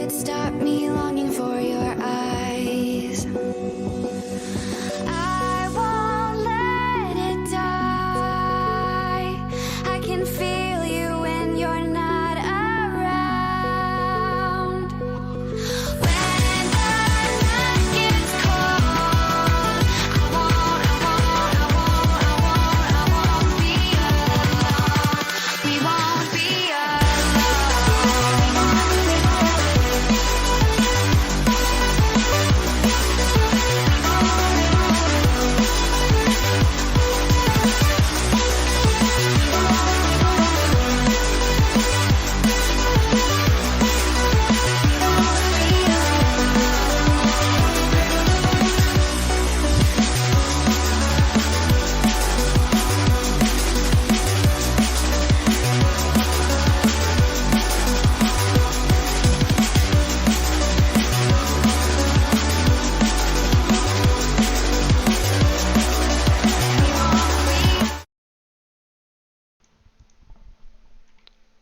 could stop me longing for your eyes. I won't let it die. I can feel you when you're not around. When the night gets cold, I won't be alone. We won't be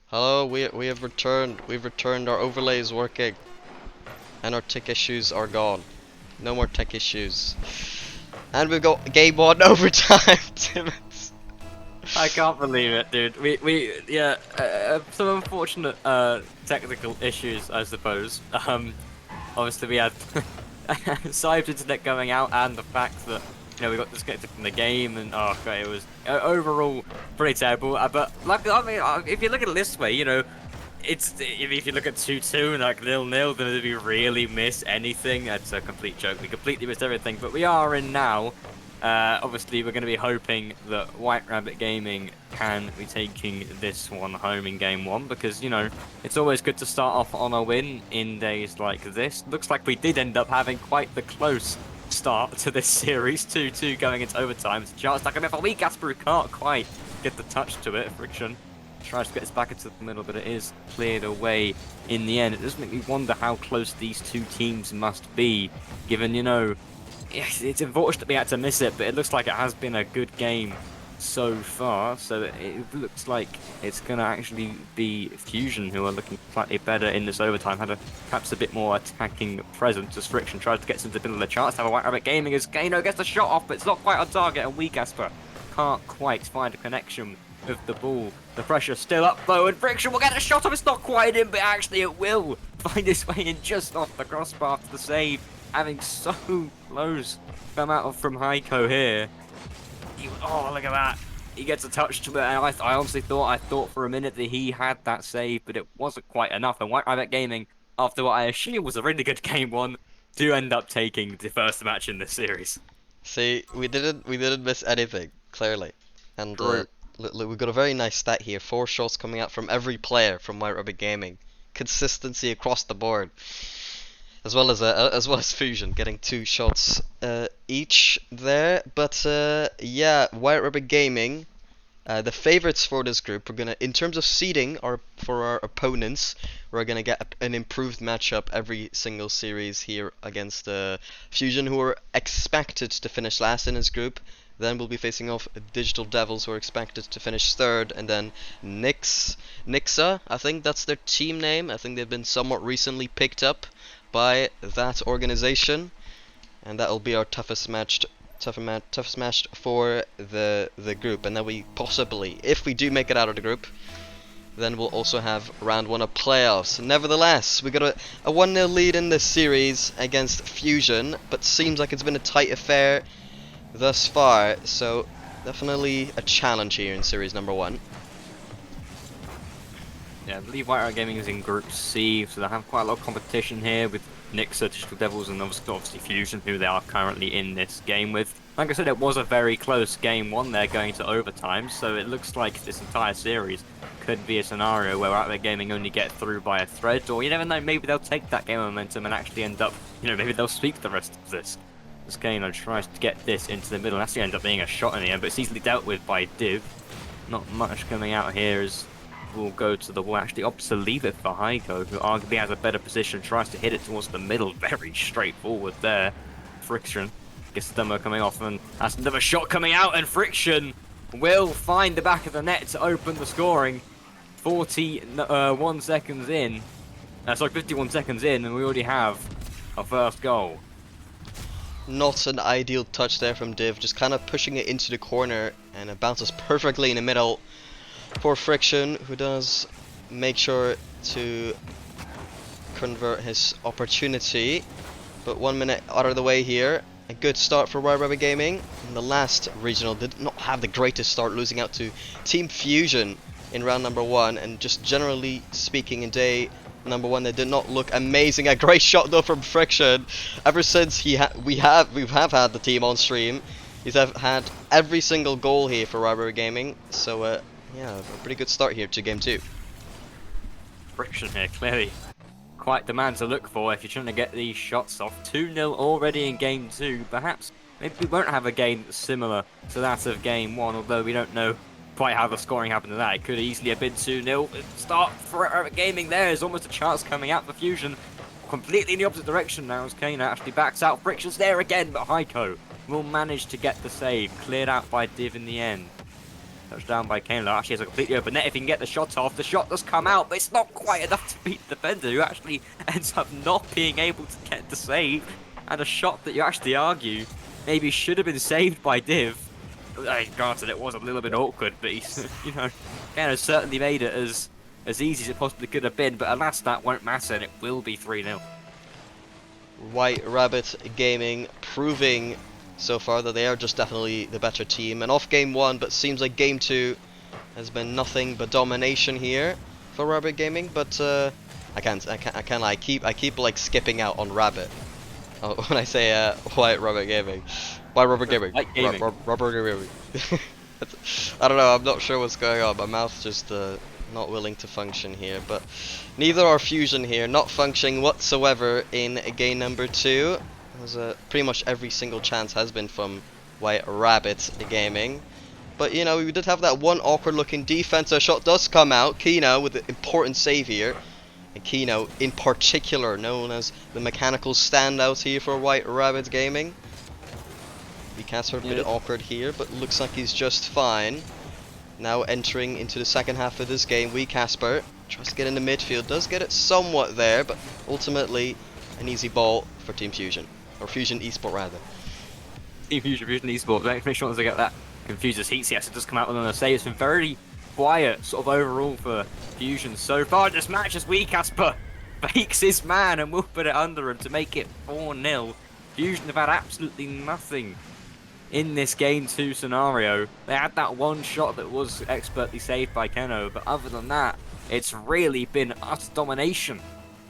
Hello, we have returned. We've returned. Our overlay is working, and our tech issues are gone. No more tech issues. And we've got game 1 overtime. Timmons. I can't believe it, dude. Yeah, some unfortunate technical issues, I suppose. Obviously we had Cyber's internet going out, and the fact that we got disconnected from the game, and oh god, it was overall pretty terrible. But like, I mean, if you look at it this way, it's if you look at 2-2 and like 0-0, then did we really miss anything? That's a complete joke. We completely missed everything. But we are in now. Obviously, we're going to be hoping that White Rabbit Gaming can be taking this one home in Game 1, because, it's always good to start off on a win in days like this. Looks like we did end up having quite the close start to this series, 2-2 going into overtime. It's a chance stuck in there for Lee Gasper, who can't quite get the touch to it. Friction tries to get us back into the middle, but it is cleared away in the end. It does make me wonder how close these two teams must be, given, it's unfortunate we had to miss it, but it looks like it has been a good game so far. So it looks like it's going to actually be Fusion who are looking slightly better in this overtime. Had perhaps a bit more attacking presence as Friction tries to get into the middle of the chance to have a White Rabbit Gaming as Kano gets the shot off, but it's not quite on target, and Gasper can't quite find a connection with the ball. The pressure's still up though, and Friction will get a shot off. It's not quite in, but actually it will find its way in just off the crossbar to the save. Having so close come out of from Heiko here. Oh, look at that. He gets a touch to it, and I honestly thought for a minute that he had that save, but it wasn't quite enough. And White Rabbit Gaming, after what I assume was a really good Game 1, do end up taking the first match in this series. See, we didn't miss anything, clearly. And we got a very nice stat here. 4 shots coming out from every player from White Rabbit Gaming. Consistency across the board. As well as Fusion getting 2 shots each there. But yeah, White Rabbit Gaming, the favorites for this group. We're gonna, in terms of seeding, for our opponents, we're gonna get an improved matchup every single series here against Fusion, who are expected to finish last in his group. Then we'll be facing off Digital Devils, who are expected to finish 3rd, and then Nixa, I think that's their team name. I think they've been somewhat recently picked up by that organization, and that'll be our toughest match for the group. And then we possibly, if we do make it out of the group, then we'll also have round 1 of playoffs. Nevertheless, we got a 1-0 lead in this series against Fusion, but seems like it's been a tight affair thus far, so definitely a challenge here in series number 1. Yeah, I believe White Rabbit Gaming is in Group C, so they have quite a lot of competition here with Nixa, Digital Devils, and obviously Fusion, who they are currently in this game with. Like I said, it was a very close Game 1 there going to overtime, so it looks like this entire series could be a scenario where White Rabbit Gaming only get through by a thread, or you never know, maybe they'll take that game momentum and actually end up, maybe they'll sweep the rest of this. As Kano tries to get this into the middle, that's going to end up being a shot in the end, but it's easily dealt with by Div. Not much coming out here as we'll go to the wall. Actually opts to leave it for Heiko, who arguably has a better position, tries to hit it towards the middle. Very straightforward there. Friction gets the demo coming off, and that's another shot coming out, and Friction will find the back of the net to open the scoring. 41 seconds in. Sorry, 51 seconds in, and we already have our first goal. Not an ideal touch there from Div, just kind of pushing it into the corner, and it bounces perfectly in the middle for Friction, who does make sure to convert his opportunity. But 1 minute out of the way here. A good start for White Rabbit Gaming. In the last regional did not have the greatest start, losing out to Team Fusion in round number 1, and just generally speaking in day number 1 they did not look amazing. A great shot though from Friction. Ever since we have had the team on stream, he's had every single goal here for White Rabbit Gaming. So yeah, a pretty good start here to game 2. Friction here, clearly quite the man to look for if you're trying to get these shots off. 2-0 already in game 2. Perhaps maybe we won't have a game similar to that of game 1, although we don't know quite how the scoring happened to that. It could easily have been 2-0. Start for Gaming there. There's almost a chance coming out for Fusion. Completely in the opposite direction now as Kane actually backs out. Friction's there again, but Heiko will manage to get the save. Cleared out by Div in the end. Touchdown by Kane. Actually has a completely open net if he can get the shot off. The shot does come out, but it's not quite enough to beat the defender, who actually ends up not being able to get the save. And a shot that you actually argue maybe should have been saved by Div. Granted, it was a little bit awkward, but he's, you know, Kane has certainly made it as easy as it possibly could have been. But alas, that won't matter, and it will be 3-0. White Rabbit Gaming proving so far that they are just definitely the better team, and off game 1, but seems like game 2 has been nothing but domination here for Rabbit Gaming. But I can't lie, I keep like skipping out on Rabbit when I say White Rabbit Gaming. White Rabbit Gaming. Rubber Gaming. I don't know, I'm not sure what's going on. My mouth's just not willing to function here. But neither are Fusion here, not functioning whatsoever in game number 2. Pretty much every single chance has been from White Rabbit Gaming. But you know, we did have that one awkward looking defense. A shot does come out. Kino with an important save here. And Kino in particular known as the mechanical standout here for White Rabbit Gaming. The Casper a bit awkward here, but looks like he's just fine. Now entering into the second half of this game, Casper tries to get in the midfield, does get it somewhat there, but ultimately an easy ball for Team Fusion. Or Fusion Esport rather. Team Fusion Esport. Make sure to get that confused as Heat CS does come out with another save. It's been very quiet sort of overall for Fusion so far this match as Casper fakes his man and will put it under him to make it 4-0. Fusion have had absolutely nothing in this game 2 scenario. They had that one shot that was expertly saved by Keno, but other than that, it's really been utter domination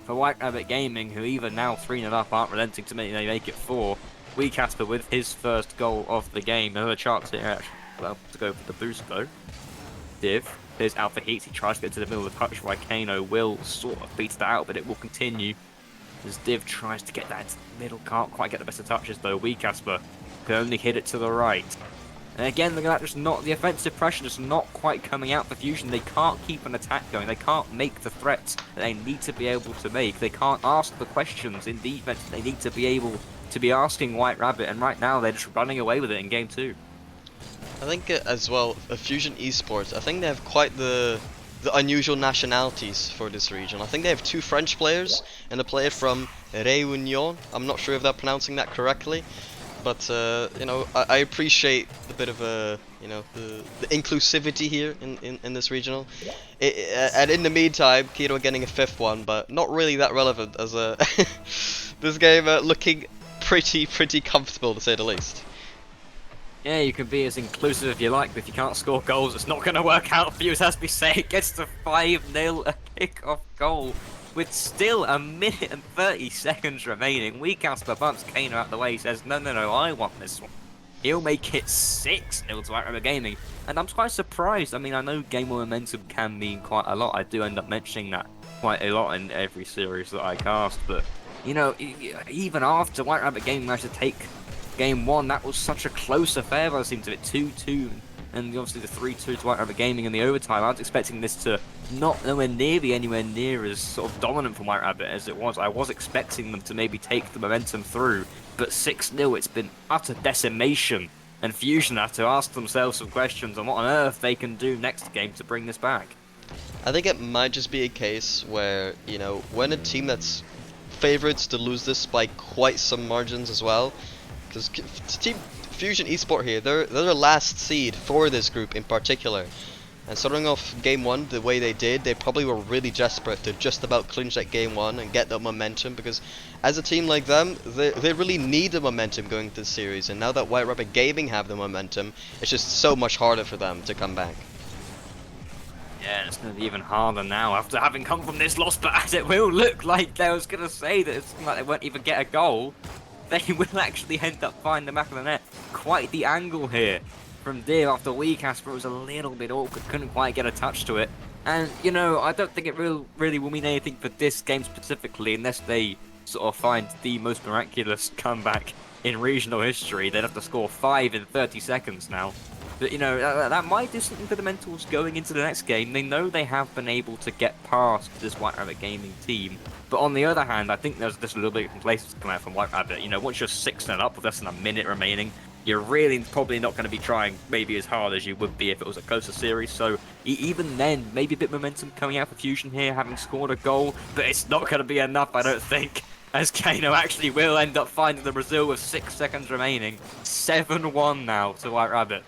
for White Rabbit Gaming, who even now 3-0 up aren't relenting to make it 4. Casper with his first goal of the game. Another chance here actually, well, to go for the boost though. Div, here's Alpha Heat, he tries to get to the middle of the touch where Kano will sort of beat that out, but it will continue as Div tries to get that into the middle, can't quite get the best of touches though. Casper can only hit it to the right. And again, look at that, just not the offensive pressure, just not quite coming out for Fusion. They can't keep an attack going, they can't make the threats that they need to be able to make. They can't ask the questions in defense they need to be able to be asking White Rabbit, and right now they're just running away with it in game 2. I think as well, Fusion Esports, I think they have quite the unusual nationalities for this region. I think they have 2 French players and a player from Réunion. I'm not sure if they're pronouncing that correctly, but you know, I appreciate the bit of you know, the inclusivity here in this regional. And in the meantime, Kiro getting a 5th one, but not really that relevant as this game looking pretty comfortable to say the least. Yeah, you can be as inclusive if you like, but if you can't score goals, it's not going to work out for you. As we say, it gets to 5-0, a kick-off goal with still 1 minute and 30 seconds remaining. Casper bumps Kano out the way, he says, no, I want this one. He'll make it 6-0 to White Rabbit Gaming. And I'm quite surprised. I mean, I know game one momentum can mean quite a lot. I do end up mentioning that quite a lot in every series that I cast, but, you know, even after White Rabbit Gaming managed to take game 1, that was such a close affair by the seems of it, 2-2, and obviously the 3-2 to White Rabbit Gaming in the overtime. I was expecting this to not nowhere near as sort of dominant from White Rabbit as it was. I was expecting them to maybe take the momentum through, but 6-0, it's been utter decimation, and Fusion have to ask themselves some questions on what on earth they can do next game to bring this back. I think it might just be a case where, you know, when a team that's favorites to lose this by quite some margins as well, because Team Fusion Esport here, they're the last seed for this group in particular. And starting off game 1 the way they did, they probably were really desperate to just about clinch that game 1 and get that momentum, because as a team like them, they really need the momentum going into the series, and now that White Rabbit Gaming have the momentum, it's just so much harder for them to come back. Yeah, it's going to be even harder now after having come from this loss, but as it will look like I was going to say that it's like they won't even get a goal, they will actually end up finding the back of the net. Quite the angle here from Div after WeCasper was a little bit awkward, couldn't quite get a touch to it. And, you know, I don't think it really will mean anything for this game specifically unless they sort of find the most miraculous comeback in regional history. They'd have to score 5 in 30 seconds now. But, you know, that might do something for the mentals going into the next game. They know they have been able to get past this White Rabbit Gaming team. But on the other hand, I think there's just a little bit of complacency coming out from White Rabbit. You know, once you're 6-0 up with less than a minute remaining, you're really probably not going to be trying maybe as hard as you would be if it was a closer series. So even then, maybe a bit of momentum coming out for Fusion here, having scored a goal. But it's not going to be enough, I don't think, as Kano actually will end up finding the Brazil with 6 seconds remaining. 7-1 now to White Rabbit.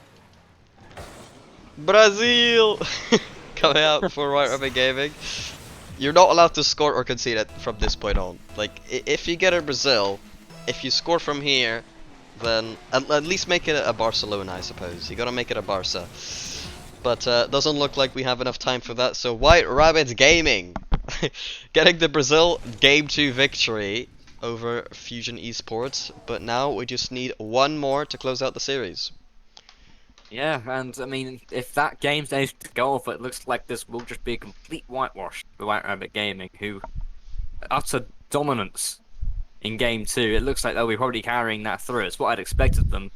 Brazil coming out for White Rabbit Gaming. You're not allowed to score or concede it from this point on. Like, if you get a Brazil, if you score from here, then at least make it a Barcelona, I suppose. You gotta make it a Barca. But doesn't look like we have enough time for that. So White Rabbit Gaming getting the Brazil Game 2 victory over Fusion Esports. But now we just need one more to close out the series. Yeah, and I mean, if that game's able to go off, it looks like this will just be a complete whitewash for White Rabbit Gaming, who utter dominance in game 2. It looks like they'll be probably carrying that through. It's what I'd expected them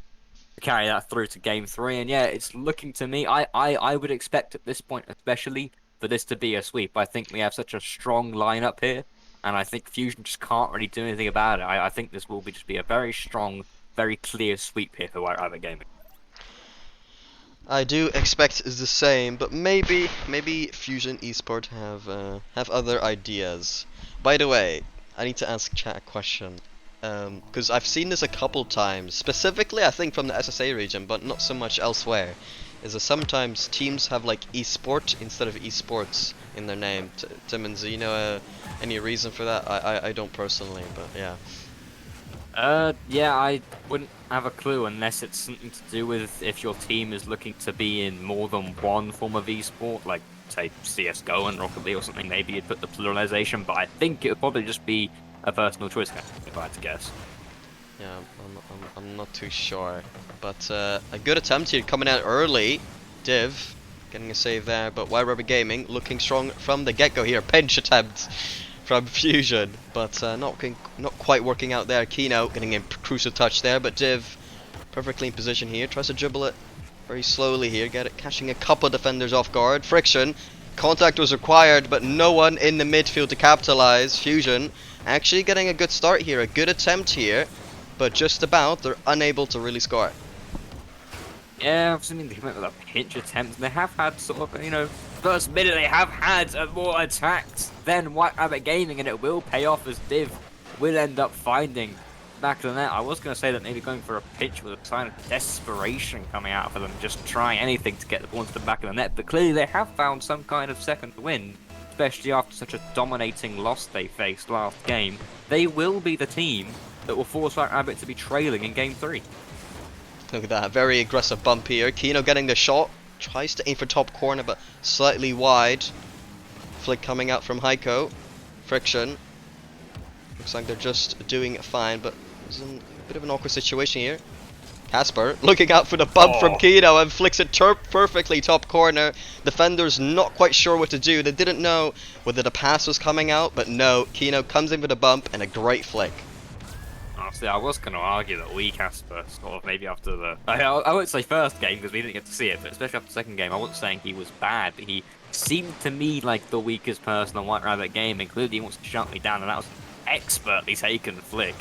to carry that through to game 3, and yeah, it's looking to me, I would expect at this point especially for this to be a sweep. I think we have such a strong lineup here, and I think Fusion just can't really do anything about it. I think this will just be a very strong, very clear sweep here for White Rabbit Gaming. I do expect the same, but maybe Fusion Esport have other ideas. By the way, I need to ask chat a question, because I've seen this a couple times, specifically I think from the SSA region, but not so much elsewhere. Is that sometimes teams have like esport instead of esports in their name. Timmons, do you know any reason for that? I don't personally, but yeah. Yeah, I wouldn't have a clue unless it's something to do with if your team is looking to be in more than one form of esport, like, say, CSGO and Rocket League or something. Maybe you'd put the pluralization, but I think it would probably just be a personal choice, if I had to guess. Yeah, I'm not too sure. But a good attempt here coming out early. Div getting a save there, but White Rabbit Gaming looking strong from the get-go here. Pinch attempt from Fusion, but not quite working out there. Kino getting a crucial touch there, but Div perfectly in position here. Tries to dribble it very slowly here, catching a couple of defenders off guard. Friction, contact was required, but no one in the midfield to capitalize. Fusion actually getting a good start here, a good attempt here, but just about they're unable to really score. Yeah, I've seen they went with a pinch attempt, and they have had sort of, you know, first minute they have had more attacks than White Rabbit Gaming, and it will pay off as Div will end up finding back of the net. I was going to say that maybe going for a pinch was a sign of desperation coming out for them, just trying anything to get the ball into the back of the net, but clearly they have found some kind of second wind, especially after such a dominating loss they faced last game. They will be the team that will force White Rabbit to be trailing in game 3. Look at that, very aggressive bump here. Kino getting the shot, tries to aim for top corner, but slightly wide. Flick coming out from Heiko. Friction. Looks like they're just doing fine, but it's a bit of an awkward situation here. Casper looking out for the bump from Kino and flicks it perfectly top corner. Defenders not quite sure what to do. They didn't know whether the pass was coming out, but no. Kino comes in for the bump and a great flick. Honestly, I was going to argue that WeCasper, sort of maybe after the... I won't say first game because we didn't get to see it, but especially after the second game, I wasn't saying he was bad, but he seemed to me like the weakest person on White Rabbit Game, including he wants to shut me down, and that was an expertly taken flick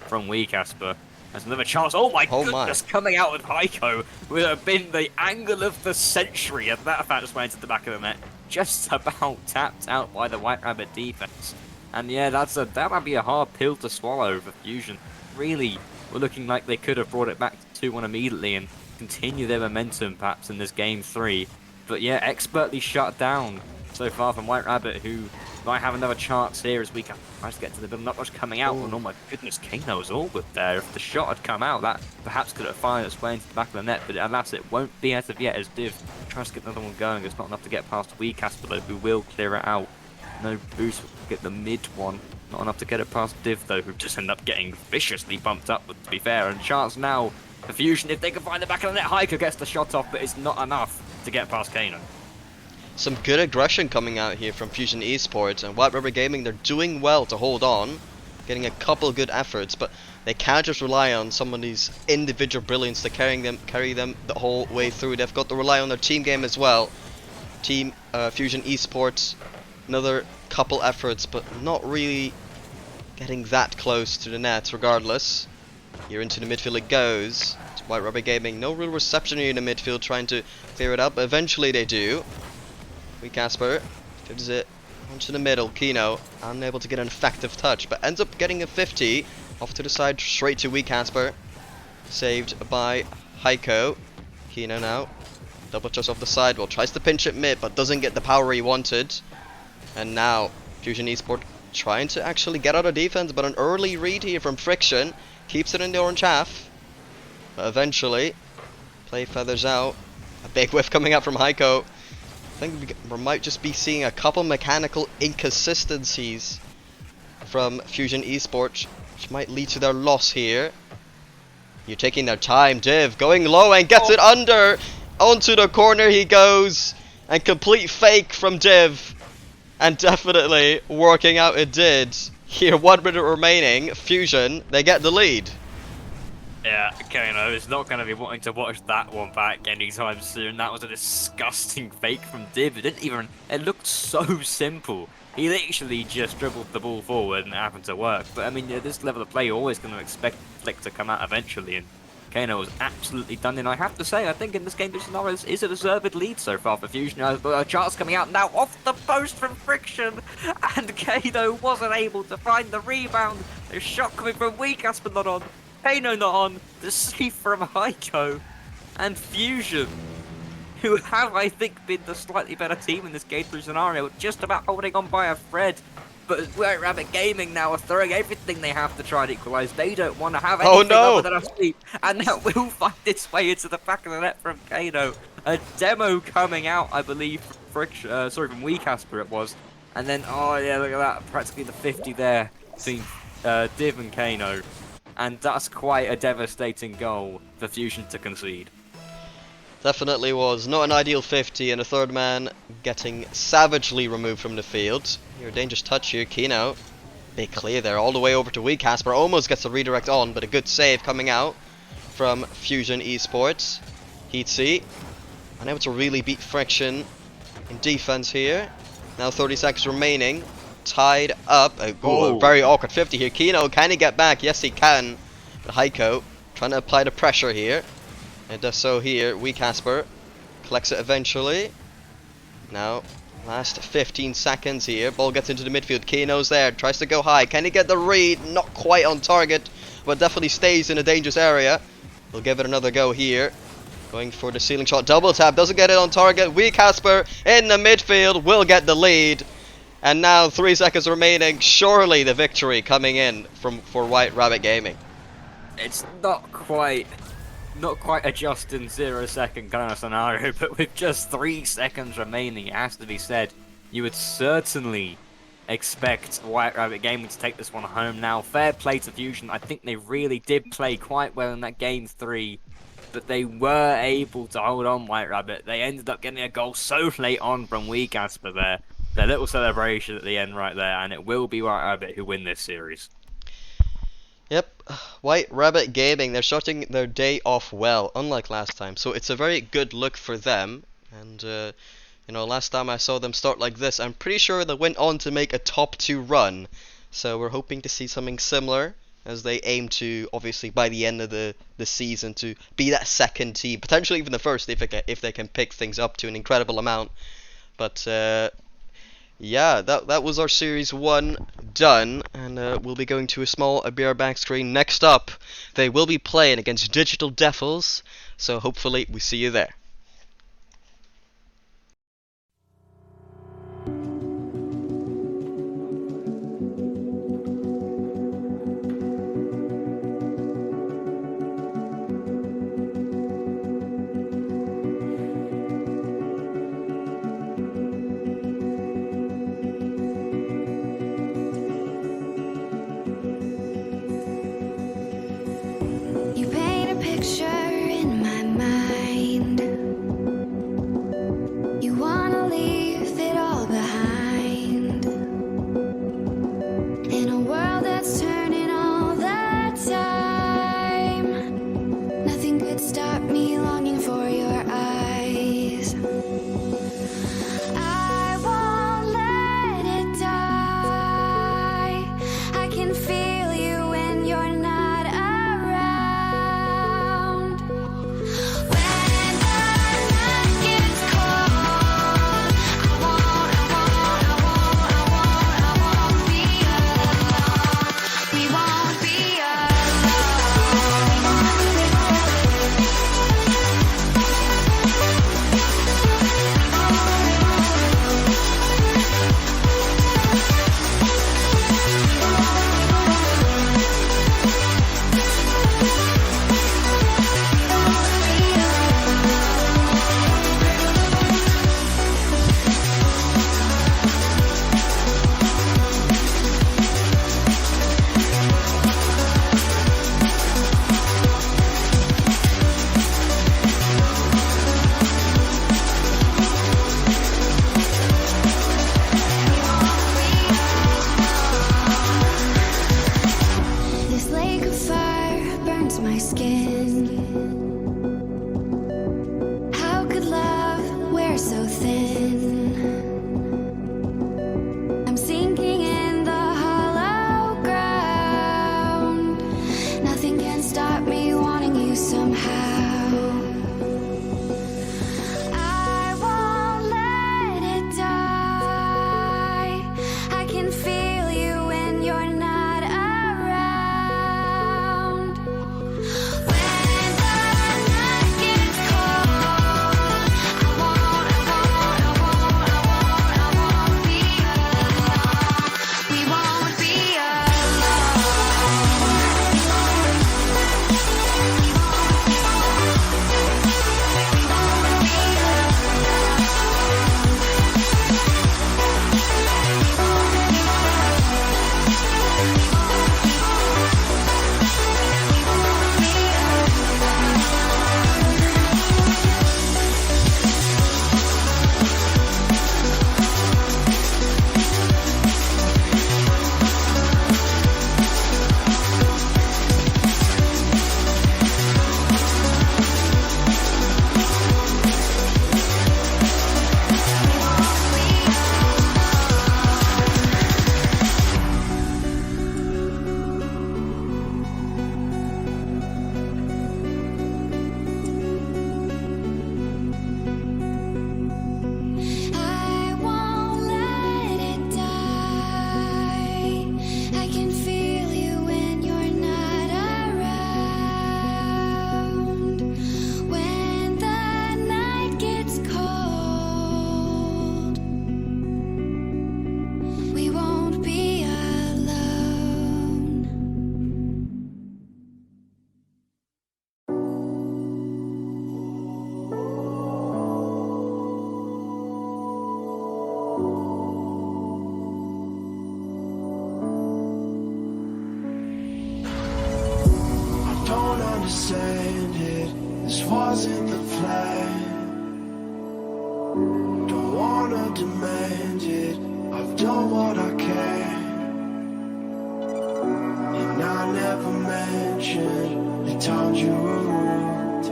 from WeCasper. There's another chance. Oh my goodness, coming out with Heiko would have been the angle of the century, and that fact just went into the back of the net. just about tapped out by the White Rabbit defense. And yeah, that might be a hard pill to swallow for Fusion. Really, we're looking like they could have brought it back to 2-1 immediately and continue their momentum perhaps in this game 3. But yeah, expertly shut down so far from White Rabbit, who might have another chance here as we can try to get to the middle. Not much coming out, and oh my goodness, Kano's all good there. If the shot had come out, that perhaps could have found its way into the back of the net, but alas, it won't be as of yet as Div tries to get another one going. It's not enough to get past Weecasper, though, who will clear it out. No boost will get the mid one. Not enough to get it past Div, though, who just end up getting viciously bumped up, to be fair. And chance now for Fusion, if they can find the back of the net. Hiker gets the shot off, but it's not enough to get past Kano. Some good aggression coming out here from Fusion Esports, and White Rubber Gaming, they're doing well to hold on, getting a couple good efforts, but they can't just rely on somebody's individual brilliance to carry them the whole way through. They've got to rely on their team game as well. Team Fusion Esports, another couple efforts, but not really getting that close to the net regardless. Here into the midfield it goes. It's White Rubber Gaming, no real reception here in the midfield, trying to clear it up, but eventually they do. Weecasper gives it onto the middle. Kino unable to get an effective touch, but ends up getting a 50 off to the side, straight to Weecasper. Saved by Heiko. Kino now double touch off the sidewall, tries to pinch it mid, but doesn't get the power he wanted. And now Fusion Esport trying to actually get out of defense, but an early read here from Friction keeps it in the orange half. But eventually, play feathers out. A big whiff coming out from Heiko. I think we might just be seeing a couple mechanical inconsistencies from Fusion Esports, which might lead to their loss here. You're taking their time. Div going low and gets it under. Onto the corner he goes. And complete fake from Div. And definitely working out it did. Here, 1 minute remaining. Fusion, they get the lead. Yeah, Kano is not going to be wanting to watch that one back anytime soon. That was a disgusting fake from Div. It looked so simple. He literally just dribbled the ball forward and it happened to work. But I mean, this level of play, you're always going to expect Flick to come out eventually. And Kano was absolutely done in. I have to say, I think in this game, this is a deserved lead so far for Fusion. A chance coming out now off the post from Friction. And Kano wasn't able to find the rebound. A shot coming from Weecasper not on. Kano not on, the save from Heiko, and Fusion, who have, I think, been the slightly better team in this game 3 scenario, just about holding on by a thread. But White Rabbit Gaming now are throwing everything they have to try and equalise. They don't want to have anything other than a sweep, and that will find its way into the back of the net from Kano. A demo coming out, I believe, from Weecasper it was. And then, oh yeah, look at that, practically the 50 there between Div and Kano. And that's quite a devastating goal for Fusion to concede. Definitely was. Not an ideal 50, and a third man getting savagely removed from the field. Here, dangerous touch here. Kino, big clear there, all the way over to Weecasper. Almost gets the redirect on, but a good save coming out from Fusion Esports. Heatsy, unable to really beat Friction in defense here. Now 30 seconds remaining. Tied up. A very awkward 50 here. Kino, can he get back? Yes, he can. But Heiko trying to apply the pressure here. And does so here. Weecasper collects it eventually. Now, last 15 seconds here. Ball gets into the midfield. Kino's there. Tries to go high. Can he get the read? Not quite on target, but definitely stays in a dangerous area. We'll give it another go here. Going for the ceiling shot. Double tap. Doesn't get it on target. Weecasper in the midfield will get the lead. And now 3 seconds remaining. Surely the victory coming in for White Rabbit Gaming. It's not quite a just in 0 second kind of scenario, but with just 3 seconds remaining, it has to be said, you would certainly expect White Rabbit Gaming to take this one home now. Fair play to Fusion. I think they really did play quite well in that game 3, but they were able to hold on, White Rabbit. They ended up getting a goal so late on from Weecasper there. Their little celebration at the end right there, and it will be White Rabbit who win this series. Yep, White Rabbit Gaming, they're starting their day off well, unlike last time. So it's a very good look for them. And, you know, last time I saw them start like this, I'm pretty sure they went on to make a top 2 run. So we're hoping to see something similar as they aim to, obviously, by the end of the season, to be that second team, potentially even the first if they can pick things up to an incredible amount. But yeah, that was our Series 1 done, and we'll be going to a small beer back screen. Next up, they will be playing against Digital Devils, so hopefully we see you there. You paint a picture in my mind. You wanna leave it all behind. In a world that's turning all the time, nothing could stop me longing for your eyes. I won't let it die. I can feel you when you're not around. When the night gets cold, I won't be alone. We won't be This lake of fire burns my skin. How could love wear so thin? I'm sinking in the hollow ground. Nothing can stop me wanting you somehow. I won't let it die. I can feel you when you're not around. When the night gets cold, I won't be alone. We won't be I won't let it die. I can feel you when you're not around. When the night gets cold, we won't be alone. I don't understand it. This wasn't the plan. Don't wanna demand it. I've done what I can. And I never mentioned the times you were rude.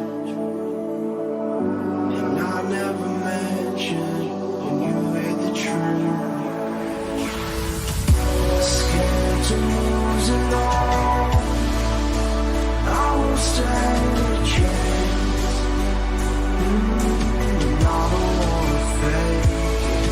And I never mentioned when you heard the truth. Scared to lose it all. I will stand a chance. And I don't wanna fake.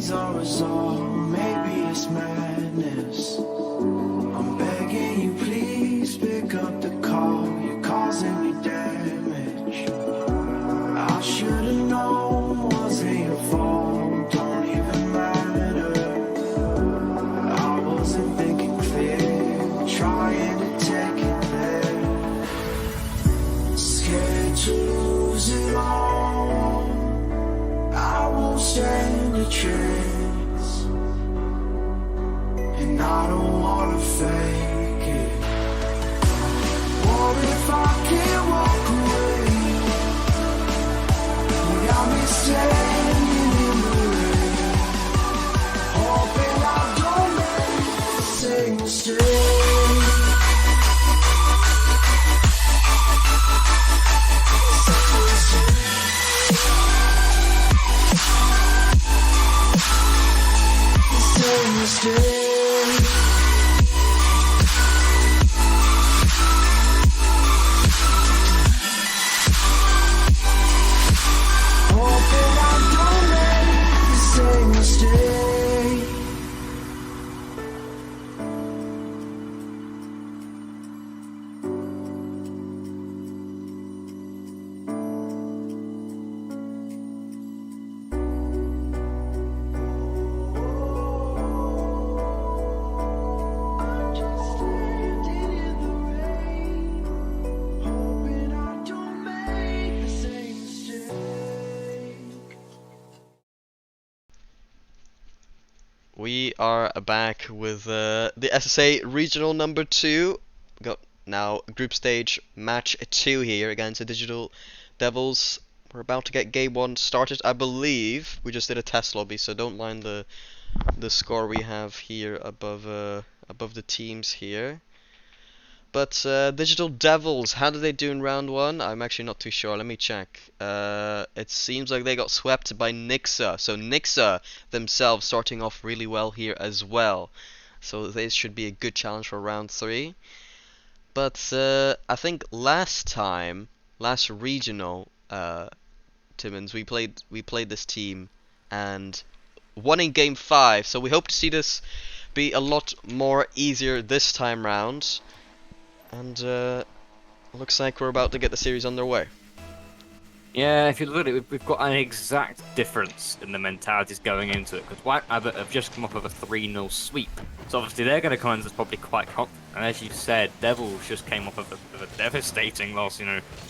things are resolved. Maybe it's madness. I'm begging you, please pick up the call. You're causing me damage. I should've known, wasn't your fault. Don't even matter. I wasn't thinking clear, trying to take it there. Scared to lose it all. I won't stand a chance, and I don't wanna fake it. What if I can't walk away? You got me standing in the rain, hoping I don't make the same mistake. Same mistake. Hoping I don't make the same mistake. I'm just standing in the rain, hoping I don't make the same mistake. We are back with the SSA regional number 2. We got now group stage match 2 here against the Digital Devils. We're about to get game 1 started. I believe we just did a test lobby, so don't mind the score we have here above the teams here. But Digital Devils, how did they do in round 1? I'm actually not too sure. Let me check. It seems like they got swept by Nixa. So Nixa themselves starting off really well here as well. So this should be a good challenge for round 3. But I think last regional, Timmons, we played this team and won in game 5. So we hope to see this be a lot more easier this time round. And looks like we're about to get the series underway. Yeah, if you look at it, we've got an exact difference in the mentalities going into it, because White Rabbit have just come off of a 3-0 sweep. So obviously they're going to come in as probably quite confident. And as you said, Devils just came off of a devastating loss,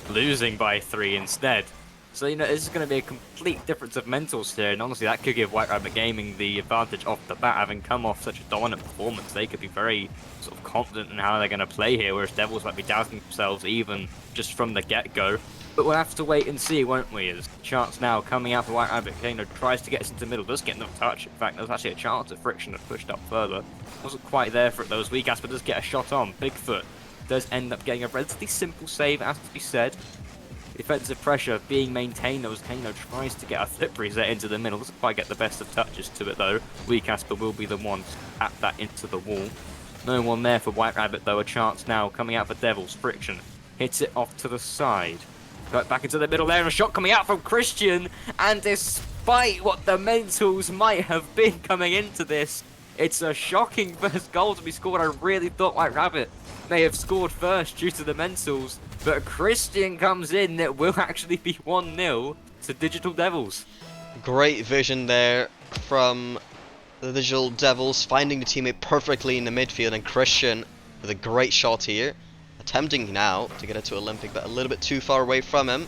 losing by 3 instead. So, this is going to be a complete difference of mentals here, and honestly that could give White Rabbit Gaming the advantage off the bat, having come off such a dominant performance. They could be very sort of confident in how they're going to play here, whereas Devils might be doubting themselves even just from the get-go. But we'll have to wait and see, won't we? As chance now coming out for White Rabbit, tries to get us into the middle, does get no touch. In fact, there's actually a chance that Friction had pushed up further. Wasn't quite there for it, those weak but does get a shot on. Bigfoot does end up getting a relatively simple save, has to be said. Defensive pressure being maintained, as Kano tries to get a flip reset into the middle. Doesn't quite get the best of touches to it though. Weak Asper will be the one to tap that into the wall. No one there for White Rabbit though. A chance now coming out for Devils. Friction hits it off to the side. Back into the middle there, and a shot coming out from Christian. And despite what the mentals might have been coming into this, it's a shocking first goal to be scored. I really thought White Rabbit may have scored first due to the mentals. But Christian comes in, it will actually be 1-0 to Digital Devils. Great vision there from the Digital Devils, finding the teammate perfectly in the midfield, and Christian with a great shot here. Attempting now to get it to Olympic, but a little bit too far away from him.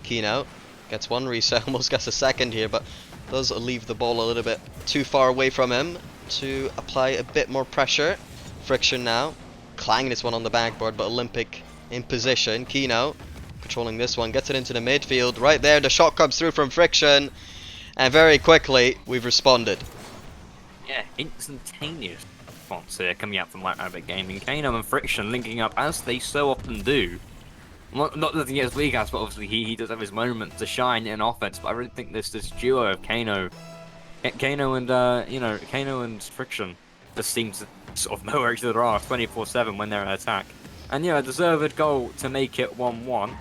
Keno gets one reset, almost gets a second here, but does leave the ball a little bit too far away from him to apply a bit more pressure. Friction now, clanging this one on the backboard, but Olympic in position. Keno controlling this one, gets it into the midfield. Right there, the shot comes through from Friction, and very quickly we've responded. Yeah, instantaneous response here coming out from White Rabbit Gaming. Kano and Friction linking up as they so often do. Not nothing against Weegas, but obviously he does have his moments to shine in offense. But I really think this duo of Kano and Kano and Friction just seems to sort of know where each other are 24/7 when they're in attack. And a deserved goal to make it 1-1.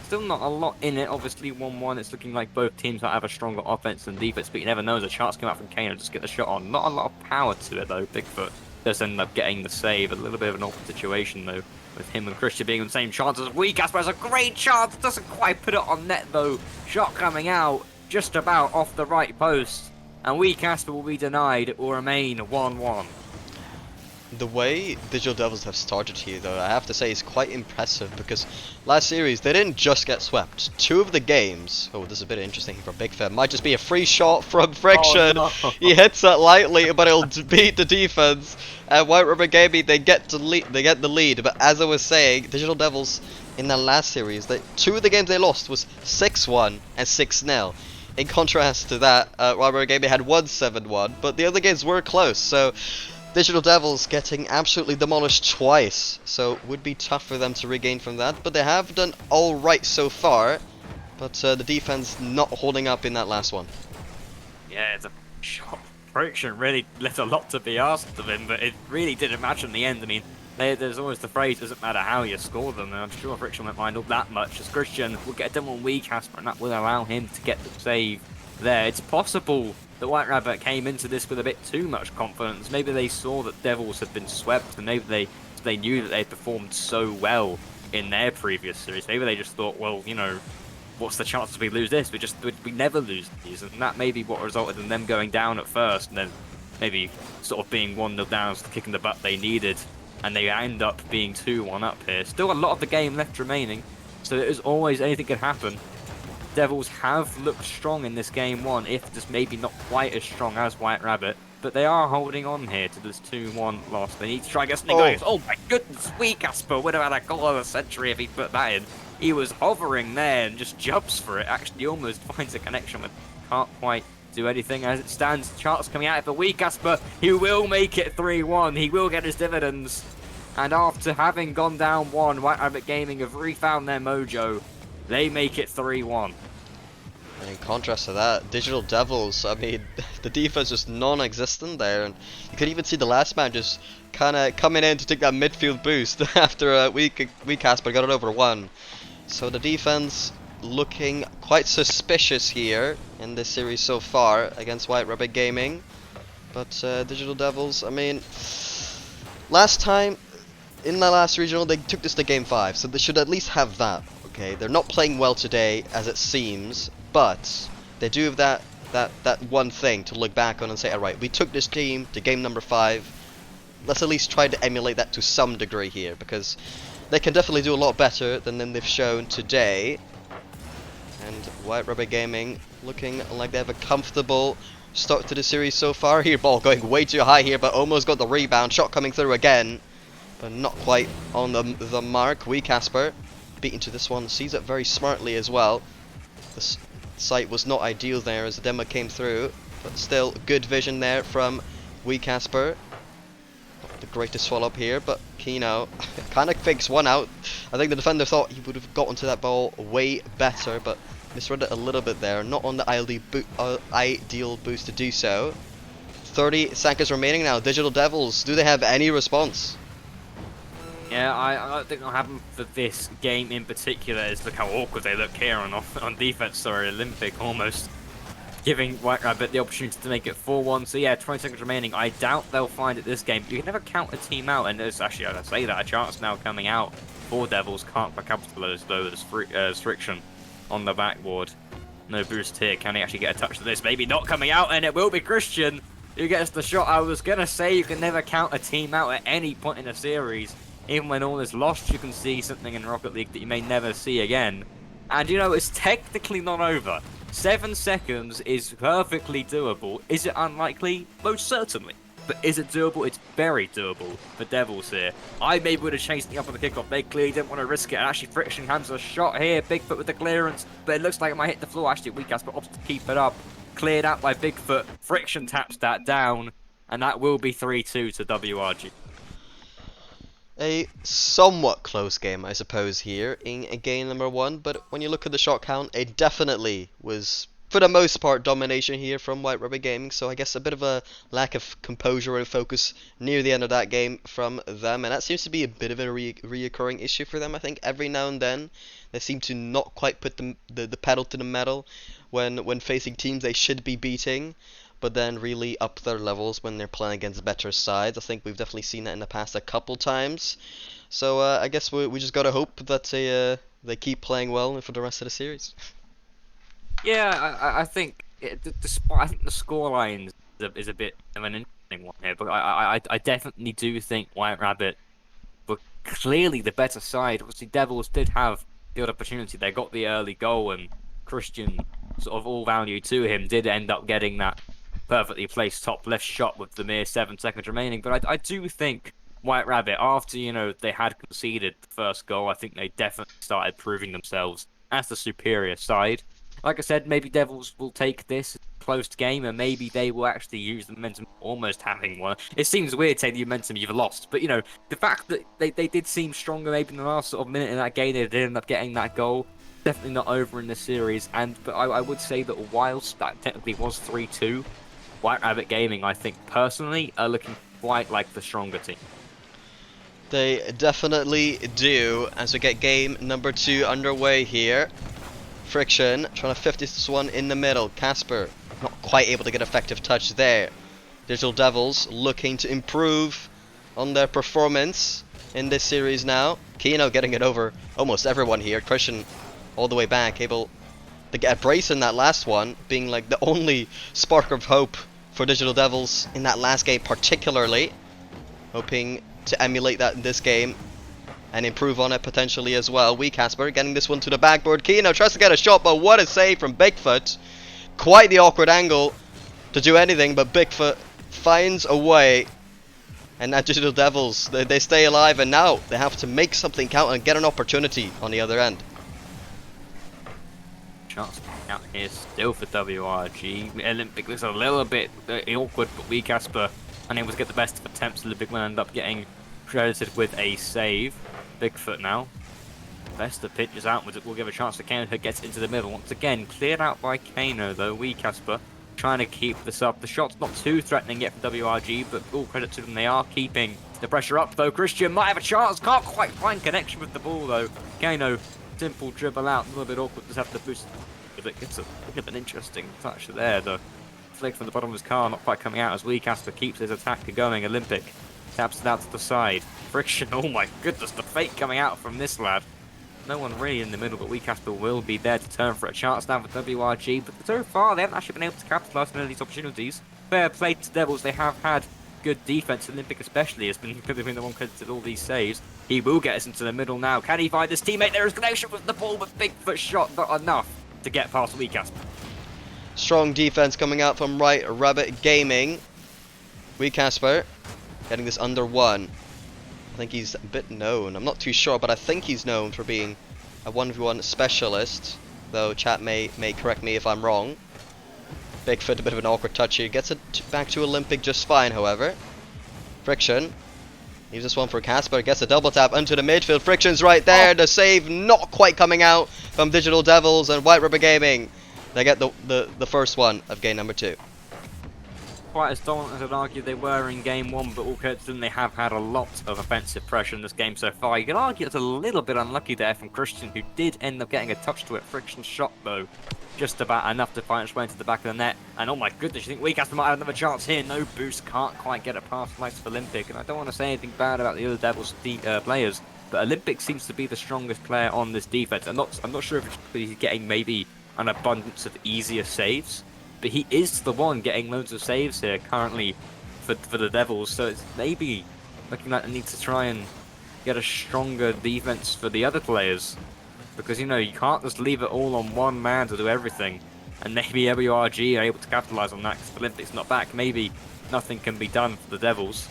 Still not a lot in it. Obviously, 1-1. It's looking like both teams might have a stronger offense than defense, but you never know. There's a chance to come out from Kane and just get the shot on. Not a lot of power to it, though. Bigfoot does end up getting the save. A little bit of an awkward situation, though, with him and Christian being on the same chances as we. Casper has a great chance. Doesn't quite put it on net, though. Shot coming out just about off the right post. And we, Casper, will be denied. It will remain 1-1. The way Digital Devils have started here, though, I have to say is quite impressive, because last series they didn't just get swept. 2 of the games, oh, this is a bit interesting for Big Fem, might just be a free shot from Friction. Oh, no. He hits it lightly, but it'll beat the defense. And White River Gaming, they get the lead. But as I was saying, Digital Devils in the last series, 2 of the games they lost was 6-1 and 6-0. In contrast to that, White River Gaming had 1-7-1, but the other games were close. So Digital Devils getting absolutely demolished twice, so would be tough for them to regain from that, but they have done alright so far, but the defense not holding up in that last one. Yeah, it's a shot. Friction really left a lot to be asked of him, but it really didn't matter in the end. I mean, there's always the phrase, doesn't matter how you score them, and I'm sure Friction won't mind all that much, as Christian will get a done on weak Casper, and that will allow him to get the save there. It's possible the White Rabbit came into this with a bit too much confidence. Maybe they saw that Devils had been swept, and maybe they knew that they had performed so well in their previous series. Maybe they just thought, well, you know, what's the chances we lose this? We never lose these, and that may be what resulted in them going down at first, and then maybe sort of being 1-0 down, kicking the butt they needed, and they end up being 2-1 up here. Still a lot of the game left remaining, so there's always anything could happen. Devils have looked strong in this game 1, if just maybe not quite as strong as White Rabbit, but they are holding on here to this 2-1 loss. They need to try and get something going. Oh my goodness, weak Casper would have had a goal of the century if he put that in. He was hovering there and just jumps for it. Actually, almost finds a connection, but can't quite do anything as it stands. Chance coming out for weak Casper. He will make it 3-1. He will get his dividends. And after having gone down 1, White Rabbit Gaming have refound their mojo. They make it 3-1. And in contrast to that, Digital Devils, I mean, the defense was non-existent there, and you could even see the last man just kind of coming in to take that midfield boost after a weak Casper got it over 1. So the defense looking quite suspicious here in this series so far against White Rabbit Gaming. But Digital Devils, I mean, last time in the last regional they took this to game 5, so they should at least have that. Okay, they're not playing well today as it seems, but they do have that one thing to look back on and say, alright, we took this team to game number 5. Let's at least try to emulate that to some degree here, because they can definitely do a lot better than they've shown today. And White Rabbit Gaming looking like they have a comfortable start to the series so far. Here, ball going way too high here, but almost got the rebound. Shot coming through again, but not quite on the mark. Wee Casper beaten to this one, sees it very smartly as well. The sight was not ideal there as the demo came through, but still good vision there from Wee Casper. Not the greatest swallow up here, but Kino kind of fakes one out. I think the defender thought he would have gotten to that ball way better, but misread it a little bit there. Not on the ideal boost to do so. 30 seconds remaining now. Digital Devils, do they have any response? Yeah, I don't think it'll happen for this game in particular. Is look how awkward they look here on defense. Sorry, Olympic almost giving White Rabbit the opportunity to make it 4-1. So yeah, 20 seconds remaining. I doubt they'll find it this game. You can never count a team out, and there's actually, I say that, a chance now coming out for Devils. Can't capitalize though. There's Friction on the backboard. No boost here. Can he actually get a touch of this? Maybe not coming out, and it will be Christian who gets the shot. I was gonna say you can never count a team out at any point in a series. Even when all is lost, you can see something in Rocket League that you may never see again. And you know, it's technically not over. 7 seconds is perfectly doable. Is it unlikely? Most certainly. But is it doable? It's very doable for Devils here. I maybe would have chased me up on the kickoff. They clearly didn't want to risk it. And actually, Friction hands a shot here. Bigfoot with the clearance. But it looks like it might hit the floor. Actually, weak ass, but opts to keep it up. Cleared out by Bigfoot. Friction taps that down. And that will be 3-2 to WRG. A somewhat close game, I suppose, here in game number 1, but when you look at the shot count, it definitely was, for the most part, domination here from White Rabbit Gaming, so I guess a bit of a lack of composure and focus near the end of that game from them, and that seems to be a bit of a reoccurring issue for them. I think every now and then They seem to not quite put the pedal to the metal when facing teams they should be beating, but then really up their levels when they're playing against better sides. I think we've definitely seen that in the past a couple times. So I guess we just gotta hope that they keep playing well for the rest of the series. Yeah, I think despite I think the scoreline is a bit of an interesting one here, but I definitely do think White Rabbit were clearly the better side. Obviously, Devils did have the odd opportunity. They got the early goal, and Christian, sort of all value to him, did end up getting that perfectly placed top left shot with the mere 7 seconds remaining. But I do think White Rabbit, after they had conceded the first goal, I think they definitely started proving themselves as the superior side. Like I said, maybe Devils will take this closed game, and maybe they will actually use the momentum, almost having one. It seems weird taking the momentum you've lost, but the fact that they did seem stronger maybe in the last sort of minute in that game, they did end up getting that goal. Definitely not over in this series, but I would say that whilst that technically was 3-2, White Rabbit Gaming, I think personally, are looking quite like the stronger team. They definitely do, as we get game number 2 underway here. Friction trying to 50 this one in the middle. Casper not quite able to get effective touch there. Digital Devils looking to improve on their performance in this series now. Kino getting it over almost everyone here. Christian all the way back, able to get a brace in that last one, being like the only spark of hope for Digital Devils in that last game particularly. Hoping to emulate that in this game and improve on it potentially as well. Casper getting this one to the backboard. Kino tries to get a shot, but what a save from Bigfoot. Quite the awkward angle to do anything, but Bigfoot finds a way. And now Digital Devils, they stay alive, and now they have to make something count and get an opportunity on the other end. Chance out here still for WRG. Olympic looks a little bit awkward, but Casper unable to get the best of attempts. Olympic will end up getting credited with a save. Bigfoot now. Best of pitches out, will give a chance to Kano, who gets into the middle. Once again, cleared out by Kano though. Casper trying to keep this up. The shot's not too threatening yet from WRG, but all credit to them, they are keeping the pressure up though. Christian might have a chance, can't quite find connection with the ball though. Kano, simple dribble out, a little bit awkward, just have to boost. It gets a bit of an interesting touch there. The flick from the bottom of his car not quite coming out as Casper keeps his attack going. Olympic taps it out to the side. Friction, oh my goodness, the fake coming out from this lad. No one really in the middle, but Casper will be there to turn for a chance now for WRG. But so far, they haven't actually been able to capitalise on any of these opportunities. Fair play to Devils, they have had good defense. Olympic especially has been the one credited all these saves. He will get us into the middle now. Can he find his teammate? There is connection with the ball, but Bigfoot shot not enough to get past Casper. Strong defense coming out from White Rabbit Gaming. Casper getting this under 1. I think he's a bit known. I'm not too sure, but I think he's known for being a 1v1 specialist. Though chat may correct me if I'm wrong. Bigfoot, a bit of an awkward touch here. Gets it back to Olympic just fine, however. Friction. Leaves this one for Casper. Gets a double tap into the midfield. Friction's right there. The save not quite coming out from Digital Devils and White River Gaming. They get the first one of game number 2. Quite as dominant as I'd argue they were in game 1, but all credit to them, they have had a lot of offensive pressure in this game so far. You can argue it's a little bit unlucky there from Christian, who did end up getting a touch to it. Friction shot though, just about enough to find its way into the back of the net. And oh my goodness, you think Casper might have another chance here? No boost, can't quite get it past likes of Olympic. And I don't want to say anything bad about the other Devils players, but Olympic seems to be the strongest player on this defense. I'm not sure if it's because he's getting maybe an abundance of easier saves, but he is the one getting loads of saves here currently for the Devils, so it's maybe looking like they need to try and get a stronger defense for the other players, because you can't just leave it all on one man to do everything, and maybe WRG are able to capitalize on that because Olympics not back. Maybe nothing can be done for the Devils.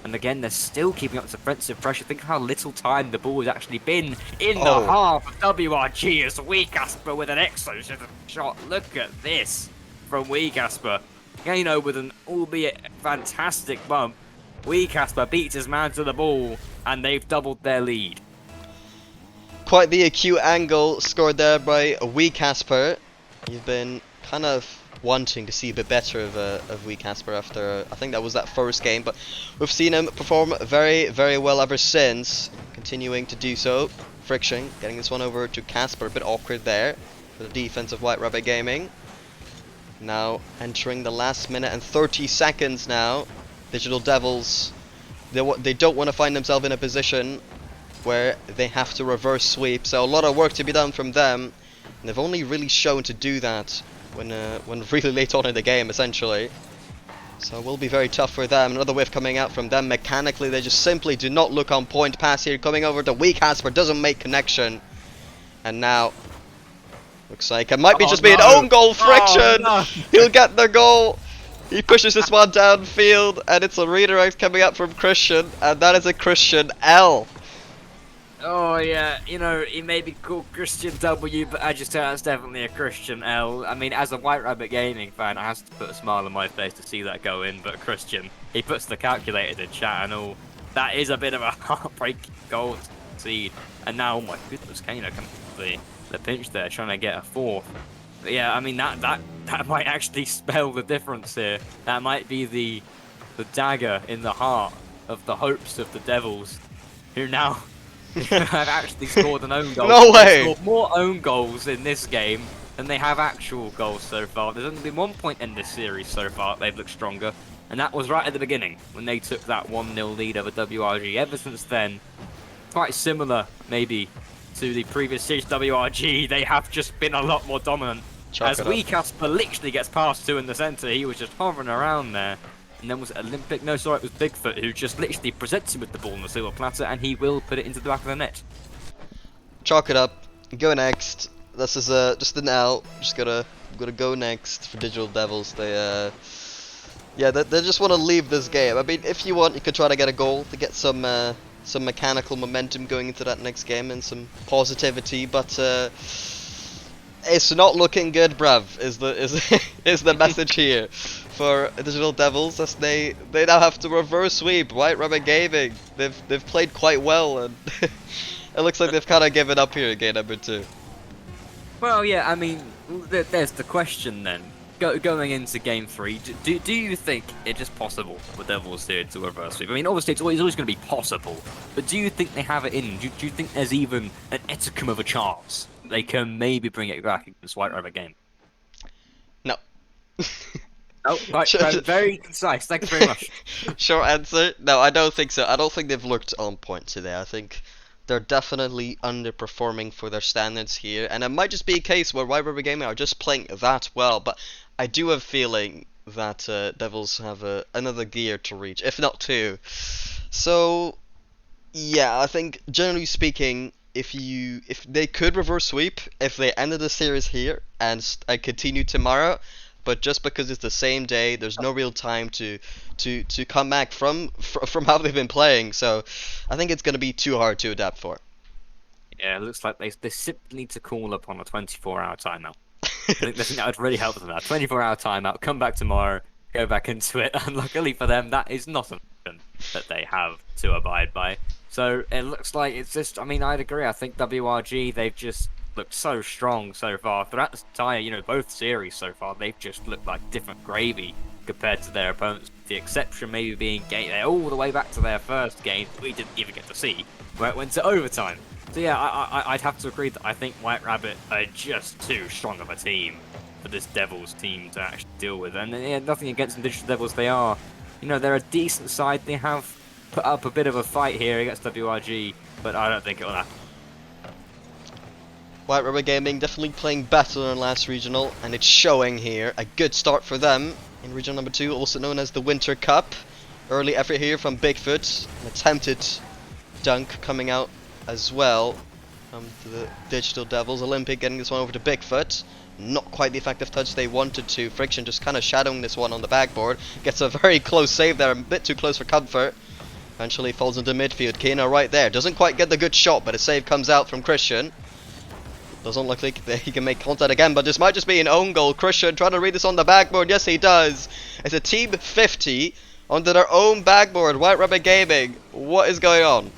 And again, they're still keeping up this offensive pressure. Think of how little time the ball has actually been in the half of WRG as Casper with an exo shot. Look at this from Casper. With an albeit fantastic bump. Casper beats his man to the ball, and they've doubled their lead. Quite the acute angle scored there by Casper. You've been kind of wanting to see a bit better of Casper after, I think that was that first game, but we've seen him perform very, very well ever since, continuing to do so. Friction getting this one over to Casper, a bit awkward there for the defense of White Rabbit Gaming. Now entering the last minute and 30 seconds now. Digital Devils, they don't want to find themselves in a position where they have to reverse sweep, so a lot of work to be done from them. And they've only really shown to do that when really late on in the game, essentially. So it will be very tough for them. Another whiff coming out from them. Mechanically, they just simply do not look on point. Pass here coming over to weak Casper, doesn't make connection. And now looks like it might be just be an own goal. Friction. No. He'll get the goal. He pushes this one downfield, and it's a redirect coming up from Christian, and that is a Christian L. Oh yeah, you know, he may be called Christian W, but I just tell that's definitely a Christian L. I mean, as a White Rabbit Gaming fan, I have to put a smile on my face to see that go in, but Christian, he puts the calculator in chat and all. That is a bit of a heartbreaking goal to concede. And now, oh my goodness, Kano comes the pinch there, trying to get a fourth. But yeah, I mean, that might actually spell the difference here. That might be the dagger in the heart of the hopes of the Devils, who now have actually scored an own goal. No way! They've scored more own goals in this game than they have actual goals so far. There's only been 1 point in this series so far. They've looked stronger, and that was right at the beginning when they took that 1-0 lead over WRG. Ever since then, quite similar maybe to the previous series WRG, they have just been a lot more dominant. As wee Casper literally gets past two in the centre, he was just hovering around there. And then was it Olympic? No, sorry, it was Bigfoot who just literally presents him with the ball on the silver platter, and he will put it into the back of the net. Chalk it up. Go next. This is just an L. Just gotta go next for Digital Devils. They they just want to leave this game. I mean, if you want, you could try to get a goal to get some mechanical momentum going into that next game and some positivity, but it's not looking good, bruv. Is the message here for Digital Devils, as they now have to reverse sweep White Rabbit Gaming. They've played quite well, and it looks like they've kind of given up here in game number 2. Well, yeah, I mean, there's the question then. Going into game 3, do you think it is possible for Devils here to reverse sweep? I mean, obviously it's always going to be possible, but do you think they have it in? Do you think there's even an eticum of a chance they can maybe bring it back against White Rabbit Game? No. Oh, right, very concise. Thank you very much. Short answer: no, I don't think so. I don't think they've looked on point today. I think they're definitely underperforming for their standards here, and it might just be a case where White Rabbit Gaming are just playing that well. But I do have a feeling that Devils have another gear to reach, if not 2. So yeah, I think generally speaking, if they could reverse sweep, if they ended the series here and continue tomorrow. But just because it's the same day, there's no real time to come back from how they've been playing. So I think it's going to be too hard to adapt for. Yeah, it looks like they simply need to call upon a 24-hour timeout. I think that would really help them out. 24-hour timeout, come back tomorrow, go back into it. And luckily for them, that is not an option that they have to abide by. So it looks like it's just, I mean, I'd agree. I think WRG, they've just looked so strong so far throughout this entire, both series so far. They've just looked like different gravy compared to their opponents. The exception maybe being all the way back to their first game we didn't even get to see, where it went to overtime. So yeah, I'd have to agree that I think White Rabbit are just too strong of a team for this Devils team to actually deal with. And yeah, nothing against the Digital Devils, they are, they're a decent side. They have put up a bit of a fight here against WRG, but I don't think it'll happen. White Rabbit Gaming definitely playing better than last regional, and it's showing here. A good start for them in regional number 2, also known as the Winter Cup. Early effort here from Bigfoot, an attempted dunk coming out as well to the Digital Devils. Olympic getting this one over to Bigfoot. Not quite the effective touch they wanted to. Friction just kind of shadowing this one on the backboard. Gets a very close save there, a bit too close for comfort. Eventually falls into midfield. Kano right there. Doesn't quite get the good shot, but a save comes out from Christian. Doesn't look like he can make contact again, but this might just be an own goal. Christian trying to read this on the backboard. Yes, he does. It's a team 50 onto their own backboard. White Rabbit Gaming. What is going on?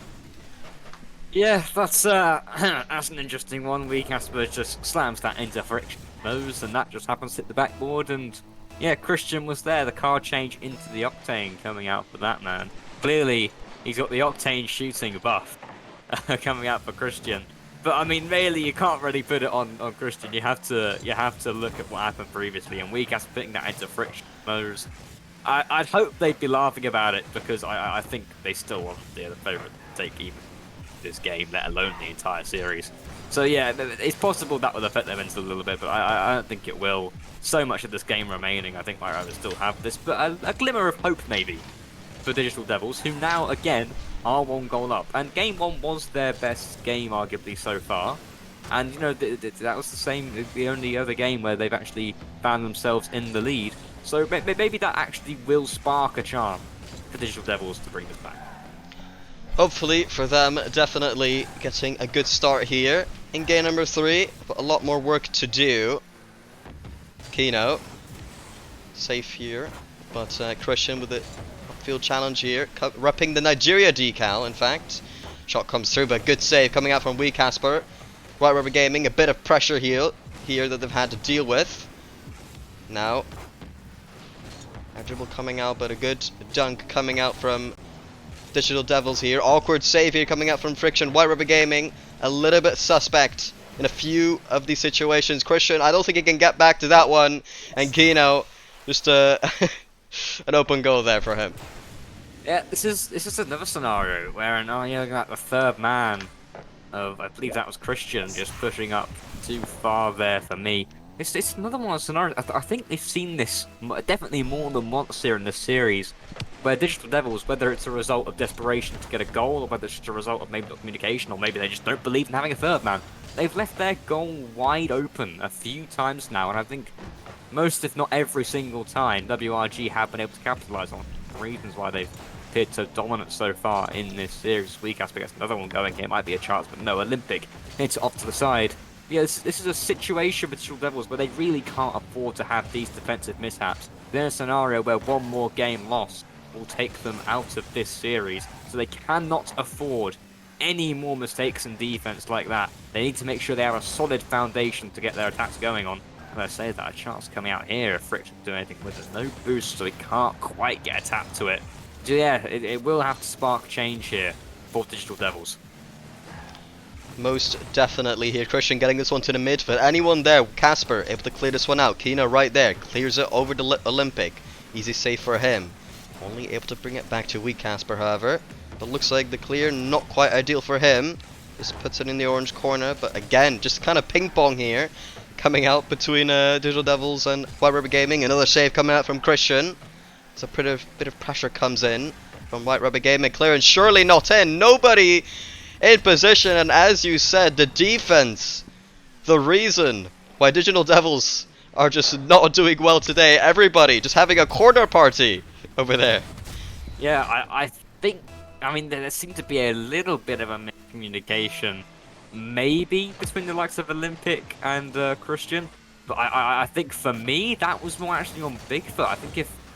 Yeah, that's an interesting one. Wee Casper just slams that into Friction's nose, and that just happens to hit the backboard. And yeah, Christian was there. The card change into the Octane coming out for that man. Clearly, he's got the Octane shooting buff coming out for Christian. But I mean, really, you can't really put it on Christian. You have to look at what happened previously, and Weecast putting that into friction modes. I'd hope they'd be laughing about it because I think they still want the favourite to take even this game, let alone the entire series. So yeah, it's possible that will affect them a little bit, but I don't think it will. So much of this game remaining, I think White Rabbit still have this, but a glimmer of hope maybe for Digital Devils, who now again are 1 goal up. And game 1 was their best game, arguably, so far. And, you know, that was the only other game where they've actually found themselves in the lead. So maybe that actually will spark a charm for Digital Devils to bring this back. Hopefully for them, definitely getting a good start here in game number 3, but a lot more work to do. Kino, safe here, but Christian with the upfield challenge here, repping the Nigeria decal, in fact. Shot comes through, but good save coming out from Wee Casper. White Rubber Gaming, a bit of pressure here that they've had to deal with. Now, a dribble coming out, but a good dunk coming out from Digital Devils here. Awkward save here coming out from Friction. White Rubber Gaming, a little bit suspect in a few of these situations. Christian, I don't think he can get back to that one. And Kino, just an open goal there for him. Yeah, this is another scenario where you're looking at the third man of, I believe that was Christian, just pushing up too far there for me. It's another one of the scenarios. I think they've seen this definitely more than once here in this series, where Digital Devils, whether it's a result of desperation to get a goal, or whether it's just a result of maybe not communication, or maybe they just don't believe in having a third man, they've left their goal wide open a few times now, and I think most, if not every single time, WRG have been able to capitalise on reasons why they've appeared so dominant so far in this series. Weecast gets another one going here, might be a chance, but no, Olympic hits it off to the side. Yeah, this is a situation with Digital Devils where they really can't afford to have these defensive mishaps. They're in a scenario where one more game lost will take them out of this series, so they cannot afford any more mistakes in defense like that. They need to make sure they have a solid foundation to get their attacks going on. And I say that, a chance coming out here if Friction do anything with it. No boost, so he can't quite get a tap to it. So yeah, it will have to spark change here for Digital Devils. Most definitely here. Christian getting this one to the midfield. Anyone there? Casper able to clear this one out. Kino right there. Clears it over to Olympic. Easy save for him. Only able to bring it back to Wee Casper, however. But looks like the clear not quite ideal for him. Just puts it in the orange corner. But again, just kind of ping pong here. Coming out between Digital Devils and White Rubber Gaming. Another save coming out from Christian. So a bit of pressure comes in from White Rubber Gaming. Clearance surely not in. Nobody in position, and as you said, the defense, the reason why Digital Devils are just not doing well today. Everybody just having a corner party over there. Yeah, I think, I mean, there seemed to be a little bit of a miscommunication, maybe between the likes of Olympic and Christian, but I think for me that was more actually on Bigfoot.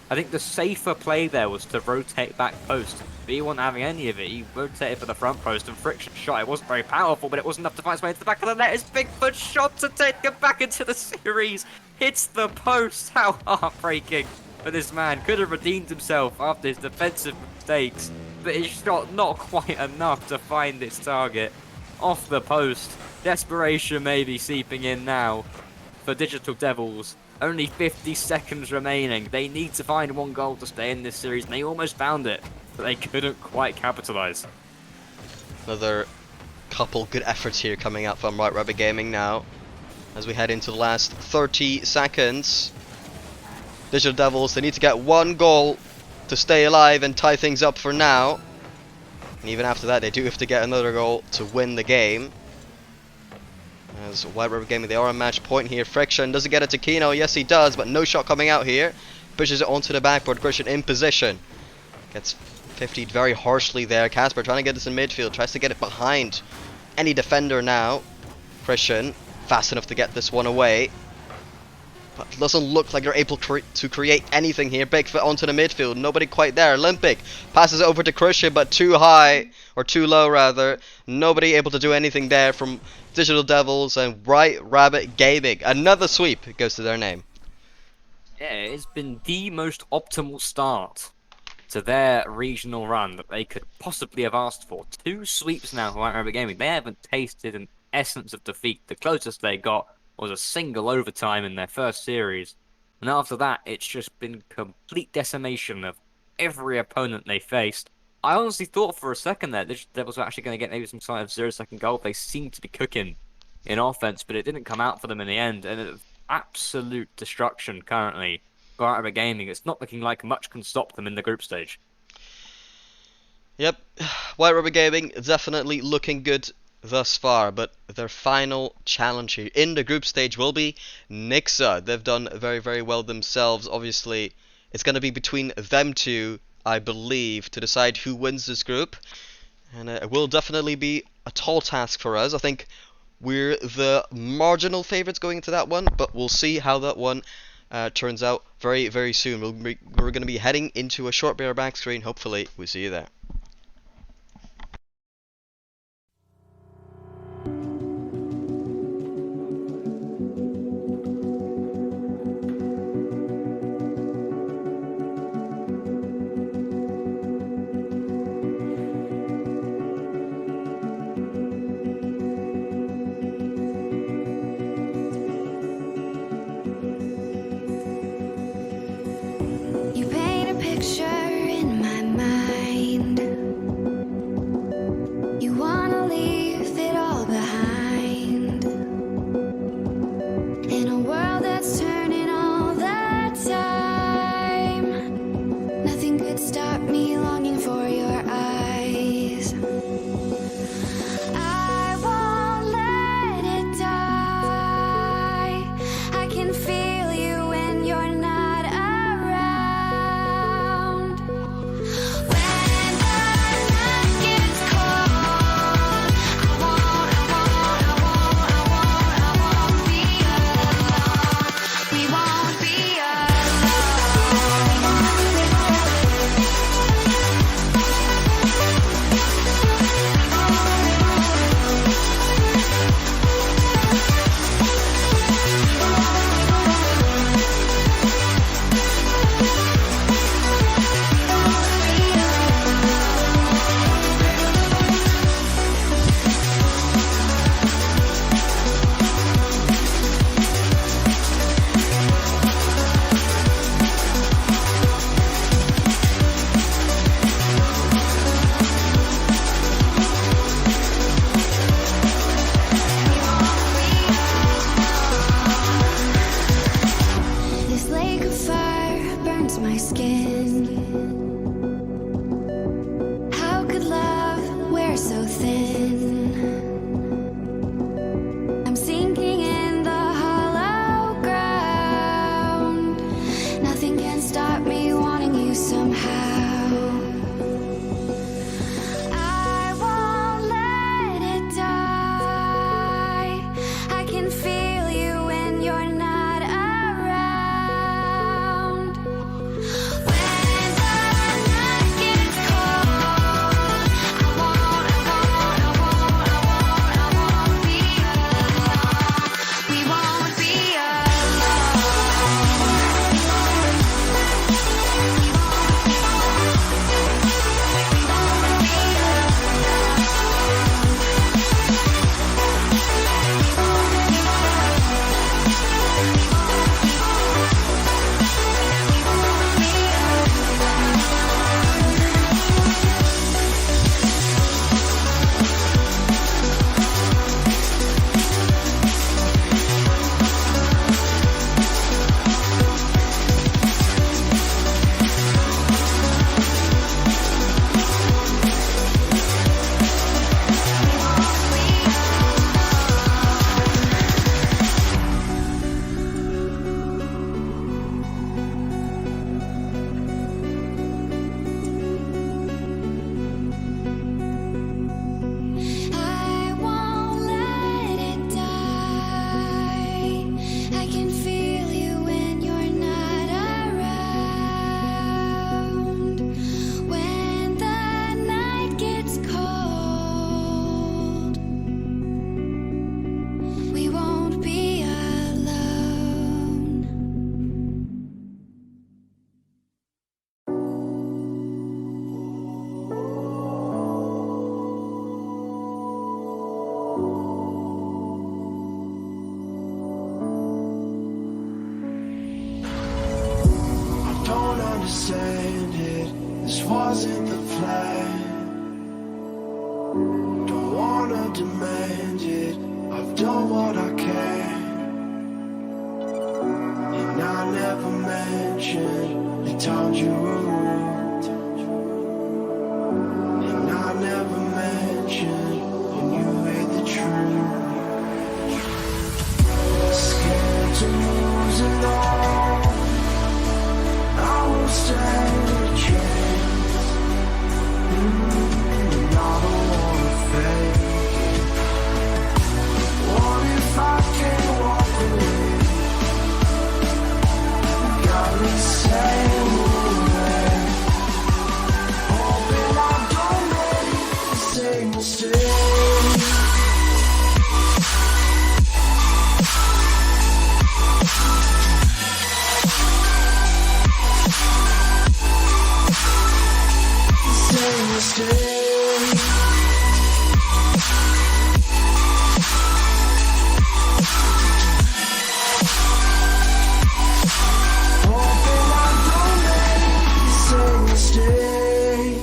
I think the safer play there was to rotate back post. But he wasn't having any of it. He rotated for the front post and Friction shot. It wasn't very powerful, but it was enough to find its way into the back of the net. It's Bigfoot shot to take him back into the series. Hits the post. How heartbreaking for this man. Could have redeemed himself after his defensive mistakes, but his shot not quite enough to find its target. Off the post. Desperation maybe seeping in now for Digital Devils. Only 50 seconds remaining. They need to find 1 goal to stay in this series, and they almost found it, but they couldn't quite capitalise. Another couple good efforts here coming out from White Rubber Gaming now, as we head into the last 30 seconds. Digital Devils, they need to get 1 goal to stay alive and tie things up for now. And even after that, they do have to get another goal to win the game. As White Rubber Gaming, they are on match point here. Friction doesn't get it to Kino. Yes, he does, but no shot coming out here. Pushes it onto the backboard. Christian in position. Gets 50'd very harshly there. Casper trying to get this in midfield. Tries to get it behind any defender now. Christian fast enough to get this one away. But it doesn't look like they're able to create anything here. Bigfoot onto the midfield. Nobody quite there. Olympic passes it over to Christian, but too high, or too low rather. Nobody able to do anything there from Digital Devils and White Rabbit Gaming. Another sweep goes to their name. Yeah, it's been the most optimal start to their regional run that they could possibly have asked for. 2 sweeps now for White Rabbit Gaming. They haven't tasted essence of defeat. The closest they got was a single overtime in their first series. And after that, it's just been complete decimation of every opponent they faced. I honestly thought for a second that Devils were actually going to get maybe some sort of 0-second goal. They seemed to be cooking in offense, but it didn't come out for them in the end. And absolute destruction currently for White Rubber Gaming. It's not looking like much can stop them in the group stage. Yep, White Rubber Gaming definitely looking good thus far, but their final challenge here in the group stage will be Nixa. They've done very, very well themselves. Obviously, it's going to be between them two, I believe, to decide who wins this group. And it will definitely be a tall task for us. I think we're the marginal favorites going into that one, but we'll see how that one turns out very, very soon. We're going to be heading into a short bear back screen. Hopefully, we see you there. You paint a picture in my mind. You wanna leave it all behind. In a world that's turning all the time, nothing could stop me longing for your eyes. I won't let it die. I can feel you when you're not around. understand it. This wasn't the plan. Don't wanna demand it. I've done what I can. And I never mentioned the times you were rude. And I never mentioned when you hid the truth. Scared to lose it all. I will stand a chance. And I don't wanna fake it. What if I can't walk away? Got me saying away. Hoping I don't make the same mistake. Same mistake. Hoping I don't make the same mistake.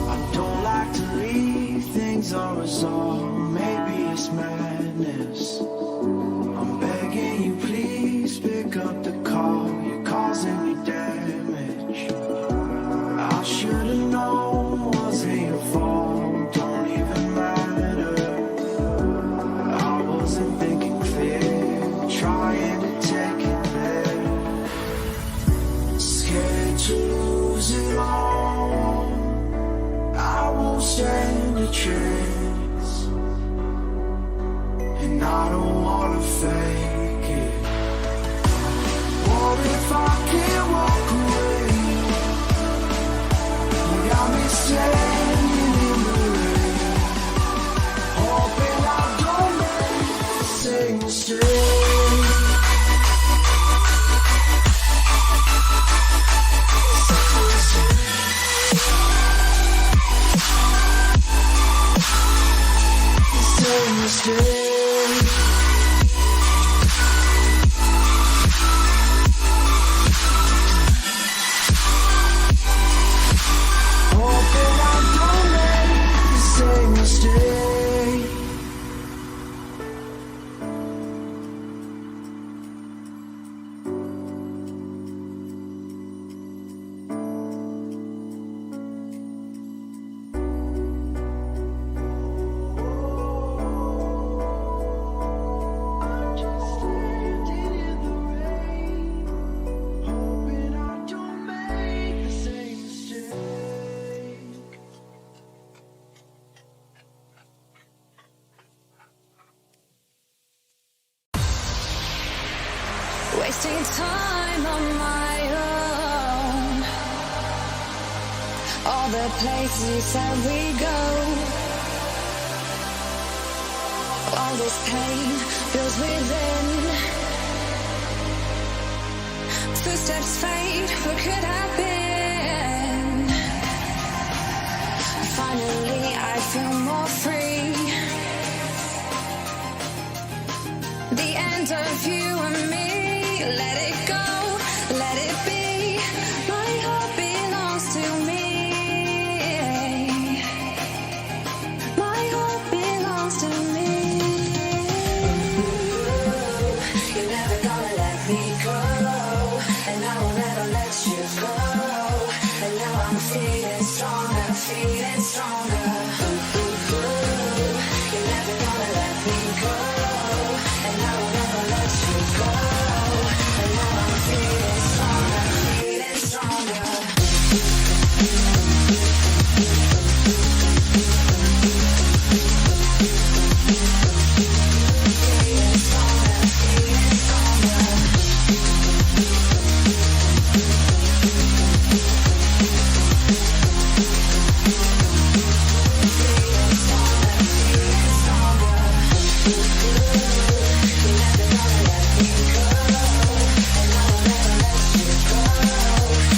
I don't like to leave things unresolved. Maybe it's madness. I'm begging you, please pick up the call. You're causing me damage. I should've known wasn't your fault. Don't even matter. I wasn't thinking clear, trying to take it there. Scared to lose it all. I won't stand a chance. And I don't wanna fake it. What if I can't walk away? You got me standing in the rain. Hoping I don't make the same mistake. Same mistake. Hoping I don't make the same mistake. I'm just standing in the rain, hoping I don't make the same mistake. Wasting time on my own. All the places you said we go. All this pain feels within. Footsteps fade, what could have been? Finally I feel more free. The end of you and me. Let it go, let it be. My heart belongs to me. My heart belongs to me. You're never gonna let me go, and I will never let you go. And now I'm feeling stronger, feeling stronger. You're never gonna let me go, and I will never let you go. And now I'm feeling stronger, feeling stronger. Feeling stronger, feeling stronger.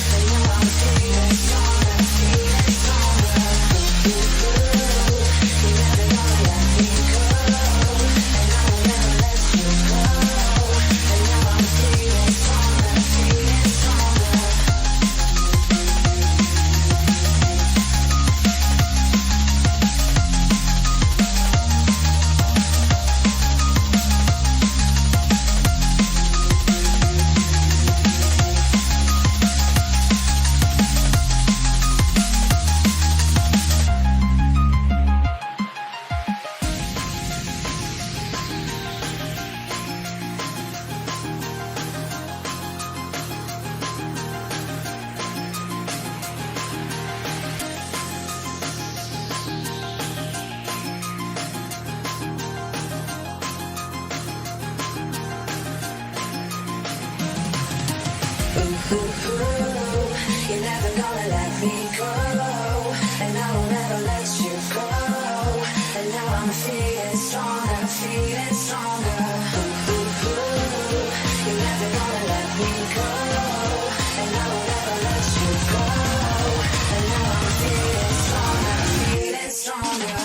Feeling You're never gonna let me go, and I will never let you go. And now I'm feeling stronger, feeling stronger. You're never gonna let me go, and I will never let you go. And now I'm feeling stronger, feeling stronger.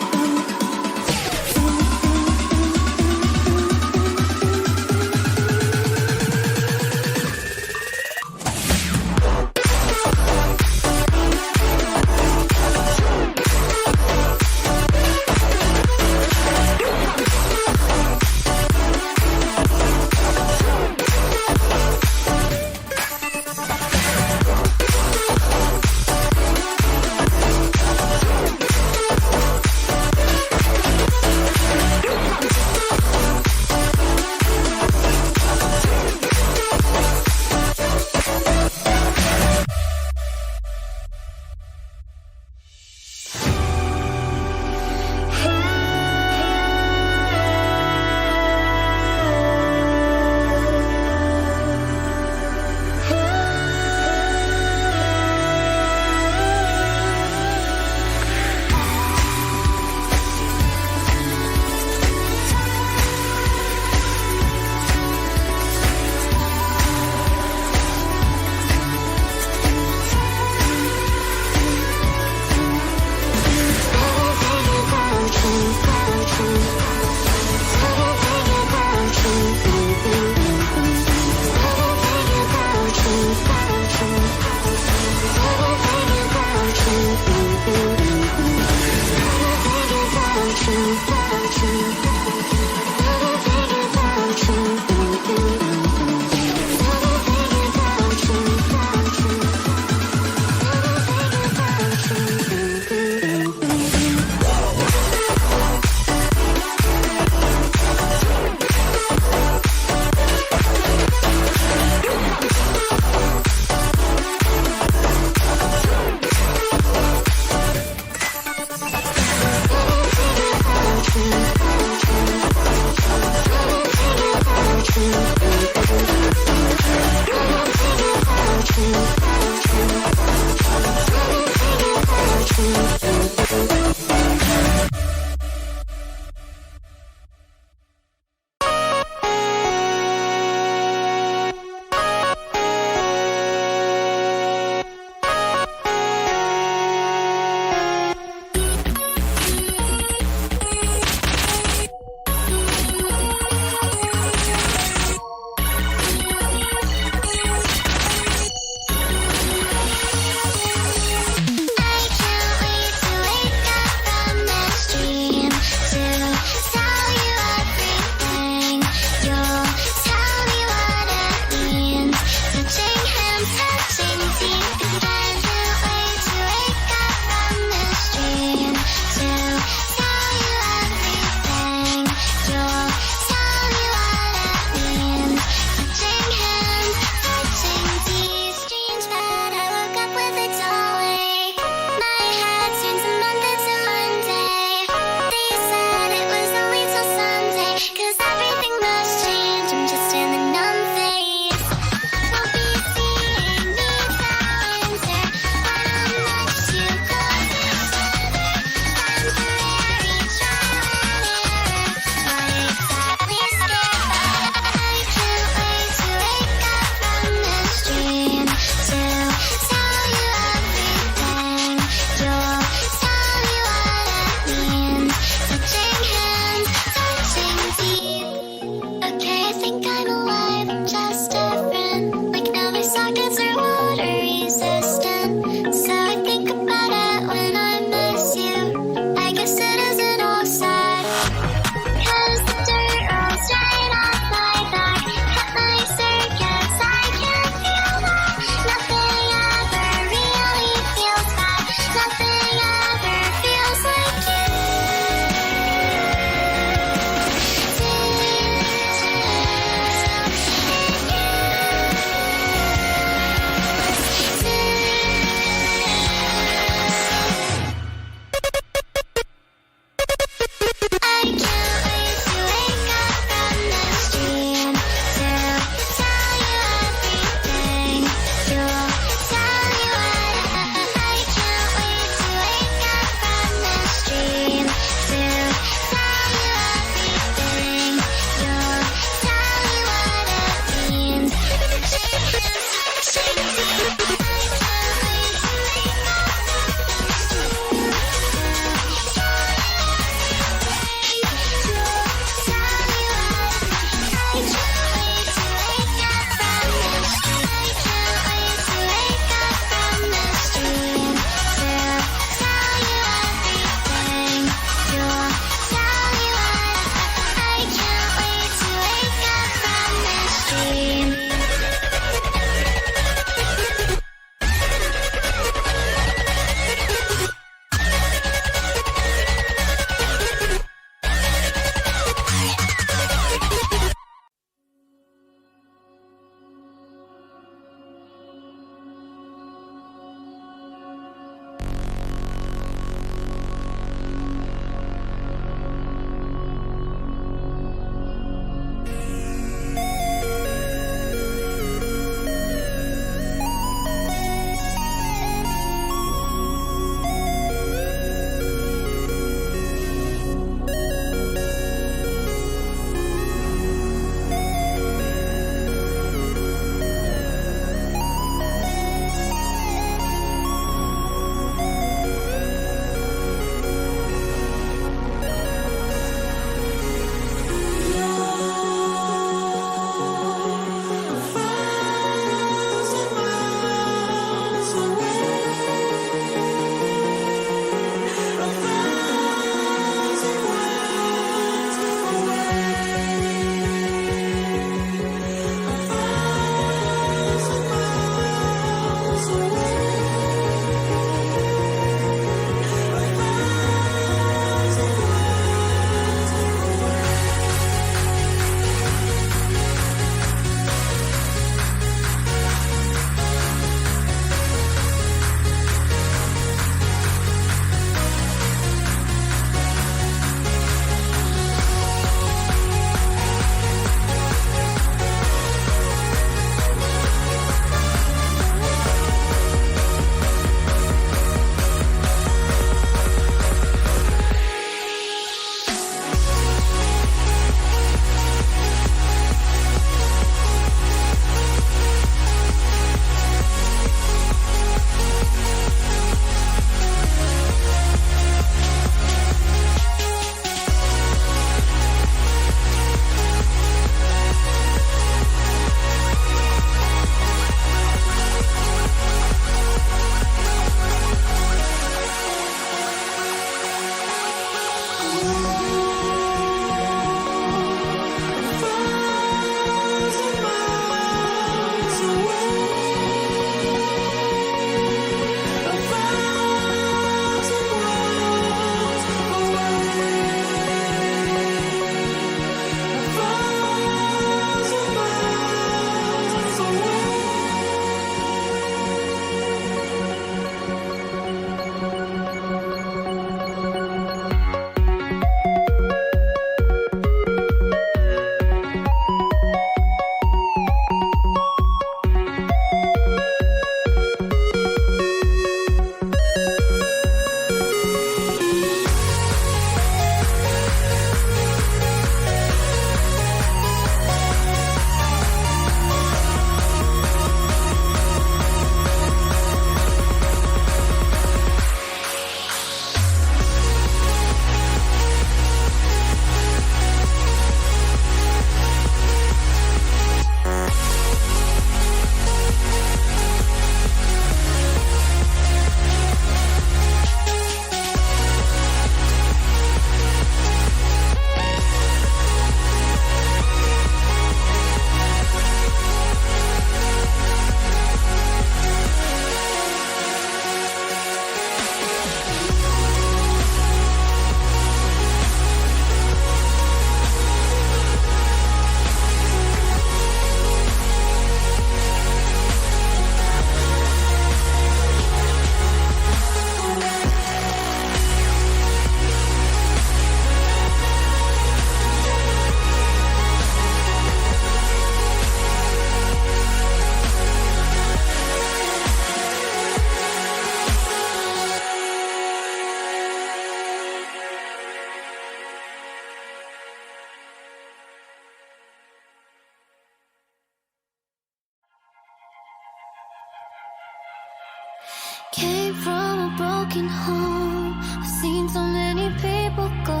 Came from a broken home. I've seen so many people go.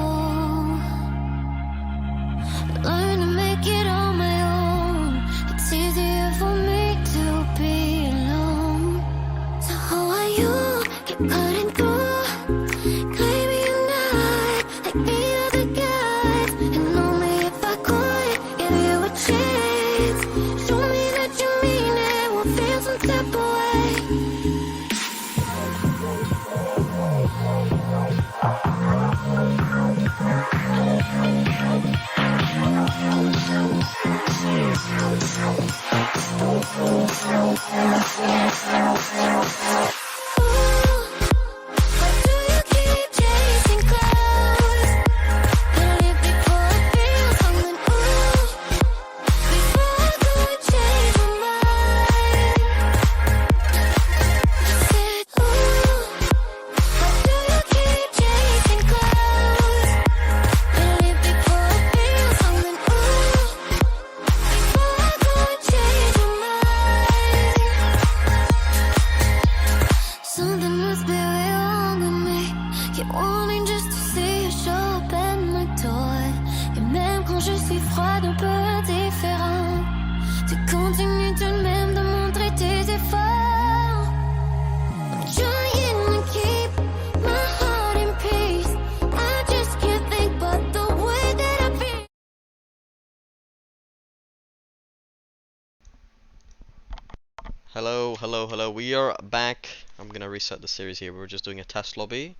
Learn to make it on my own. It's easier for me to be alone. So how are you? Keep cutting through. Claiming you're not like the other guys. And only if I could give you a chance. Show me that you mean it. We'll feel some type of way. Something must be wrong with me. Keep wanting just to see you show up at my door. Et même quand je suis froide, un peu indifférent, tu continues tout de même de montrer tes efforts. I'm trying to keep my heart in peace. I just can't think about the way that I feel. Hello, hello, hello. We are back. I'm gonna reset the series here. We were just doing a test lobby.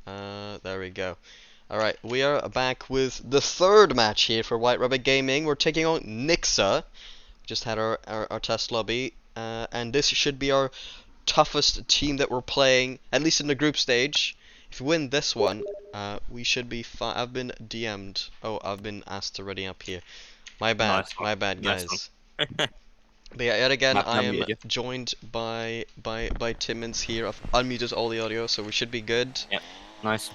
There we go. Alright, we are back with the third match here for White Rabbit Gaming. We're taking on Nixa. Just had our test lobby. And this should be our toughest team that we're playing, at least in the group stage. If we win this one, we should be fine. I've been DM'd. Oh, I've been asked to ready up here. My bad, Nice my bad, Nice guys. But yeah, yet again, I've I am unmuted you. joined by Timmins here. I've unmuted all the audio, so we should be good. Yep. Nice.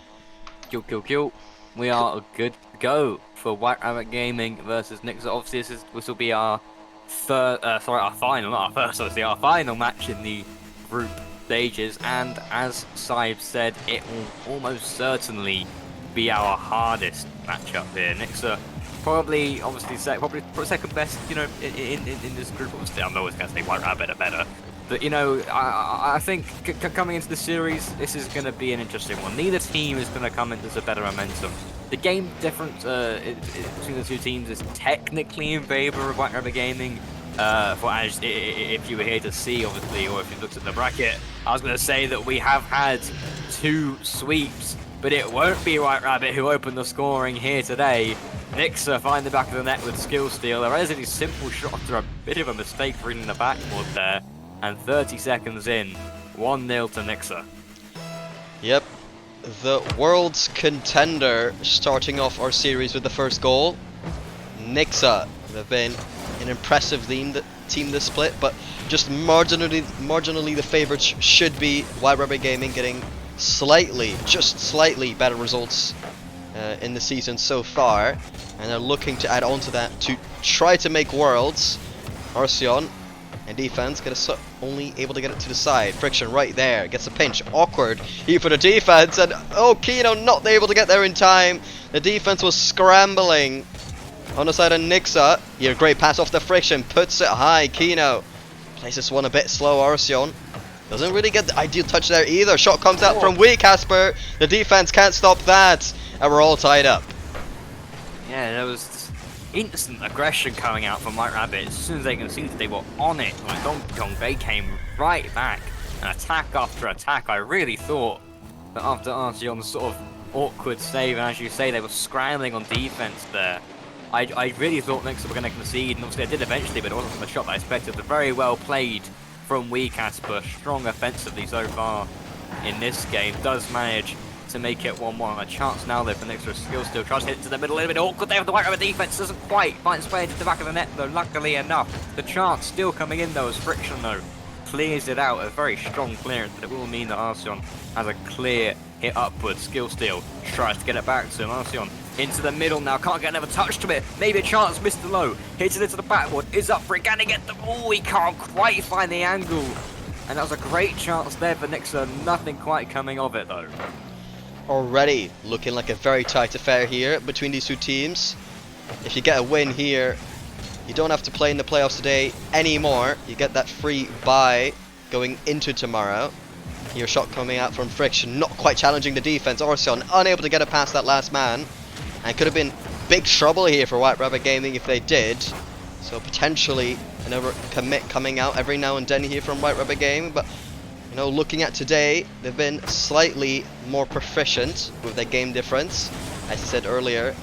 Kill. We are a good go for White Rabbit Gaming versus Nixa. Obviously, this will be our our final, not our first, obviously, our final match in the group stages. And as Saib said, it will almost certainly be our hardest matchup here. Nixa probably, obviously, probably second best, you know, in this group. Obviously, I'm always going to say White Rabbit are better. But, you know, I think coming into the series, this is going to be an interesting one. Neither team is going to come into a better momentum. The game difference between the two teams is technically in favor of White Rabbit Gaming. If you were here to see, obviously, or if you looked at the bracket, I was going to say that we have had 2 sweeps, but it won't be White Rabbit who opened the scoring here today. Nixa find the back of the net with skill steal. A relatively simple shot after a bit of a mistake reading the backboard there. And 30 seconds in, 1-0 to Nixa. Yep, the world's contender starting off our series with the first goal. Nixa, they've been an impressive team this split, but just marginally the favourites should be White Rabbit Gaming, getting just slightly better results in the season so far, and they're looking to add on to that to try to make Worlds. Arceon and defense only able to get it to the side. Friction right there, gets a pinch, awkward here for the defense, and oh, Kino not able to get there in time. The defense was scrambling on the side of Nixa. Here, great pass off the Friction, puts it high. Kino plays this one a bit slow. Arceon doesn't really get the ideal touch there either. Shot comes out from Wee Casper. The defense can't stop that, and we're all tied up. Yeah, there was instant aggression coming out from White Rabbit. As soon as they can see that they were on it, like Donkey Kong, they came right back. And attack after attack. I really thought that after Arceon's sort of awkward save, and as you say, they were scrambling on defense there. I really thought Nixa were going to concede, and obviously they did eventually, but it wasn't the shot that I expected. But very well played from Wee Casper. Strong offensively so far in this game. Does manage to make it 1-1. A chance now though for Nixa. Skill still tries to hit it to the middle, a little bit awkward there with the White Rabbit defense. Doesn't quite find its way into the back of the net though, luckily enough. The chance still coming in though as Friction though clears it out. A very strong clearance, but it will mean that Arceon has a clear hit upwards. Skill steal tries to get it back to him. Arceon into the middle now, can't get another touch to it. Maybe a chance, Mr. Low hits it into the backboard, is up for it, can he get the ball? He can't quite find the angle And that was a great chance there for Nixa, nothing quite coming of it though. Already looking like a very tight affair here between these two teams. If you get a win here, you don't have to play in the playoffs today anymore. You get that free bye going into tomorrow. Your shot coming out from Friction, not quite challenging the defense. Orsion unable to get it past that last man. And could have been big trouble here for White Rabbit Gaming if they did. So potentially another commit coming out every now and then here from White Rabbit Gaming. But, you know, looking at today, they've been slightly more proficient with their game difference. As I said earlier,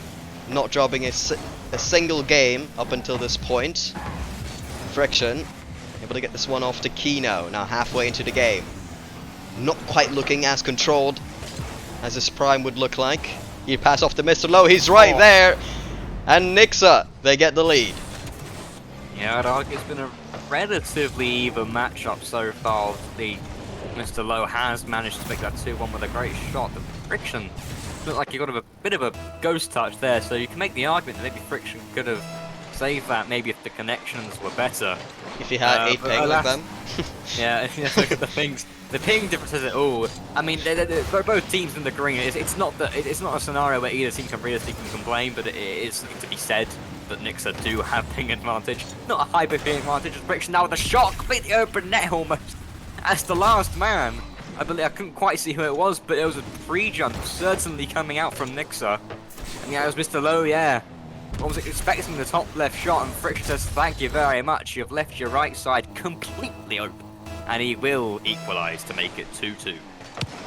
not dropping a single game up until this point. Friction able to get this one off to Kino, now halfway into the game. Not quite looking as controlled as his prime would look like. He pass off to Mr. Low, he's right there! And Nixa, they get the lead. Yeah, I'd argue it's been a relatively even matchup so far. Mr. Low has managed to make that 2-1 with a great shot. The Friction looked like he got a bit of a ghost touch there, so you can make the argument that maybe Friction could have saved that, maybe if the connections were better. If he had 8 ping with them. Yeah, look at the things. The ping differences at all. I mean, they're both teams in the green. It's not a scenario where either team can realistically complain, but it is something to be said that Nixa do have ping advantage. Not a hyper ping advantage. Friction now with a shot, completely open net almost. As the last man, I believe I couldn't quite see who it was, but it was a pre-jump certainly coming out from Nixa. And yeah, it was Mr. Low. Yeah. I was expecting the top left shot, and Friction says, "Thank you very much. You've left your right side completely open." And he will equalise to make it 2-2.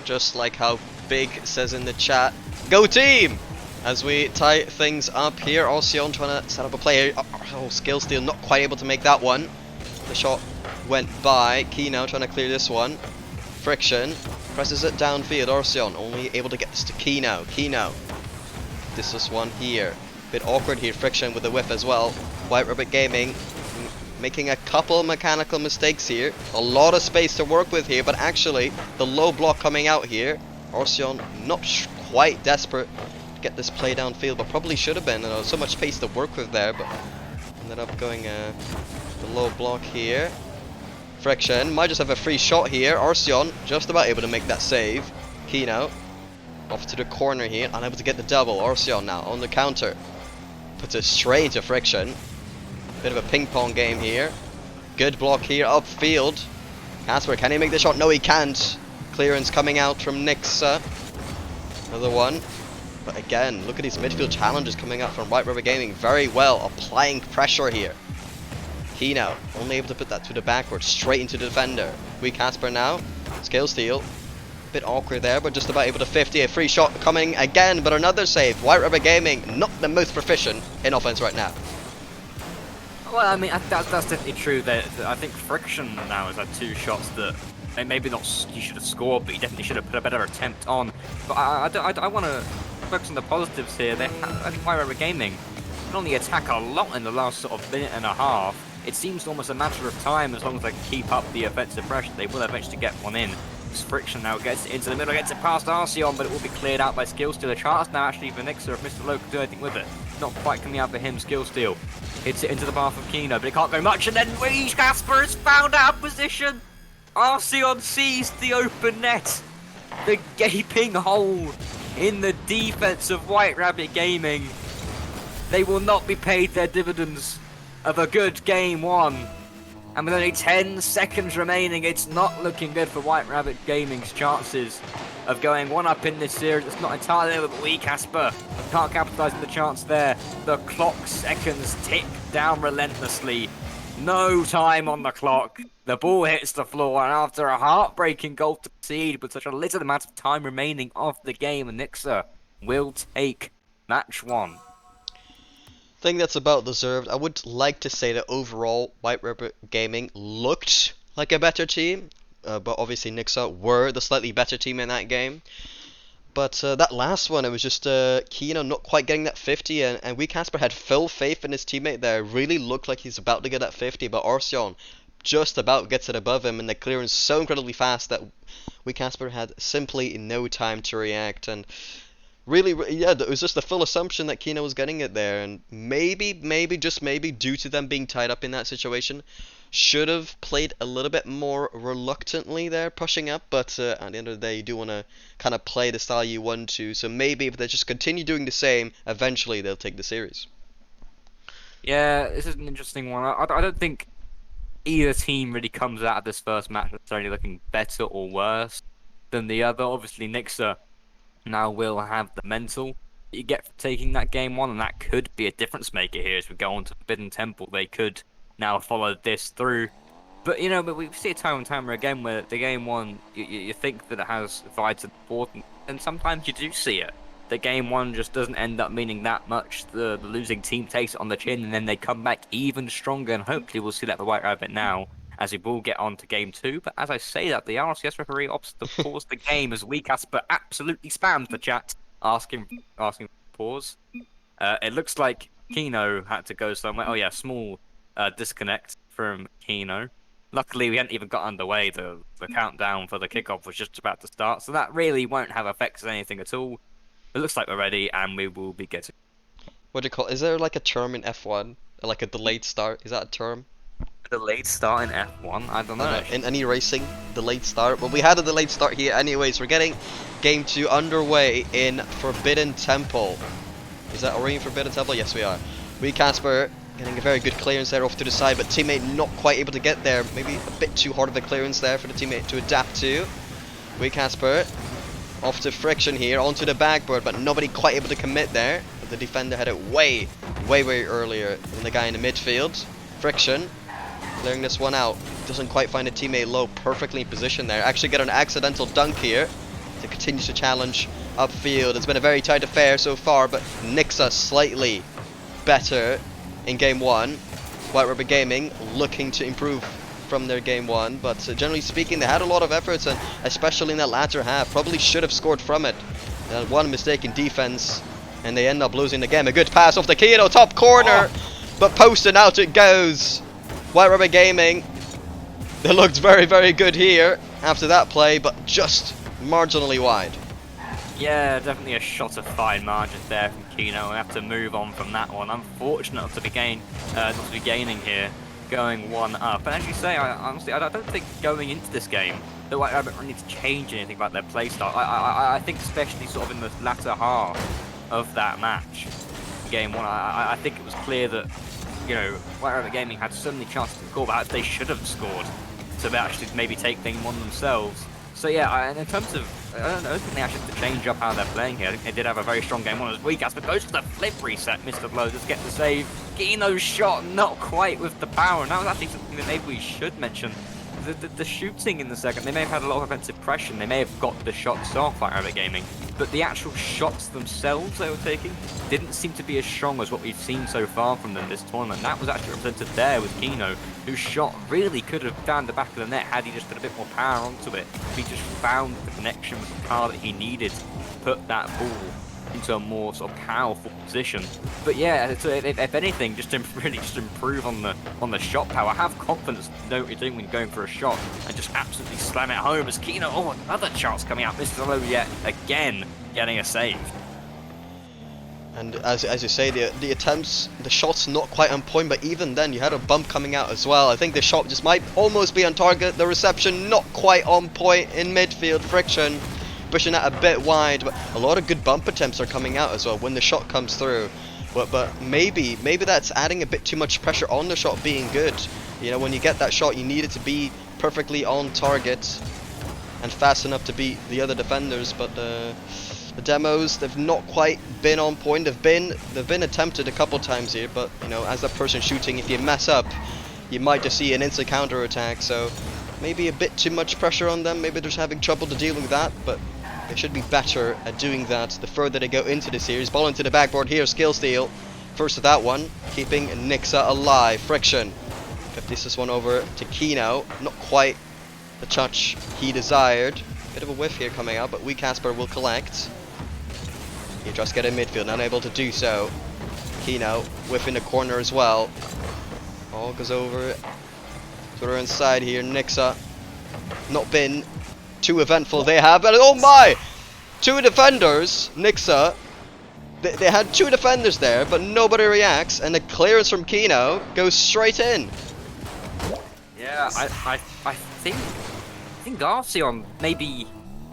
Just like how Big says in the chat, go team! As we tie things up here, Alcyon trying to set up a play. Oh, Skill Steal not quite able to make that one. The shot went by. Kino trying to clear this one. Friction presses it downfield. Alcyon only able to get this to Kino. Kino. This is one here. Bit awkward here. Friction with the whiff as well. White Rabbit Gaming making a couple mechanical mistakes here. A lot of space to work with here, but actually the low block coming out here. Orsion not quite desperate to get this play downfield, but probably should have been. So much space to work with there, but ended up going the low block here. Friction might just have a free shot here. Orsion just about able to make that save. Kino off to the corner here, unable to get the double. Orsion now on the counter. Puts it straight into Friction. Bit of a ping pong game here. Good block here upfield. Casper, can he make the shot? No, he can't. Clearance coming out from Nixa. Another one. But again, look at these midfield challenges coming out from White River Gaming. Very well, applying pressure here. Kino, only able to put that to the backward, straight into the defender. We Casper now. Skill steal. Bit awkward there, but just about able to 50. A free shot coming again, but another save. White River Gaming, not the most proficient in offense right now. Well, I mean, that's definitely true. That I think Friction now has had 2 shots that maybe not he should have scored, but he definitely should have put a better attempt on. But I want to focus on the positives here. I think White River Gaming can only attack a lot in the last sort of minute and a half. It seems almost a matter of time. As long as they keep up the offensive pressure, they will eventually get one in. Friction now gets it into the middle, gets it past Arceon, but it will be cleared out by Skill Steal. A chance now actually for Nixa if Mr. Low can do anything with it. Not quite coming out for him. Skill Steal hits it into the path of Kino, but it can't go much, and then Weege Casper has found out position. Arceon sees the open net. The gaping hole in the defense of White Rabbit Gaming. They will not be paid their dividends of a good game 1. And with only 10 seconds remaining, it's not looking good for White Rabbit Gaming's chances of going 1-up in this series. It's not entirely over, but Casper can't capitalise on the chance there. The clock seconds tick down relentlessly. No time on the clock. The ball hits the floor, and after a heartbreaking goal to concede with such a little amount of time remaining of the game, Nixa will take match 1. I think that's about deserved. I would like to say that overall White River Gaming looked like a better team, but obviously Nixa were the slightly better team in that game. But that last one, it was just Kino not quite getting that 50, and Wee Casper had full faith in his teammate there. Really looked like he's about to get that 50, but Arceon just about gets it above him, and the clearance so incredibly fast that Wee Casper had simply no time to react. And yeah, it was just the full assumption that Kino was getting it there, and maybe, just maybe, due to them being tied up in that situation, should have played a little bit more reluctantly there, pushing up, but at the end of the day, you do want to kind of play the style you want to, so maybe if they just continue doing the same, eventually they'll take the series. Yeah, this is an interesting one. I don't think either team really comes out of this first match necessarily looking better or worse than the other. Obviously, Nixa now will have the mental that you get from taking that game one, and that could be a difference maker here as we go on to Forbidden Temple. They could now follow this through. But but we see it time and time again where the game one, you think that it has vital importance, and sometimes you do see it. The game one just doesn't end up meaning that much. The losing team takes it on the chin, and then they come back even stronger, and hopefully we'll see that the White Rabbit now, as we will get on to game two. But as I say that, the RLCS referee opts to pause the game as Weecasper absolutely spams the chat, asking for pause. It looks like Kino had to go somewhere. Oh yeah, small disconnect from Kino. Luckily, we hadn't even got underway. The countdown for the kickoff was just about to start, so that really won't have effects on anything at all. It looks like we're ready, and we will be getting... What do you call? Is there like a term in F1, like a delayed start? Is that a term? Delayed start in F1? I don't know. In any racing, delayed start. Well, we had a delayed start here anyways. We're getting game 2 underway in Forbidden Temple. Is that already in Forbidden Temple? Yes, we are. Casper getting a very good clearance there off to the side, but teammate not quite able to get there. Maybe a bit too hard of a clearance there for the teammate to adapt to. Casper off to Friction here, onto the backboard, but nobody quite able to commit there. But the defender had it way earlier than the guy in the midfield. Friction clearing this one out. Doesn't quite find a teammate low, perfectly in position there. Actually get an accidental dunk here to continue to challenge upfield. It's been a very tight affair so far, but Nixa slightly better in game 1. White Rabbit Gaming looking to improve from their game 1, but generally speaking they had a lot of efforts, and especially in that latter half probably should have scored from it. One mistake in defense and they end up losing the game. A good pass off the Kino, top corner, but posted out it goes. White Rabbit Gaming, they looked very good here after that play, but just marginally wide. Yeah, definitely a shot of fine margins there from Kino. We have to move on from that one. Unfortunate not to be gaining here, going 1 up. And as you say, honestly, I don't think going into this game the White Rabbit really need to change anything about their playstyle. I think especially sort of in the latter half of that match, game 1, I think it was clear that White Rabbit Gaming had so many chances to score, but they should have scored to actually maybe take game 1 themselves. So yeah, in terms of, I don't think they actually have to change up how they're playing here. I think they did have a very strong game 1 as Weecasper goes for the flip reset. Mr. Blow does get the save. Kino's shot not quite with the power, and that was actually something that maybe we should mention. The shooting in the second, they may have had a lot of offensive pressure, they may have got the shots off White Rabbit Gaming, but the actual shots themselves they were taking didn't seem to be as strong as what we've seen so far from them this tournament. That was actually represented there with Kino, whose shot really could have found the back of the net had he just put a bit more power onto it. He just found the connection with the car that he needed to put that ball into a more sort of powerful position. But yeah, so if anything, just to really improve on the shot power. Have confidence to know what you're doing when you're going for a shot, and just absolutely slam it home as Kino, another chance coming out, Mr. Low yet again getting a save. And as you say, the attempts, the shots not quite on point, but even then you had a bump coming out as well. I think the shot just might almost be on target, the reception not quite on point in midfield. Friction pushing that a bit wide, but a lot of good bump attempts are coming out as well when the shot comes through. But maybe that's adding a bit too much pressure on the shot being good. When you get that shot, you need it to be perfectly on target and fast enough to beat the other defenders. But the demos, they've not quite been on point. They've been attempted a couple times here, but as that person shooting, if you mess up, you might just see an instant counter attack. So maybe a bit too much pressure on them. Maybe they're just having trouble to deal with that, but they should be better at doing that the further they go into the series. Ball into the backboard here, skill steal. First of that one, keeping Nixa alive. Friction. But this is one over to Kino. Not quite the touch he desired. Bit of a whiff here coming out, but Weecasper will collect. He just get in midfield, unable to do so. Kino whiffing the corner as well. All goes over. Sort of inside here. Nixa not been too eventful. They have, but oh my! two defenders, Nixa. They had two defenders there, but nobody reacts, and the clearance from Kino goes straight in. Yeah, I think Arceon maybe,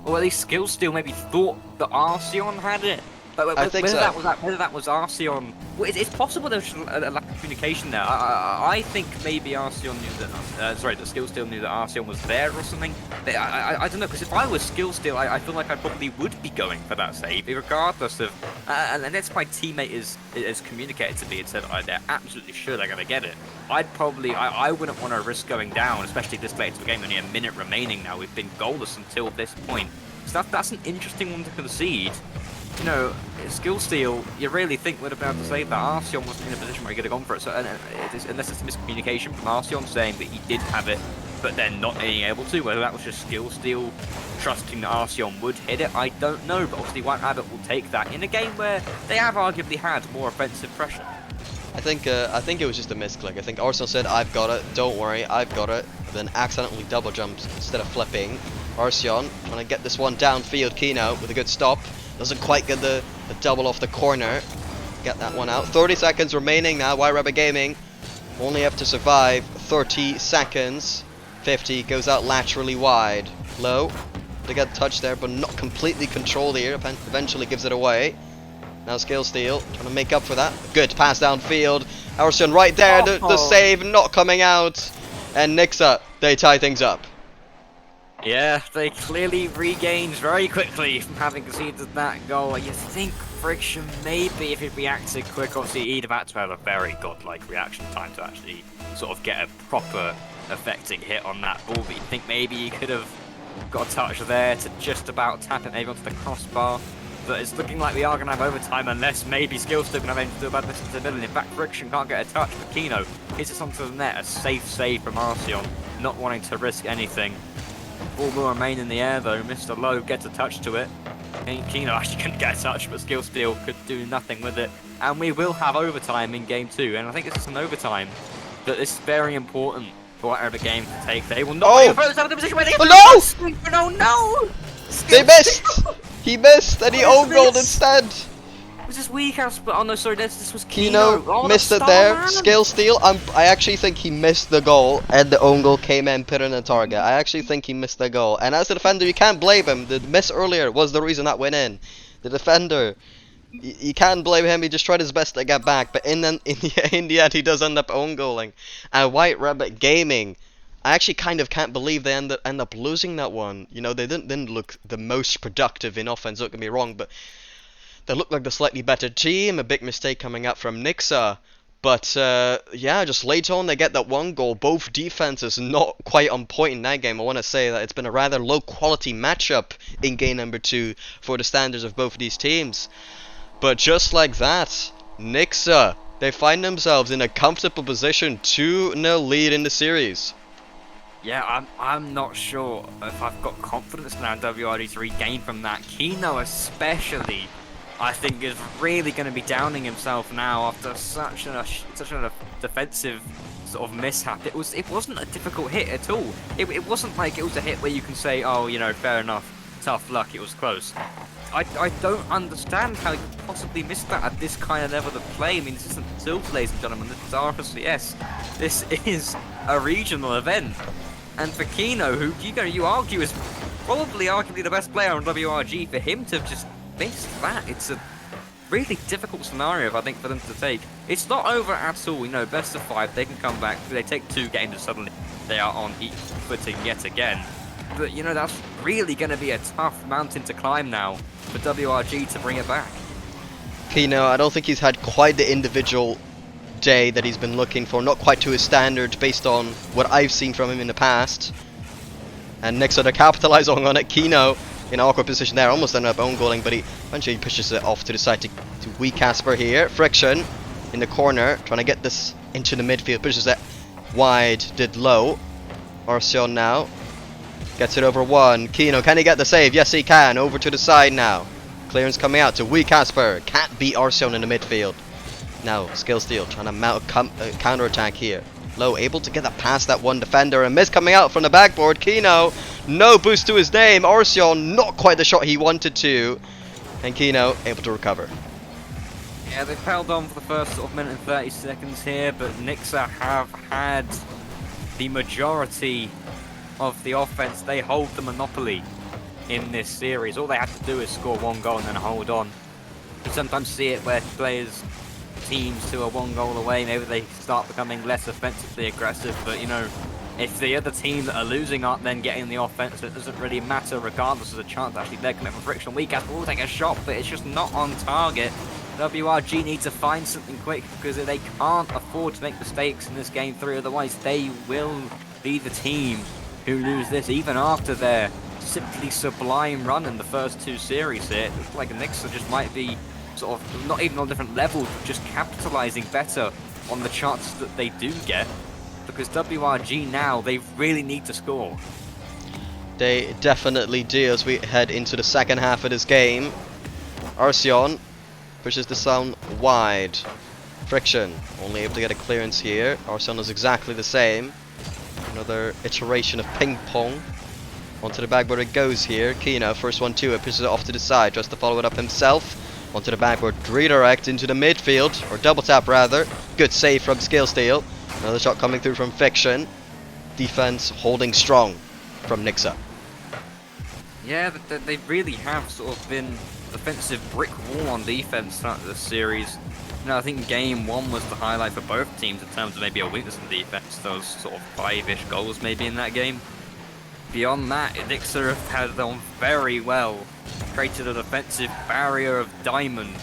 or at least Skillsteel maybe thought that Arceon had it. But I think whether so. whether that was Arceon, well, it's possible there was a lack of communication there. I think maybe Arceon knew that, that Skillsteel knew that Arceon was there or something. I don't know, because if I was Skillsteel, I feel like I probably would be going for that save, regardless of, and that's my teammate is communicated to me and said they're absolutely sure they're going to get it. I'd probably, I wouldn't want to risk going down, especially this late into the game, only a minute remaining now. We've been goalless until this point. So that's an interesting one to concede. You know, Skillsteel, you really think would have been able to say that Arceon wasn't in a position where he could have gone for it. So, unless it's a miscommunication from Arceon saying that he did have it, but then not being able to, whether that was just Skillsteel trusting that Arceon would hit it, I don't know. But obviously, White Rabbit will take that in a game where they have arguably had more offensive pressure. I think it was just a misclick. I think Arceon said, "I've got it. Don't worry, I've got it." Then accidentally double jumped instead of flipping. Arceon trying to get this one downfield. Kino with a good stop. Doesn't quite get the double off the corner. Get that one out. 30 seconds remaining now. White Rabbit Gaming only have to survive 30 seconds. 50 goes out laterally wide. Low. They get touch there, but not completely controlled here. Eventually gives it away. Now Skillsteel trying to make up for that. Good pass downfield. Arceon right there. The save not coming out. And Nixa, they tie things up. Yeah, they clearly regained very quickly from having conceded that goal. You think Friction maybe, if he reacted quick, obviously he'd have had to have a very godlike reaction time to actually sort of get a proper affecting hit on that ball. But you think maybe he could have got a touch there to just about tap it maybe onto the crossbar. But it's looking like we are going to have overtime unless maybe Skillsteel going to have anything to do about this stability. In fact, Friction can't get a touch, but Kino hits it onto the net. A safe save from Arceon, not wanting to risk anything. Ball will remain in the air though. Mr. Lowe gets a touch to it. Kino actually couldn't get a touch, but Skillsteel could do nothing with it. And we will have overtime in game 2. And I think it's an overtime that is very important for whatever game to take. They will not be out of the position where they no! No! They missed! He missed and he own goaled instead. Was this weak ass? Oh no, sorry, this was Kino missed it there. Skillsteel, I actually think he missed the goal and the own goal came in, put in a target. I actually think he missed the goal. And as a defender, you can't blame him. The miss earlier was the reason that went in. The defender, you can't blame him. He just tried his best to get back, but in the end, he does end up own goaling. And White Rabbit Gaming, I actually kind of can't believe they end up losing that one. You know, they didn't look the most productive in offense. Don't get me wrong, but they look like the slightly better team. A big mistake coming out from Nixa. But yeah, just late on they get that one goal. Both defenses not quite on point in that game. I want to say that it's been a rather low quality matchup in game number 2 for the standards of both these teams. But just like that, Nixa, they find themselves in a comfortable position, 2-0 lead in the series. Yeah, I'm not sure if I've got confidence now in WRD to regain from that. Kino especially, I think, is really going to be downing himself now after such a defensive sort of mishap. It wasn't a difficult hit at all. It wasn't like it was a hit where you can say, oh, you know, fair enough, tough luck, it was close. I don't understand how you could possibly miss that at this kind of level of play. I mean, this isn't Tills, ladies and gentlemen, this is RLCS. This is a regional event. And for Kino, who you argue is probably arguably the best player on WRG, for him to just miss that, it's a really difficult scenario, I think, for them to take. It's not over at all, you know, best of 5, they can come back. If they take 2 games and suddenly they are on equal footing yet again. But, you know, that's really going to be a tough mountain to climb now for WRG to bring it back. Kino, I don't think he's had quite the individual day that he's been looking for, not quite to his standards based on what I've seen from him in the past. And Nixa to capitalize on it. Kino in an awkward position there, almost ended up own goaling, but he eventually pushes it off to the side to Wee Casper here. Friction in the corner, trying to get this into the midfield, pushes it wide, did low. Arceon now gets it over one. Kino, can he get the save? Yes, he can. Over to the side now. Clearance coming out to Wee Casper. Can't beat Arceon in the midfield. Now, Skillsteel trying to mount a counter-attack here. Low able to get that past that one defender. And miss coming out from the backboard. Kino No boost to his name. Arceon, not quite the shot he wanted to. And Kino able to recover. Yeah, they've held on for the first sort of minute and 30 seconds here, but Nixa have had the majority of the offense. They hold the monopoly in this series. All they have to do is score one goal and then hold on. You sometimes see it where players, teams who are one goal away, maybe they start becoming less offensively aggressive, but you know, if the other team that are losing aren't then getting the offense, it doesn't really matter regardless of the chance actually they're coming from friction. Weakast will take a shot, but it's just not on target. WRG need to find something quick because they can't afford to make mistakes in this game 3, otherwise they will be the team who lose this even after their simply sublime run in the first 2 series here. It looks like Nixa just might be sort of not even on a different level, just capitalizing better on the chances that they do get, because WRG now, they really need to score. They definitely do as we head into the second half of this game. Arceon pushes the sound wide. Friction only able to get a clearance here. Arceon is exactly the same. Another iteration of ping pong. Onto the backboard it goes here. Kino, first one to it, pushes it off to the side, tries to follow it up himself. Onto the backboard, redirect into the midfield, or double tap rather. Good save from Skillsteel. Another shot coming through from Fiction. Defense holding strong from Nixa. Yeah, they really have sort of been offensive brick wall on defense throughout this series. You know, I think game 1 was the highlight for both teams in terms of maybe a weakness in defense. Those sort of 5-ish goals maybe in that game. Beyond that, Nixa have had on very well. Created an offensive barrier of diamond,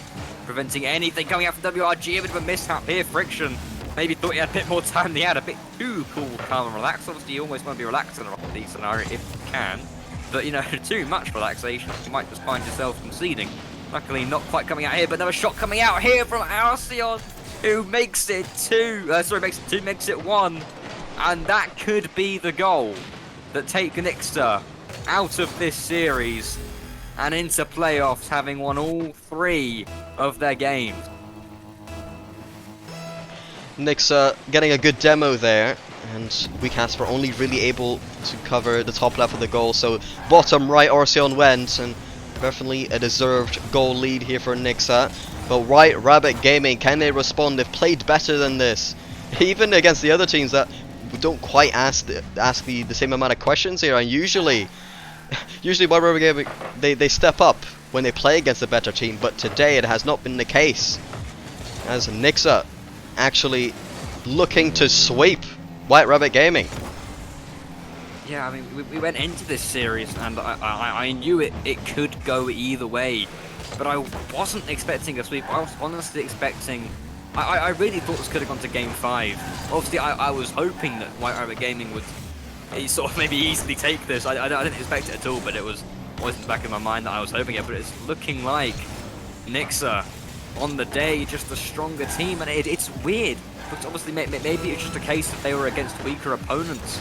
preventing anything coming out from WRG. A bit of a mishap here. Friction maybe thought he had a bit more time than he had. A bit too cool, calm and relaxed. Obviously, you always want to be relaxed in a these scenario if you can. But, you know, too much relaxation, you might just find yourself conceding. Luckily, not quite coming out here, but another shot coming out here from Arceon, who makes it 2. Makes it 1. And that could be the goal that take Nixa out of this series and into playoffs, having won all 3 of their games. Nixa getting a good demo there, and Weakast were only really able to cover the top left of the goal, so bottom right Arceon went, and definitely a deserved goal lead here for Nixa. But White Rabbit Gaming, can they respond? They've played better than this, even against the other teams that don't quite ask the same amount of questions here, and usually White Rabbit Gaming, they step up when they play against a better team, but today it has not been the case, as Nixa actually looking to sweep White Rabbit Gaming. Yeah, I mean, we went into this series and I knew it could go either way, but I wasn't expecting a sweep. I was honestly expecting, I really thought this could have gone to game 5. Obviously, I was hoping that White Rabbit Gaming would sort of maybe easily take this. I didn't expect it at all, but it was always in the back of my mind that I was hoping it. But it's looking like Nixa on the day just the stronger team, and it's weird because obviously maybe it's just a case that they were against weaker opponents,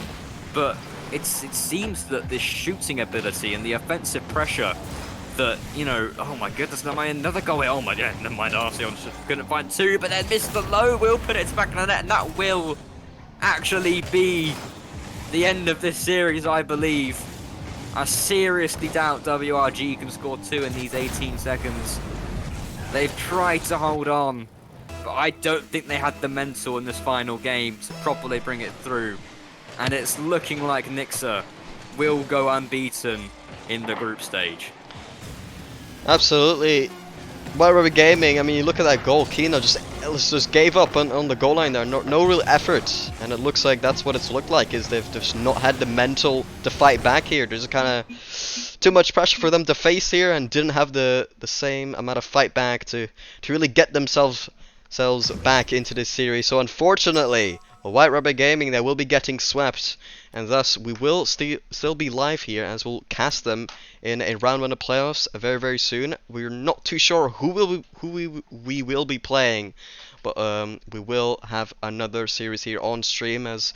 but it seems that this shooting ability and the offensive pressure that, you know, oh my goodness, another goal here. Oh my god, never mind, Arceon just couldn't find 2, but then missed the low. Will put it back in the net, and that will actually be the end of this series, I believe. I seriously doubt WRG can score 2 in these 18 seconds. They've tried to hold on, but I don't think they had the mental in this final game to properly bring it through. And it's looking like Nixa will go unbeaten in the group stage. Absolutely. White Rabbit Gaming, I mean, you look at that goal, Kino just gave up on the goal line there, no real effort, and it looks like that's what it's looked like, is they've just not had the mental to fight back here. There's kind of too much pressure for them to face here, and didn't have the same amount of fight back to really get themselves back into this series. So unfortunately, White Rabbit Gaming, they will be getting swept, and thus we will still be live here as we'll cast them in a round 1 of playoffs very, very soon. We're not too sure who we will be playing, but we will have another series here on stream as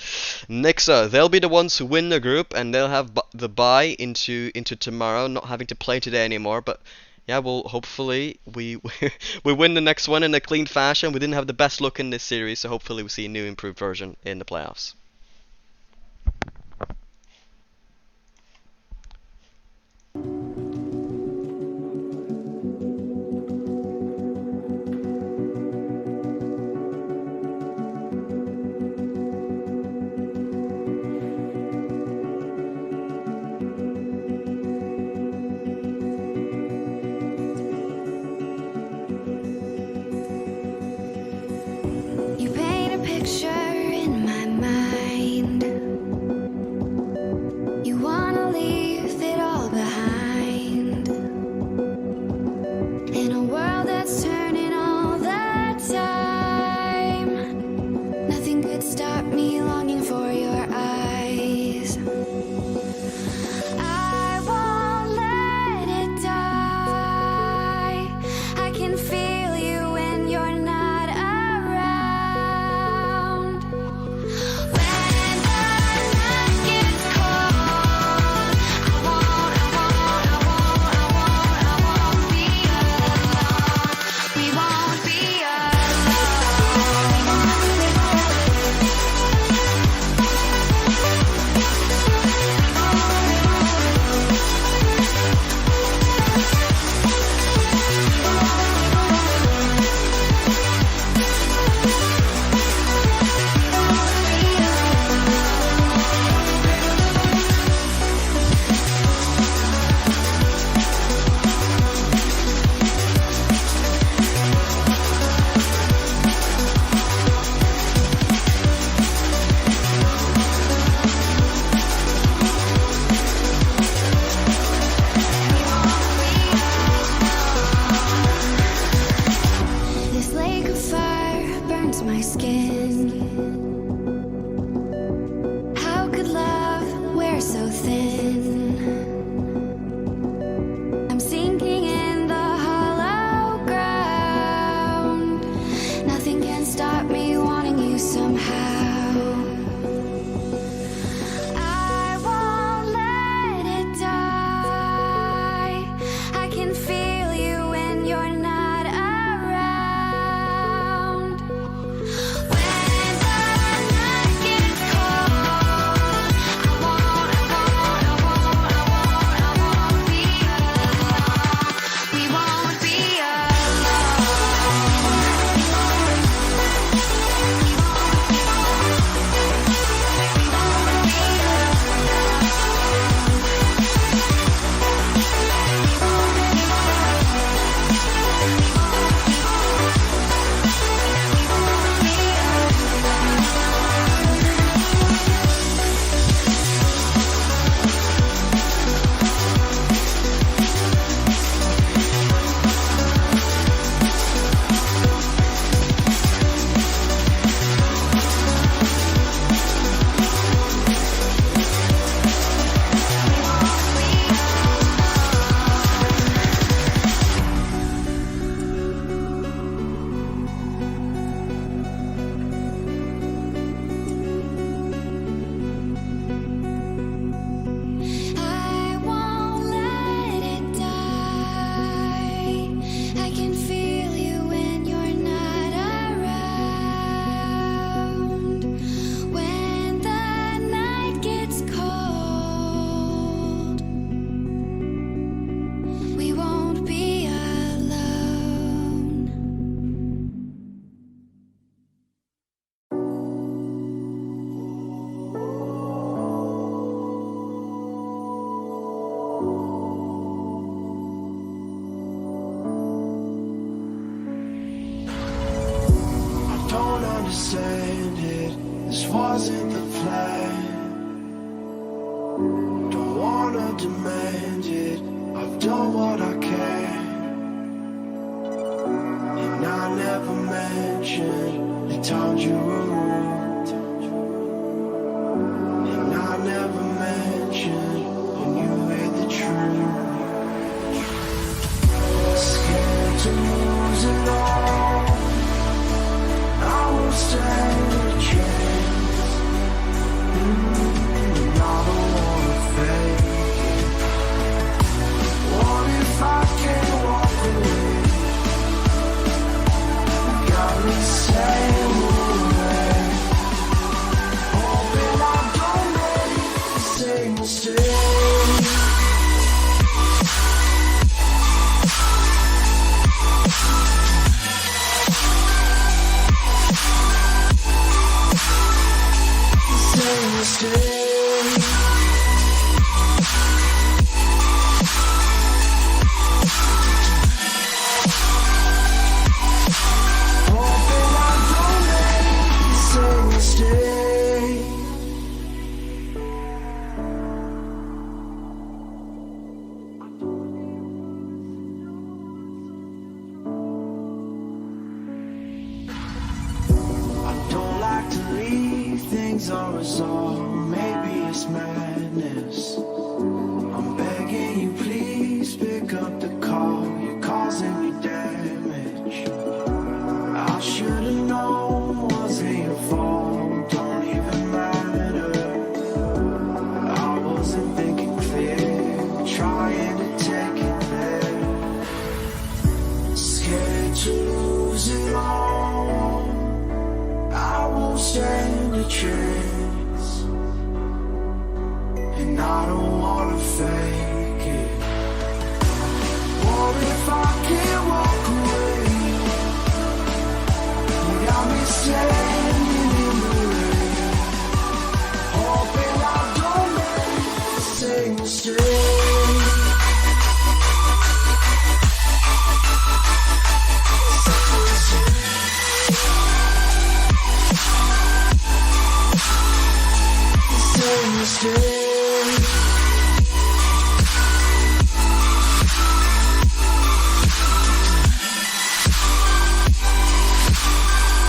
Nixa, they'll be the ones who win the group, and they'll have the bye into tomorrow, not having to play today anymore. But yeah, well, hopefully we win the next one in a clean fashion. We didn't have the best look in this series, so hopefully we see a new improved version in the playoffs. picture in my mind. You wanna leave it all behind. In a world that's turning all the time, nothing could stop me longing for your eyes. I won't let it die. I can feel you when you're not around. When the night gets cold, I won't be alone. We won't be This lake of fire burns my skin. How could love wear so thin? I'm sinking in the hollow ground. Nothing can stop me wanting you somehow. I won't let it die. I can feel you when you're not around. When the night gets cold, I won't be alone. We won't be I won't let it die. I can feel you when you're not around. When the night gets cold, we won't be alone. I don't understand it. This wasn't the plan. Don't wanna demand it. I've done what I can. And I never mentioned the times you were rude. And I never mentioned when you heard the truth. Scared to lose it all. I will stand a chance. And I don't wanna fake it. What if I can't walk away? Got me saying away. Hoping I don't make the same mistake. Same mistake. Hoping I don't make the same feelings are resolved, maybe it's madness. I'm begging you, please pick up the call. You're causing me damage. I should've known, wasn't your fault, don't even matter. I wasn't thinking clear, trying to take it there. Scared to lose it all, I won't stand a chance. And I don't wanna fake it. What if I can't walk away? You got me standing in the rain, hoping I don't make the same mistake. Same mistake.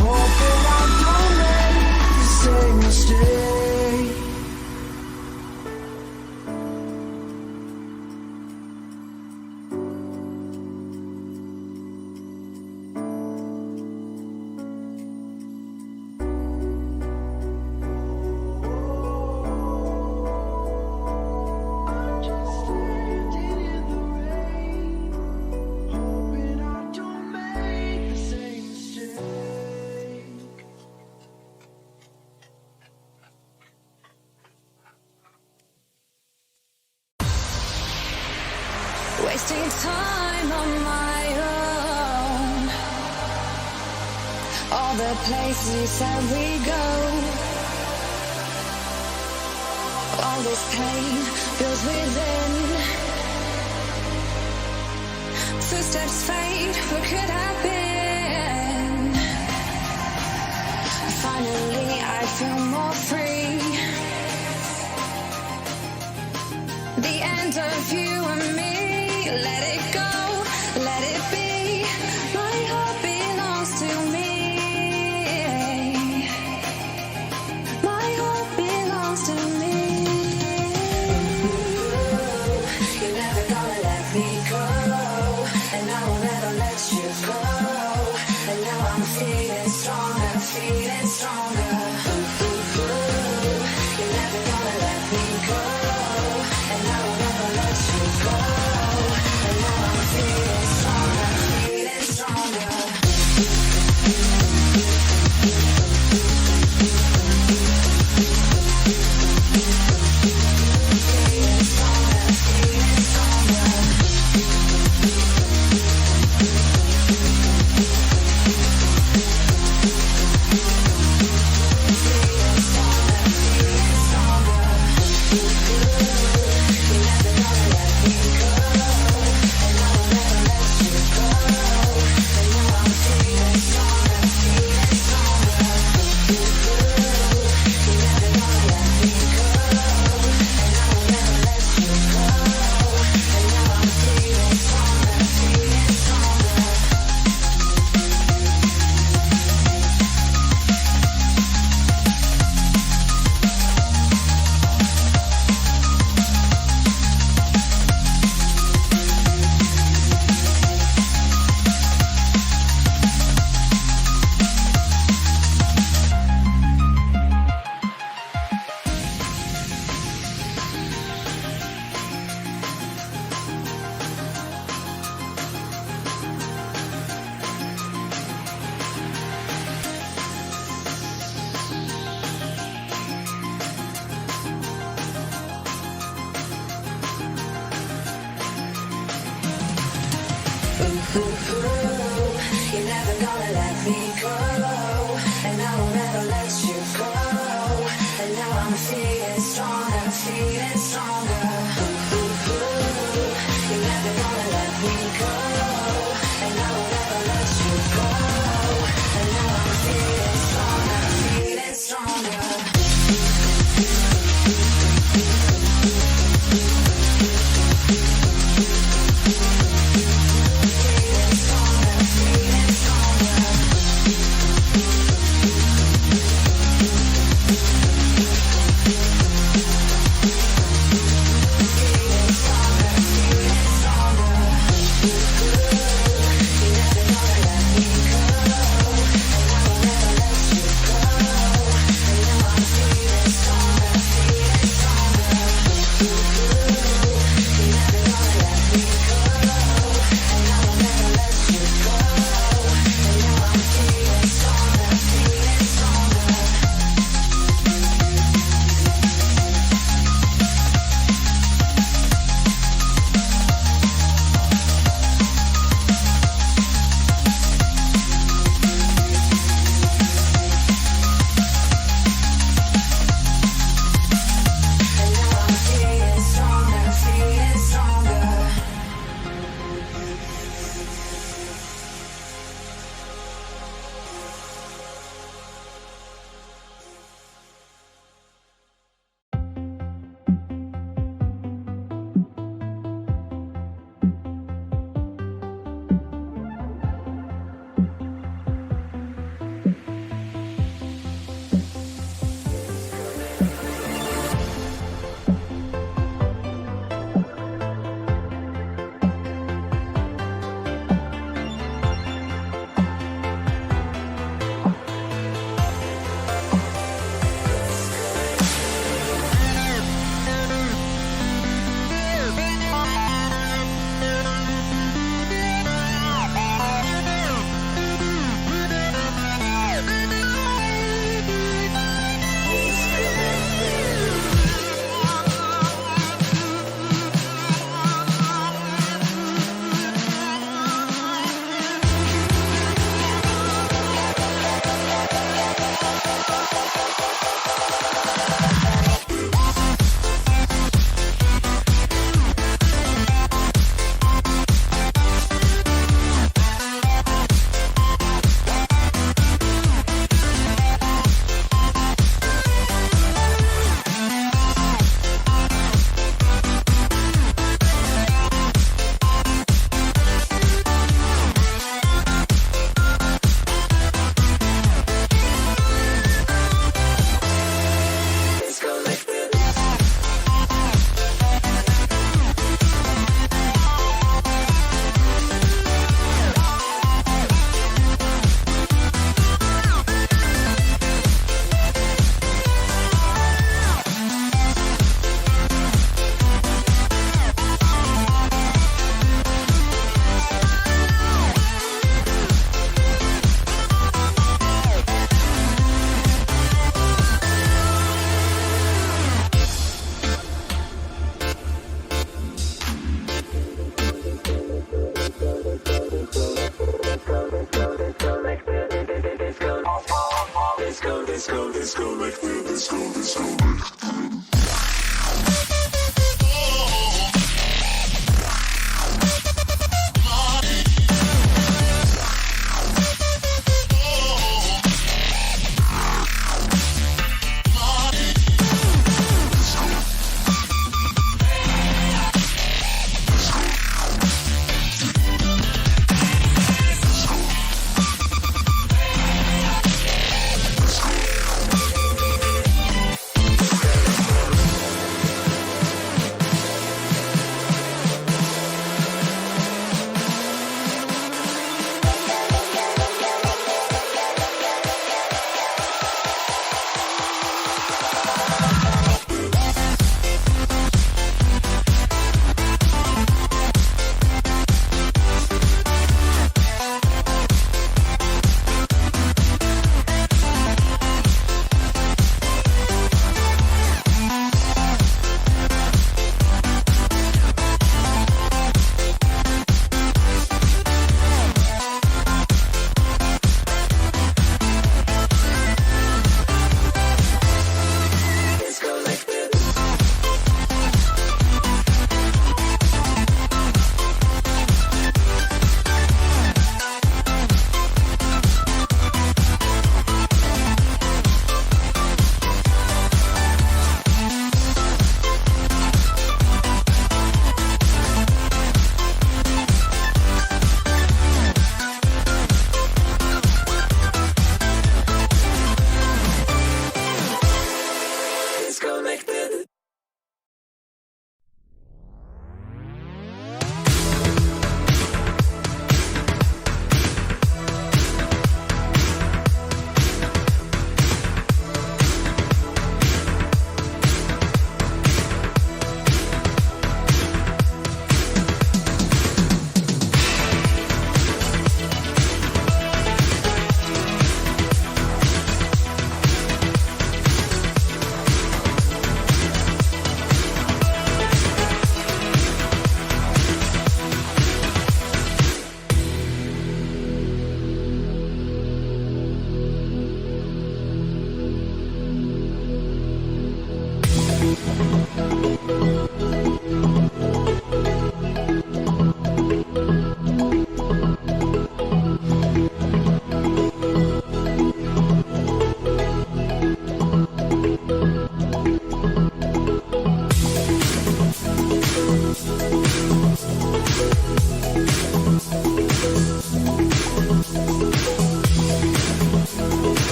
Hoping I don't make the same mistake. I'm just standing in the rain, hoping I don't make the same mistake. Wasting time on my own. All the places you said we go. All this pain builds within. Footsteps fade, what could have been? Finally I feel more free. The end of you and me. Let it go, let it be. My heart belongs to me. My heart belongs to me. You're never gonna let me go, and I will never let you go. And now I'm feeling stronger, feeling stronger. You're never gonna let me go, and I will never let you go. And now I'm feeling stronger, feeling stronger. Feeling stronger, feeling stronger. Feeling stronger, feeling stronger. You're never gonna let me go, and I will never let you go. And now I'm feeling stronger, feeling stronger. You're never gonna let me go, and I will never let you go. And now I'm feeling stronger, feeling stronger. You're never gonna let me go, and I will never let you go. And now I'm feeling stronger, feeling stronger. You're never gonna let me go, and I will never let you go. And now I'm feeling stronger, feeling stronger. Feeling stronger, feeling stronger.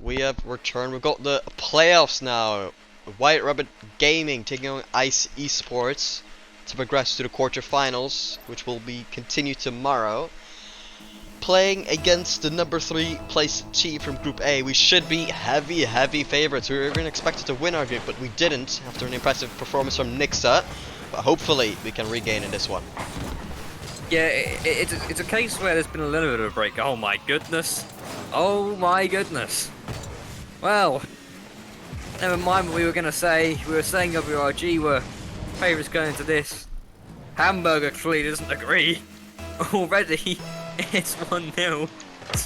we have returned. We've got the playoffs now. White Rabbit Gaming taking on Ice Esports to progress to the quarterfinals, which will be continued tomorrow. Playing against the number 3 placed team from Group A. We should be heavy favorites. We were even expected to win our group, but we didn't after an impressive performance from Nixa. But hopefully we can regain in this one. Yeah, it's a case where there's been a little bit of a break. Oh my goodness. Oh my goodness. Well, never mind what we were going to say. We were saying WRG were favourites going into this. Hamburger clearly doesn't agree. Already, it's 1-0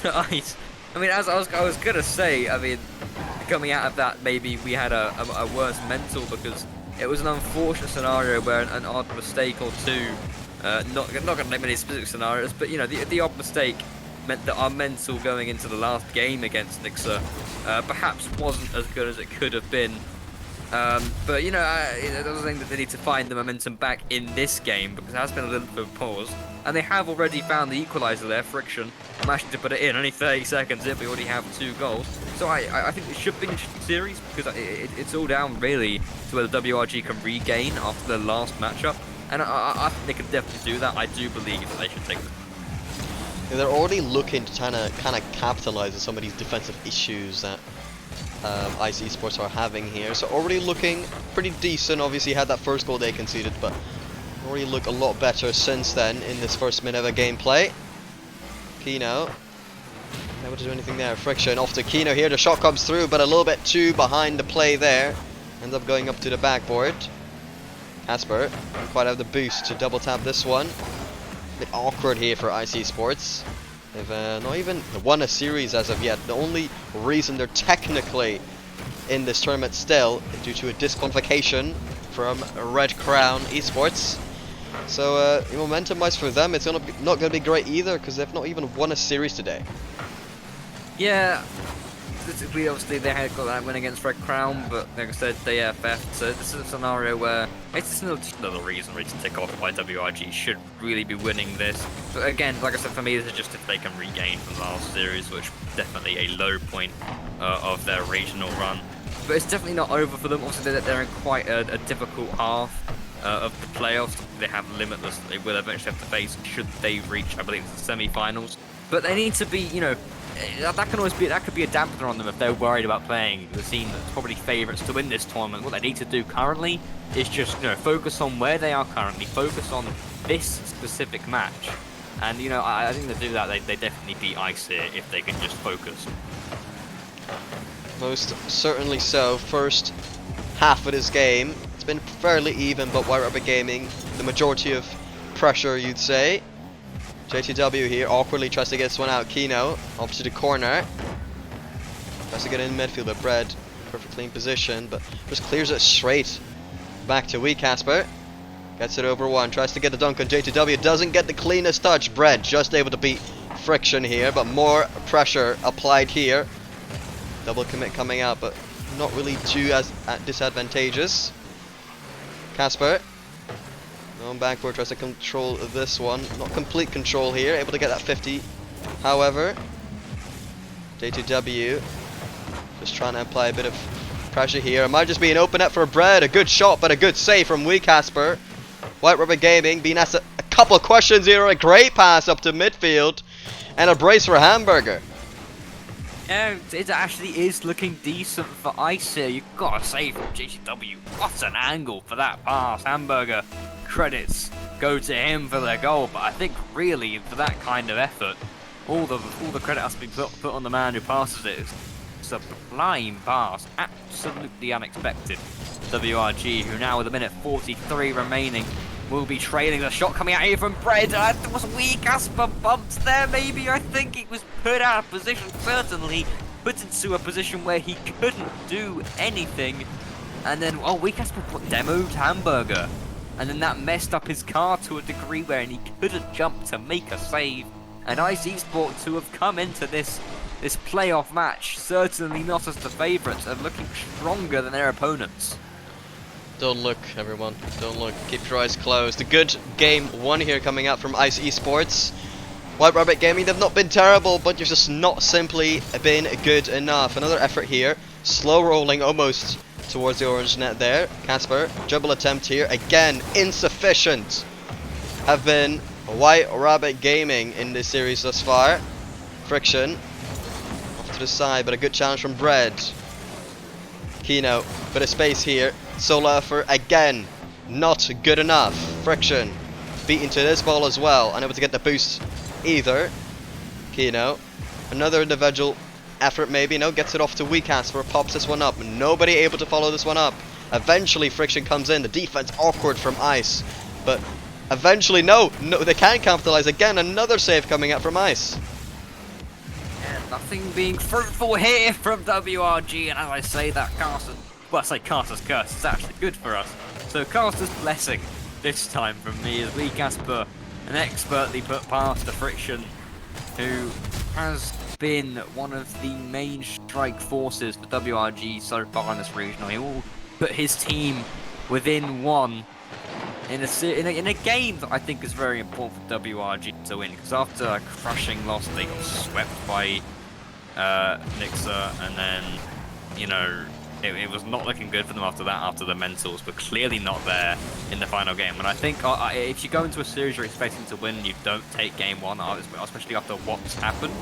to Ice. I mean, as I was going to say, I mean, coming out of that, maybe we had a worse mental because it was an unfortunate scenario where an odd mistake or two, not going to name any specific scenarios, but you know, the odd mistake meant that our mental going into the last game against Nixa perhaps wasn't as good as it could have been. But you know, it doesn't think that they need to find the momentum back in this game because it has been a little bit of a pause, and they have already found the equaliser there, Friction, managing to put it in. Only 30 seconds in, we already have 2 goals. So I think it should be an interesting series because it's all down really to whether WRG can regain after their last matchup, and I think they can definitely do that. I do believe that they should take them. Yeah, they're already looking to kind of capitalize on some of these defensive issues that Ice Esports are having here. So already looking pretty decent. Obviously had that first goal they conceded, but already look a lot better since then in this first minute of a gameplay. Kino, able to do anything there. Friction off to Kino here. The shot comes through, but a little bit too behind the play there. Ends up going up to the backboard. Casper didn't quite have the boost to double tap this one. A bit awkward here for Ice Esports. They've not even won a series as of yet. The only reason they're technically in this tournament still is due to a disqualification from Red Crown Esports. So momentum-wise for them, it's not going to be great either because they've not even won a series today. Yeah, they had got that win against Red Crown, but like I said, they FF'd. So this is a scenario where it's just another reason really to tick off why WRG should really be winning this. But again, like I said, for me, this is just if they can regain from the last series, which definitely a low point of their regional run. But it's definitely not over for them. Obviously, they're in quite a difficult half of the playoffs. They have Limitless that they will eventually have to face should they reach, I believe, the semi-finals. But they need to be, you know, that could be a dampener on them if they're worried about playing the team that's probably favourites to win this tournament. What they need to do currently is just, you know, focus on where they are currently, focus on this specific match, and you know, I think to do that they definitely beat Ice here if they can just focus. Most certainly so. First half of this game, it's been fairly even, but White Rabbit Gaming, the majority of pressure, you'd say. JTW here awkwardly tries to get this one out. Kino up to the corner. Tries to get in midfield, but Bread perfectly in position, but just clears it straight back to Casper. Gets it over one, tries to get the dunk on JTW. Doesn't get the cleanest touch. Bread just able to beat Friction here, but more pressure applied here. Double commit coming out, but not really too disadvantageous. Casper going backward, tries to control this one. Not complete control here, able to get that 50. However, JTW just trying to apply a bit of pressure here. It might just be an open net for Bread. A good shot, but a good save from Casper. White Rabbit Gaming being asked a couple of questions here. A great pass up to midfield, and a brace for Hamburger. Yeah, it actually is looking decent for Ice here. You've got to say from JTW, what an angle for that pass. Hamburger, credits go to him for their goal, but I think really for that kind of effort, all the credit has to be put on the man who passes it. It's a sublime pass, absolutely unexpected. WRG, who now with a minute 43 remaining, will be trailing. The shot coming out here from Bread. It was weak. Casper bumped there, maybe. I think he was put out of position, certainly put into a position where he couldn't do anything. And then, Casper demoed Hamburger. And then that messed up his car to a degree where he couldn't jump to make a save. And Ice Esports, who have come into this playoff match, certainly not as the favourites, are looking stronger than their opponents. Don't look, everyone. Don't look. Keep your eyes closed. A good game one here coming out from Ice Esports. White Rabbit Gaming, they've not been terrible, but you've just not simply been good enough. Another effort here. Slow rolling almost towards the orange net there. Casper, dribble attempt here. Again, insufficient. Have been White Rabbit Gaming in this series thus far. Friction. Off to the side, but a good challenge from Bread. Kino, bit of space here. Solo effort again. Not good enough. Friction. Beaten to this ball as well. Unable to get the boost either. Kino. Another individual effort maybe. No, gets it off to Casper. Pops this one up. Nobody able to follow this one up. Eventually Friction comes in. The defense awkward from Ice. But eventually, no, they can't capitalize. Again, another save coming out from Ice. Yeah, nothing being fruitful here from WRG, and as I say that Caster's curse is actually good for us. So Caster's blessing this time from me as Casper, an expertly put past the Friction, who has been one of the main strike forces for WRG so far in this regional. He will put his team within one in a game that I think is very important for WRG to win, because after a crushing loss they got swept by Nixa, and then, you know, it was not looking good for them after that, after the mentals were clearly not there in the final game. And I think if you go into a series you're expecting to win, you don't take game one, especially after what's happened.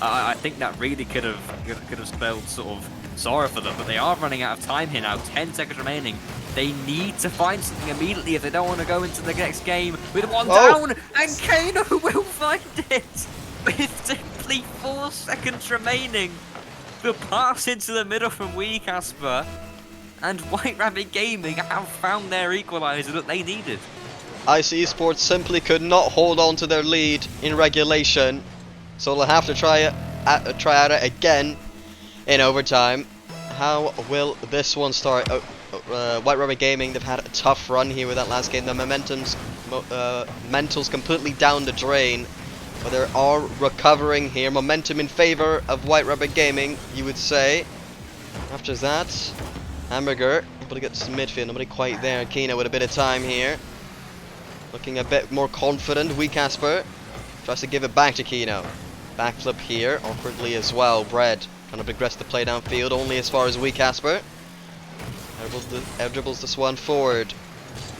I think that really could have spelled sort of sorrow for them, but they are running out of time here now. 10 seconds remaining. They need to find something immediately if they don't want to go into the next game with one down, and Kano will find it with simply 4 seconds remaining. The pass into the middle from Casper, and White Rabbit Gaming have found their equalizer that they needed. Ice Esports simply could not hold on to their lead in regulation, so they'll have to try out it again in overtime. How will this one start? White Rabbit Gaming, they've had a tough run here with that last game. The mentals completely down the drain, but they are recovering here. Momentum in favor of White Rabbit Gaming, you would say. After that, Hamburger able to get to midfield, nobody quite there. Kino with a bit of time here, looking a bit more confident. Casper tries to give it back to Kino. Backflip here, awkwardly as well. Bread trying to progress the play downfield, only as far as Casper. Dribbles this one forward.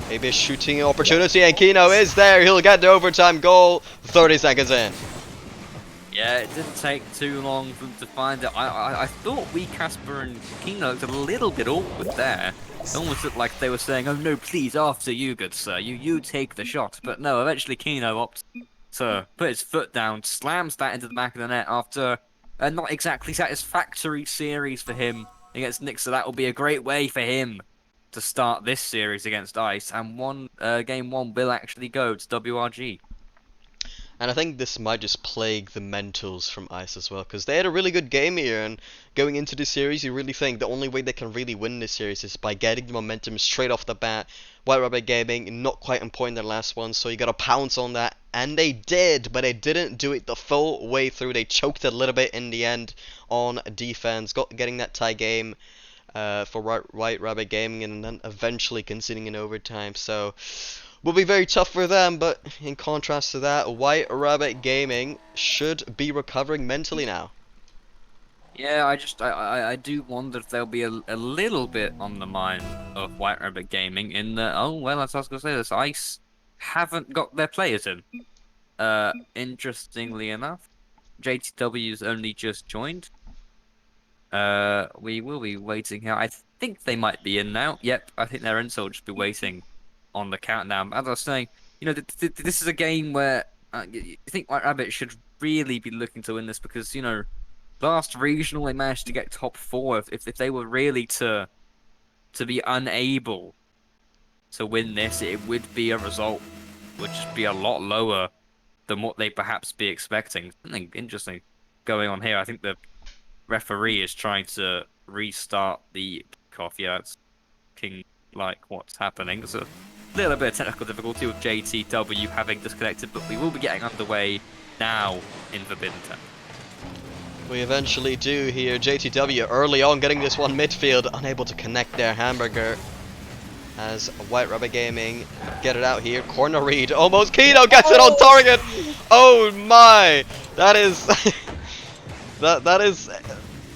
Maybe a shooting opportunity, and Kino is there. He'll get the overtime goal 30 seconds in. Yeah, it didn't take too long for them to find it. I thought Casper and Kino looked a little bit awkward there. It almost looked like they were saying, "Oh no, please, after you, good sir. You take the shot." But no, eventually Kino opts to put his foot down, slams that into the back of the net after a not exactly satisfactory series for him against Nixa. That will be a great way for him to start this series against Ice, and game one will actually go to WRG. And I think this might just plague the mentals from Ice as well, because they had a really good game here, and going into this series, you really think the only way they can really win this series is by getting the momentum straight off the bat. White Rabbit Gaming not quite on point in their last one, so you gotta pounce on that, and they did, but they didn't do it the full way through. They choked a little bit in the end on defense, getting that tie game for White Rabbit Gaming, and then eventually conceding in overtime. So will be very tough for them, but in contrast to that, White Rabbit Gaming should be recovering mentally now. Yeah, I do wonder if there'll be a little bit on the mind of White Rabbit Gaming in that, oh well, as I was gonna say, this Ice haven't got their players in. Interestingly enough, JTW's only just joined. We will be waiting here. I think they might be in now. Yep, I think they're in, so we'll just be waiting on the countdown. As I was saying, you know, this is a game where you think White Rabbit should really be looking to win this, because, you know, last regional they managed to get top 4. If they were really to be unable to win this, it would be a result which would be a lot lower than what they perhaps be expecting. Something interesting going on here. I think the referee is trying to restart the kickoff. Yeah, it's king-like what's happening. There's a little bit of technical difficulty with JTW having disconnected, but we will be getting underway now in Forbidden 10. We eventually do here. JTW early on getting this one midfield, unable to connect their Hamburger. as White Rabbit Gaming get it out here. Corner read, almost. Kino gets it on target. Oh my, that is that is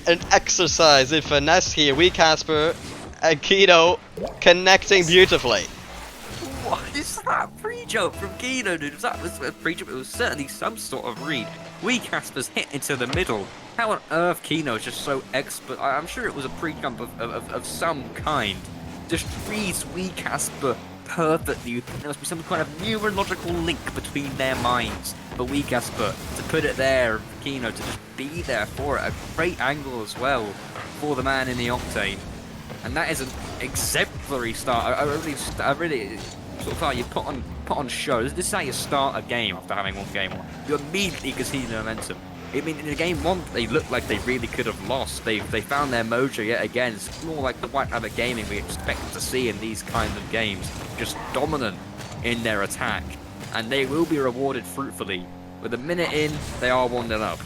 an exercise in finesse here. We Casper and Kino connecting beautifully. What is that pre-jump from Kino, dude? That was a pre-jump. It was certainly some sort of read. Wee Casper's hit into the middle. How on earth Kino is just so expert? I'm sure it was a pre-jump of some kind. Just reads Wee Casper perfectly. You think there must be some kind of neurological link between their minds. But Wee Casper, to put it there, for Kino to just be there for it. A great angle as well for the man in the Octane. And that is an exemplary start. I really sort of thought you put on show. This is how you start a game after having one game on. You immediately can see the momentum. I mean, in game one, they looked like they really could have lost. They found their mojo yet again. It's more like the White Rabbit Gaming we expect to see in these kinds of games. Just dominant in their attack. And they will be rewarded fruitfully. With a minute in, they are 1-0 up.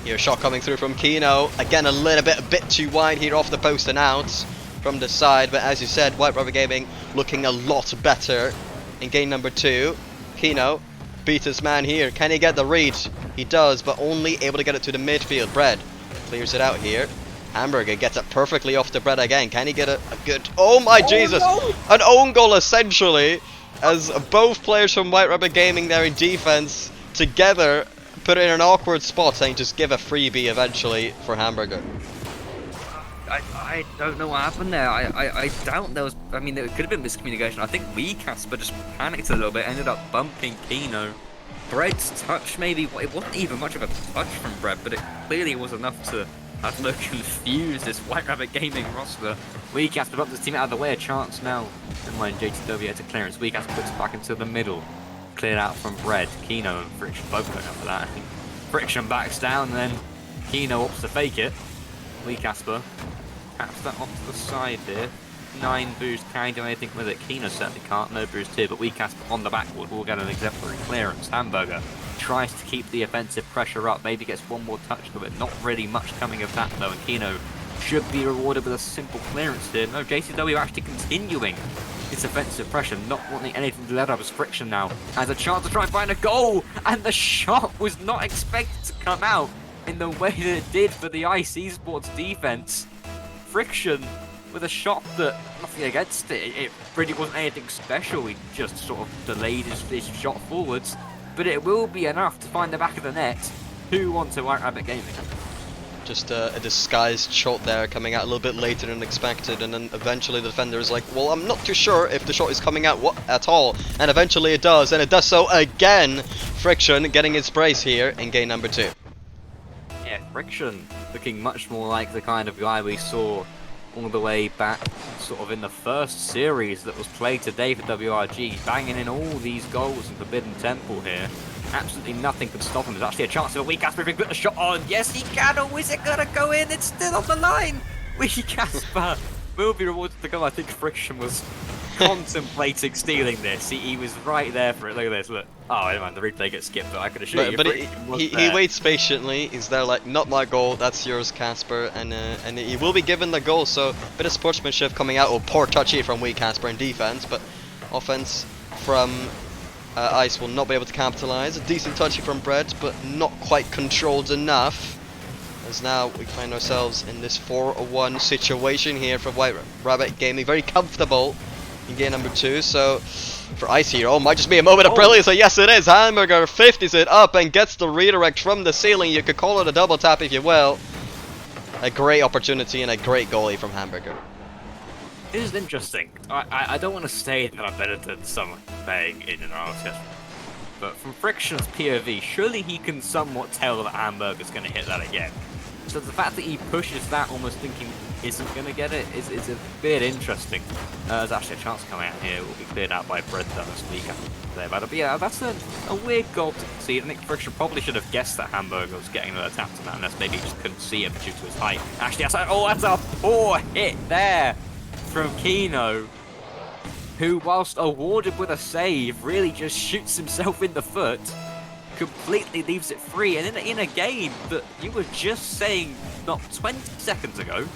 Here, a shot coming through from Kino. Again, a bit too wide here off the post and out from the side. But as you said, White Rabbit Gaming looking a lot better in game number 2. Kino beats his man here. Can he get the read? He does, but only able to get it to the midfield. Bread clears it out here. Hamburger gets it perfectly off the Bread again. Can he get a good... Oh my Jesus! No! An own goal essentially, as both players from White Rabbit Gaming there in defense together put it in an awkward spot, saying just give a freebie eventually for Hamburger. I don't know what happened there. I doubt there was... I mean, there could have been miscommunication. I think Wee Casper just panicked a little bit, ended up bumping Kino. Bread's touch, maybe... It wasn't even much of a touch from Bread, but it clearly was enough to, I don't know, confuse this White Rabbit Gaming roster. Wee Casper bumps his team out of the way. A chance now. And when JTW to clearance, Wee Casper puts it back into the middle. Cleared out from Bread. Kino and Friction both going up for that. I think Friction backs down, and then Kino opts to fake it. Wee Casper taps that off to the side here. 9 boost, can't do anything with it. Kino certainly can't, no boost here, but Wee Casper on the backboard will get an exemplary clearance. Hamburger tries to keep the offensive pressure up, maybe gets one more touch of it. Not really much coming of that though, and Kino should be rewarded with a simple clearance here. No, JCW actually continuing its offensive pressure, not wanting anything to let up as Friction now has a chance to try and find a goal, and the shot was not expected to come out in the way that it did for the ICE Esports defense. Friction with a shot that, nothing against it, it really wasn't anything special. He just sort of delayed his shot forwards, but it will be enough to find the back of the net. 2-1 to White Rabbit Gaming. Just a disguised shot there, coming out a little bit later than expected, and then eventually the defender is like, well, I'm not too sure if the shot is coming out at all, and eventually it does, and it does so again. Friction getting his brace here in game number 2. Yeah, Friction looking much more like the kind of guy we saw all the way back sort of in the first series that was played today for WRG, banging in all these goals in Forbidden Temple here. Absolutely nothing can stop him. There's actually a chance of a Wee Casper if he can put the shot on. Yes, he can. Oh, is it gonna go in? It's still on the line. Wee Casper will be rewarded the goal. I think Friction was contemplating stealing this. He was right there for it. Look at this. Look. Oh, never mind. The replay gets skipped, but I could assure you. But he waits patiently. He's there like, not my goal. That's yours, Casper. And he will be given the goal. So a bit of sportsmanship coming out. Oh, poor touch here from Wee Casper in defense, but offense from ICE will not be able to capitalize. A decent touchy from Bread, but not quite controlled enough. As now we find ourselves in this 4-1 situation here for White Rabbit Gaming. Very comfortable in game number 2. So for ICE here, oh, might just be a moment of brilliance. So yes, it is. Hamburger 50s it up and gets the redirect from the ceiling. You could call it a double tap if you will. A great opportunity and a great goalie from Hamburger. This is interesting. I don't want to say that I'm better than someone playing in an RLCS, but from Friction's POV, surely he can somewhat tell that Hamburger's going to hit that again. So the fact that he pushes that, almost thinking isn't going to get it, is a bit interesting. There's actually a chance coming out here. It will be cleared out by Bread though, this week there. But yeah, that's a weird goal to concede. I think Friction probably should have guessed that Hamburger was getting another tap to that, unless maybe he just couldn't see it due to his height. Actually, that's a poor hit there from Kino, who, whilst awarded with a save, really just shoots himself in the foot, completely leaves it free, and in a game that you were just saying not 20 seconds ago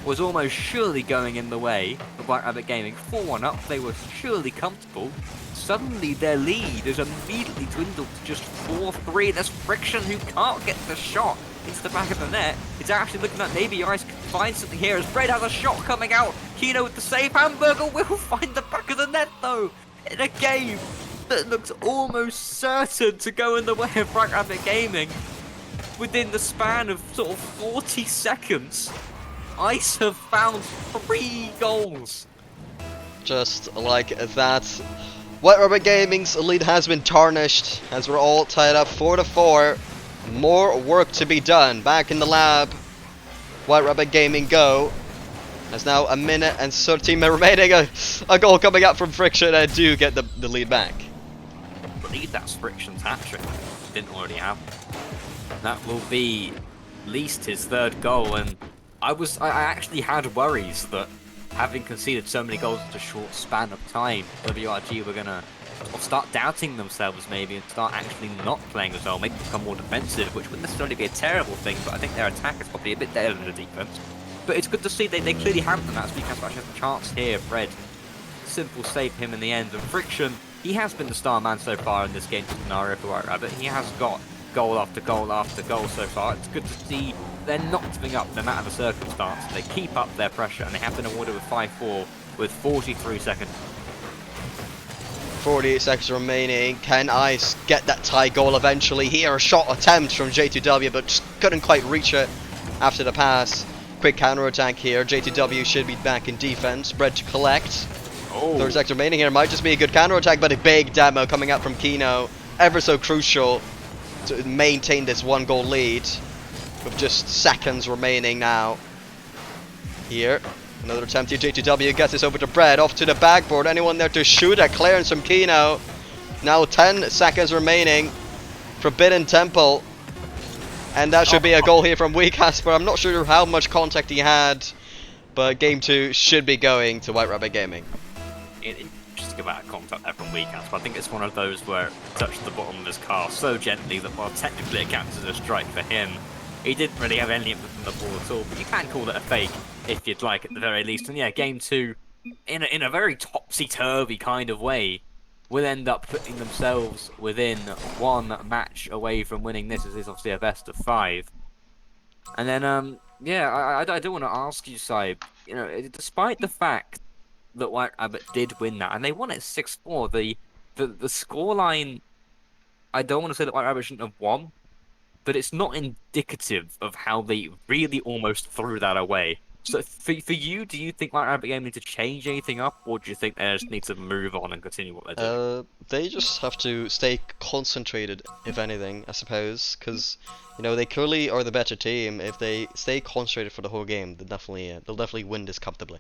was almost surely going in the way of White Rabbit Gaming. 4-1 up, they were surely comfortable. Suddenly their lead is immediately dwindled to just 4-3. There's Friction who can't get the shot into the back of the net. It's actually looking like maybe Ice can find something here as Bread has a shot coming out. Kino with the save. Hamburger will find the back of the net though in a game that looks almost certain to go in the way of White Rabbit Gaming. Within the span of sort of 40 seconds, Ice have found 3 goals. Just like that, White Rabbit Gaming's lead has been tarnished as we're all tied up 4-4. More work to be done. Back in the lab, White Rabbit Gaming go. There's now a minute and 13 remaining. A goal coming out from Friction and do get the lead back. I believe that's Friction's hat-trick. Didn't already have. That will be at least his 3rd goal, and I actually had worries that having conceded so many goals in a short span of time, WRG were gonna start doubting themselves maybe and start actually not playing as well, maybe become more defensive, which wouldn't necessarily be a terrible thing, but I think their attack is probably a bit better than the defense. But it's good to see they clearly have them. That's because actually has a chance here. Fred, simple save him in the end, and Friction, he has been the star man so far in this game scenario for White Rabbit. He has got goal after goal after goal so far. It's good to see they're not giving up no matter the circumstance. They keep up their pressure, and they have been awarded with 5-4 with 43 seconds. 48 seconds remaining. Can Ice get that tie goal eventually here? A shot attempt from J2W, but just couldn't quite reach it after the pass. Quick counter attack here. J2W should be back in defense. Bread to collect. 30 seconds remaining here. Might just be a good counter attack, but a big demo coming out from Kino. Ever so crucial to maintain this 1-goal lead with just seconds remaining now. Here, another attempt here. J2W gets this over to Bread, off to the backboard. Anyone there to shoot at? Clearance from Kino. Now 10 seconds remaining. Forbidden Temple, and that should be a goal here from Casper. I'm not sure how much contact he had, but game 2 should be going to White Rabbit Gaming. Just to give out a contact there from Casper. I think it's one of those where it touched the bottom of his car so gently that while technically it counts as a strike for him, he didn't really have any input from the ball at all, but you can call it a fake if you'd like at the very least. And yeah, game 2, in a very topsy-turvy kind of way, will end up putting themselves within 1 match away from winning this. This is obviously a best of 5. And then, yeah, I do want to ask you, Saib, you know, despite the fact that White Rabbit did win that, and they won it 6-4, the scoreline, I don't want to say that White Rabbit shouldn't have won, but it's not indicative of how they really almost threw that away. So for you, do you think White Rabbit Game need to change anything up, or do you think they just need to move on and continue what they're doing? They just have to stay concentrated, if anything, I suppose, because you know they clearly are the better team. If they stay concentrated for the whole game, they'll definitely win this comfortably.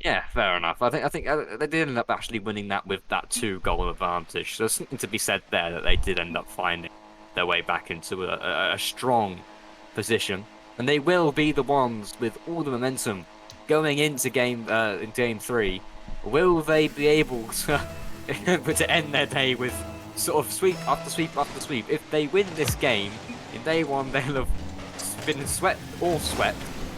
Yeah, fair enough. I think they did end up actually winning that with that 2-goal advantage. So there's something to be said there that they did end up finding their way back into a strong position. And they will be the ones with all the momentum going into game 3. Will they be able to to end their day with sort of sweep after sweep after sweep? If they win this game in day 1, they'll have been swept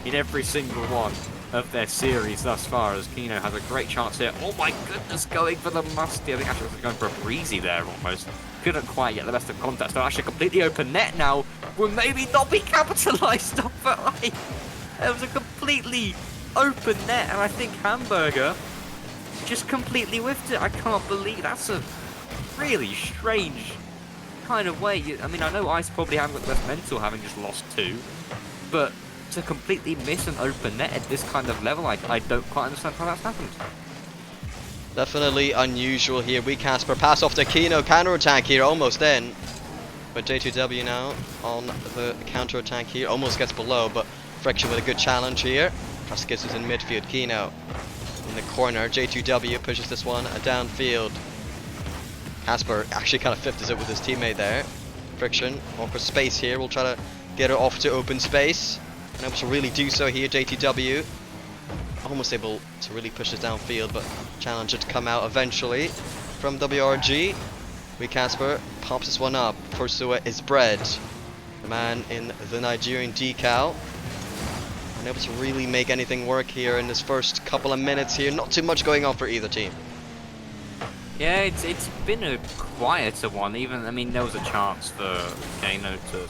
in every single one of their series thus far, as Kino has a great chance here. Oh my goodness, going for the musty. I think actually was going for a breezy there almost. Couldn't quite get the best of contact. So actually completely open net now will maybe not be capitalised on, but like, it was a completely open net, and I think Hamburger just completely whiffed it. I can't believe that's a really strange kind of way. I mean, I know Ice probably haven't got the best mental having just lost 2, but to completely miss an open net at this kind of level, I don't quite understand how that's happened. Definitely unusual here. Casper pass off to Kino, counter attack here, almost in. But J2W now on the counter attack here, almost gets below, but Friction with a good challenge here. Press is in midfield. Kino in the corner. J2W pushes this one downfield. Casper actually kind of flipped it with his teammate there. Friction, awkward space here. We'll try to get her off to open space. And able to really do so here. J2W almost able to really push it downfield, but challenger to come out eventually from WRG. Casper pops this one up. First to it is Bread, the man in the Nigerian decal. unable to really make anything work here in this first couple of minutes here. Not too much going on for either team. Yeah, it's been a quieter one. Even, I mean, there was a chance for Kano to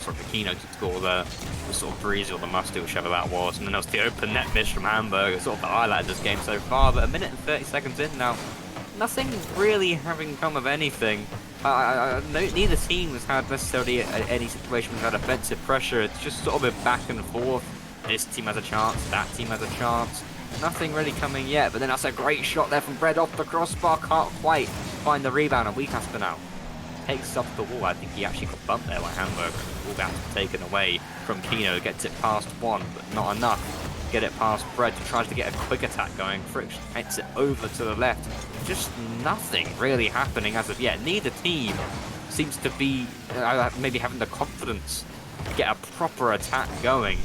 score the sort of breezy or the musty, whichever that was, and then there was the open net miss from Hamburg. It's sort of the highlight of this game so far. But a minute and 30 seconds in now, nothing really having come of anything. Neither team has had necessarily any situation where had offensive pressure. It's just sort of been back and forth. This team has a chance, that team has a chance. Nothing really coming yet, but then that's a great shot there from Bread off the crossbar. Can't quite find the rebound, and Weekasper now takes off the wall. I think he actually got bumped there by Hamburger. All that taken away from Kino. Gets it past one, but not enough. Get it past Bread to try to get a quick attack going. Friction hits it over to the left. Just nothing really happening as of yet. Neither team seems to be maybe having the confidence to get a proper attack going.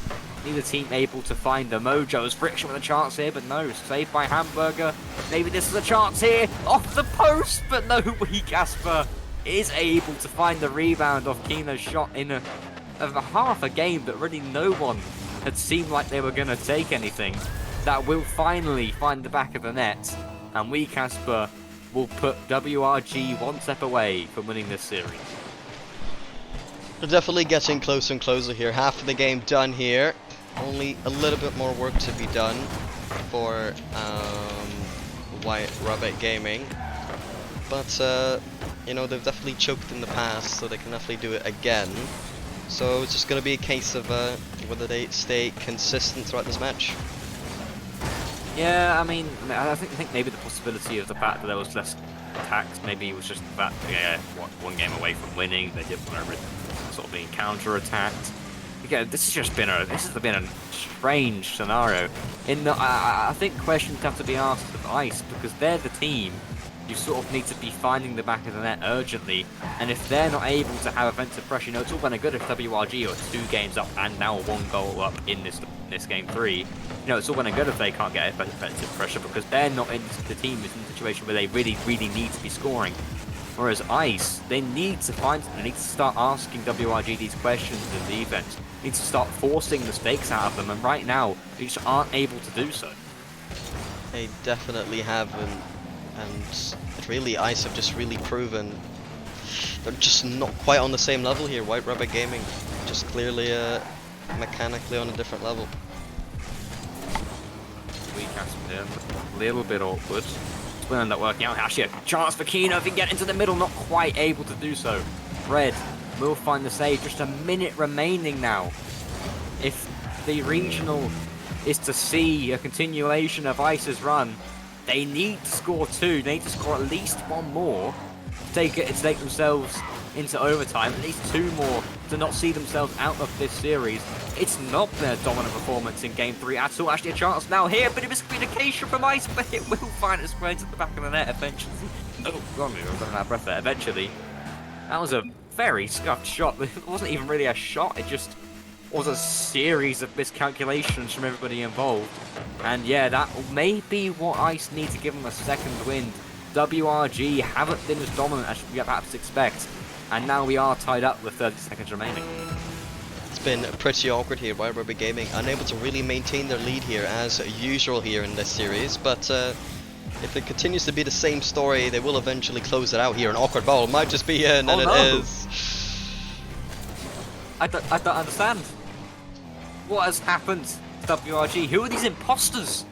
Neither team able to find the mojo. As Friction with a chance here, but no. Saved by Hamburger. Maybe this is a chance here. Off the post, but no. Weekasper is able to find the rebound off Kino's shot in a half a game that really no one had seemed like they were going to take anything. That will finally find the back of the net. And Weekasper will put WRG one step away from winning this series. We're definitely getting closer and closer here. Half of the game done here. Only a little bit more work to be done for White Rabbit Gaming. But, you know, they've definitely choked in the past, so they can definitely do it again. So it's just going to be a case of whether they stay consistent throughout this match. Yeah, I mean, I think maybe the possibility of the fact that there was less attacks, maybe it was just the fact that one game away from winning, they didn't want to sort of being counter-attacked. Yeah, this has been a strange scenario. I think questions have to be asked of Ice, because they're the team you sort of need to be finding the back of the net urgently, and if they're not able to have offensive pressure, you know, it's all well and good if WRG are 2 games up and now 1 goal up in this game 3. You know, it's all well and good if they can't get offensive pressure, because they're not in the team is in a situation where they really need to be scoring. Whereas Ice, they need to find something. They need to start asking WRG these questions in defense. They need to start forcing mistakes out of them, and right now they just aren't able to do so. They definitely haven't. And really, Ice have just really proven they're just not quite on the same level here. White Rabbit Gaming just clearly mechanically on a different level. Weekasper here, a little bit awkward. It's will end up working out. Actually, a chance for Kino if he can get into the middle, not quite able to do so. Red will find the save. Just a minute remaining now. If the regional is to see a continuation of Ice's run, they need to score 2. They need to score at least 1 more to take themselves into overtime. At least 2 more to not see themselves out of this series. It's not their dominant performance in Game 3 at all. Actually, a chance now here, but it was communication from Ice, but it will find its way to the back of the net eventually. Oh, God, I'm running out of breath there. Eventually. That was a very scuffed shot. It wasn't even really a shot. It just was a series of miscalculations from everybody involved. And yeah, that may be what Ice need to give them a second wind. WRG haven't been as dominant as we perhaps expect. And now we are tied up with 30 seconds remaining. It's been pretty awkward here. White Rabbit Gaming unable to really maintain their lead here as usual here in this series. But if it continues to be the same story, they will eventually close it out here. An awkward ball might just be in, and it is. I don't understand. What has happened to WRG? Who are these imposters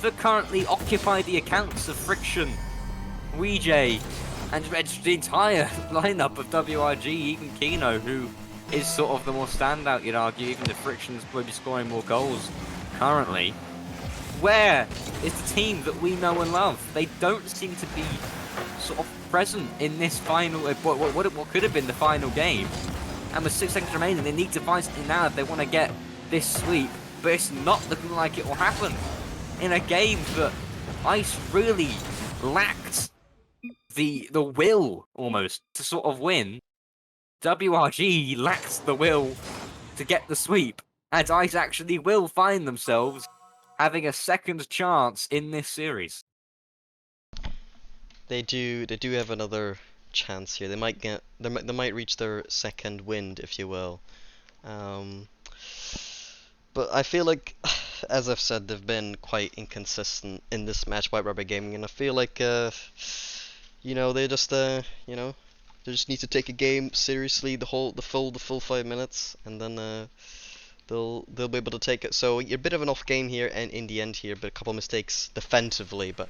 that currently occupy the accounts of Friction, Weejay, and the entire lineup of WRG, even Kino, who is sort of the more standout, you'd argue, even if Friction's probably scoring more goals currently. Where is the team that we know and love? They don't seem to be sort of present in this final, what could have been the final game. And with 6 seconds remaining, they need to find something now if they want to get this sweep. But it's not looking like it will happen in a game that Ice really lacked the will, almost, to sort of win. WRG lacks the will to get the sweep, and Ice actually will find themselves having a second chance in this series. They do have another chance here. They might get they might reach their second wind, if you will. But I feel like as I've said, they've been quite inconsistent in this match, White Rubber Gaming, and I feel like, they just, they just need to take a game seriously the full 5 minutes, and then they'll be able to take it. So a bit of an off game here, and in the end here, but a couple mistakes defensively, but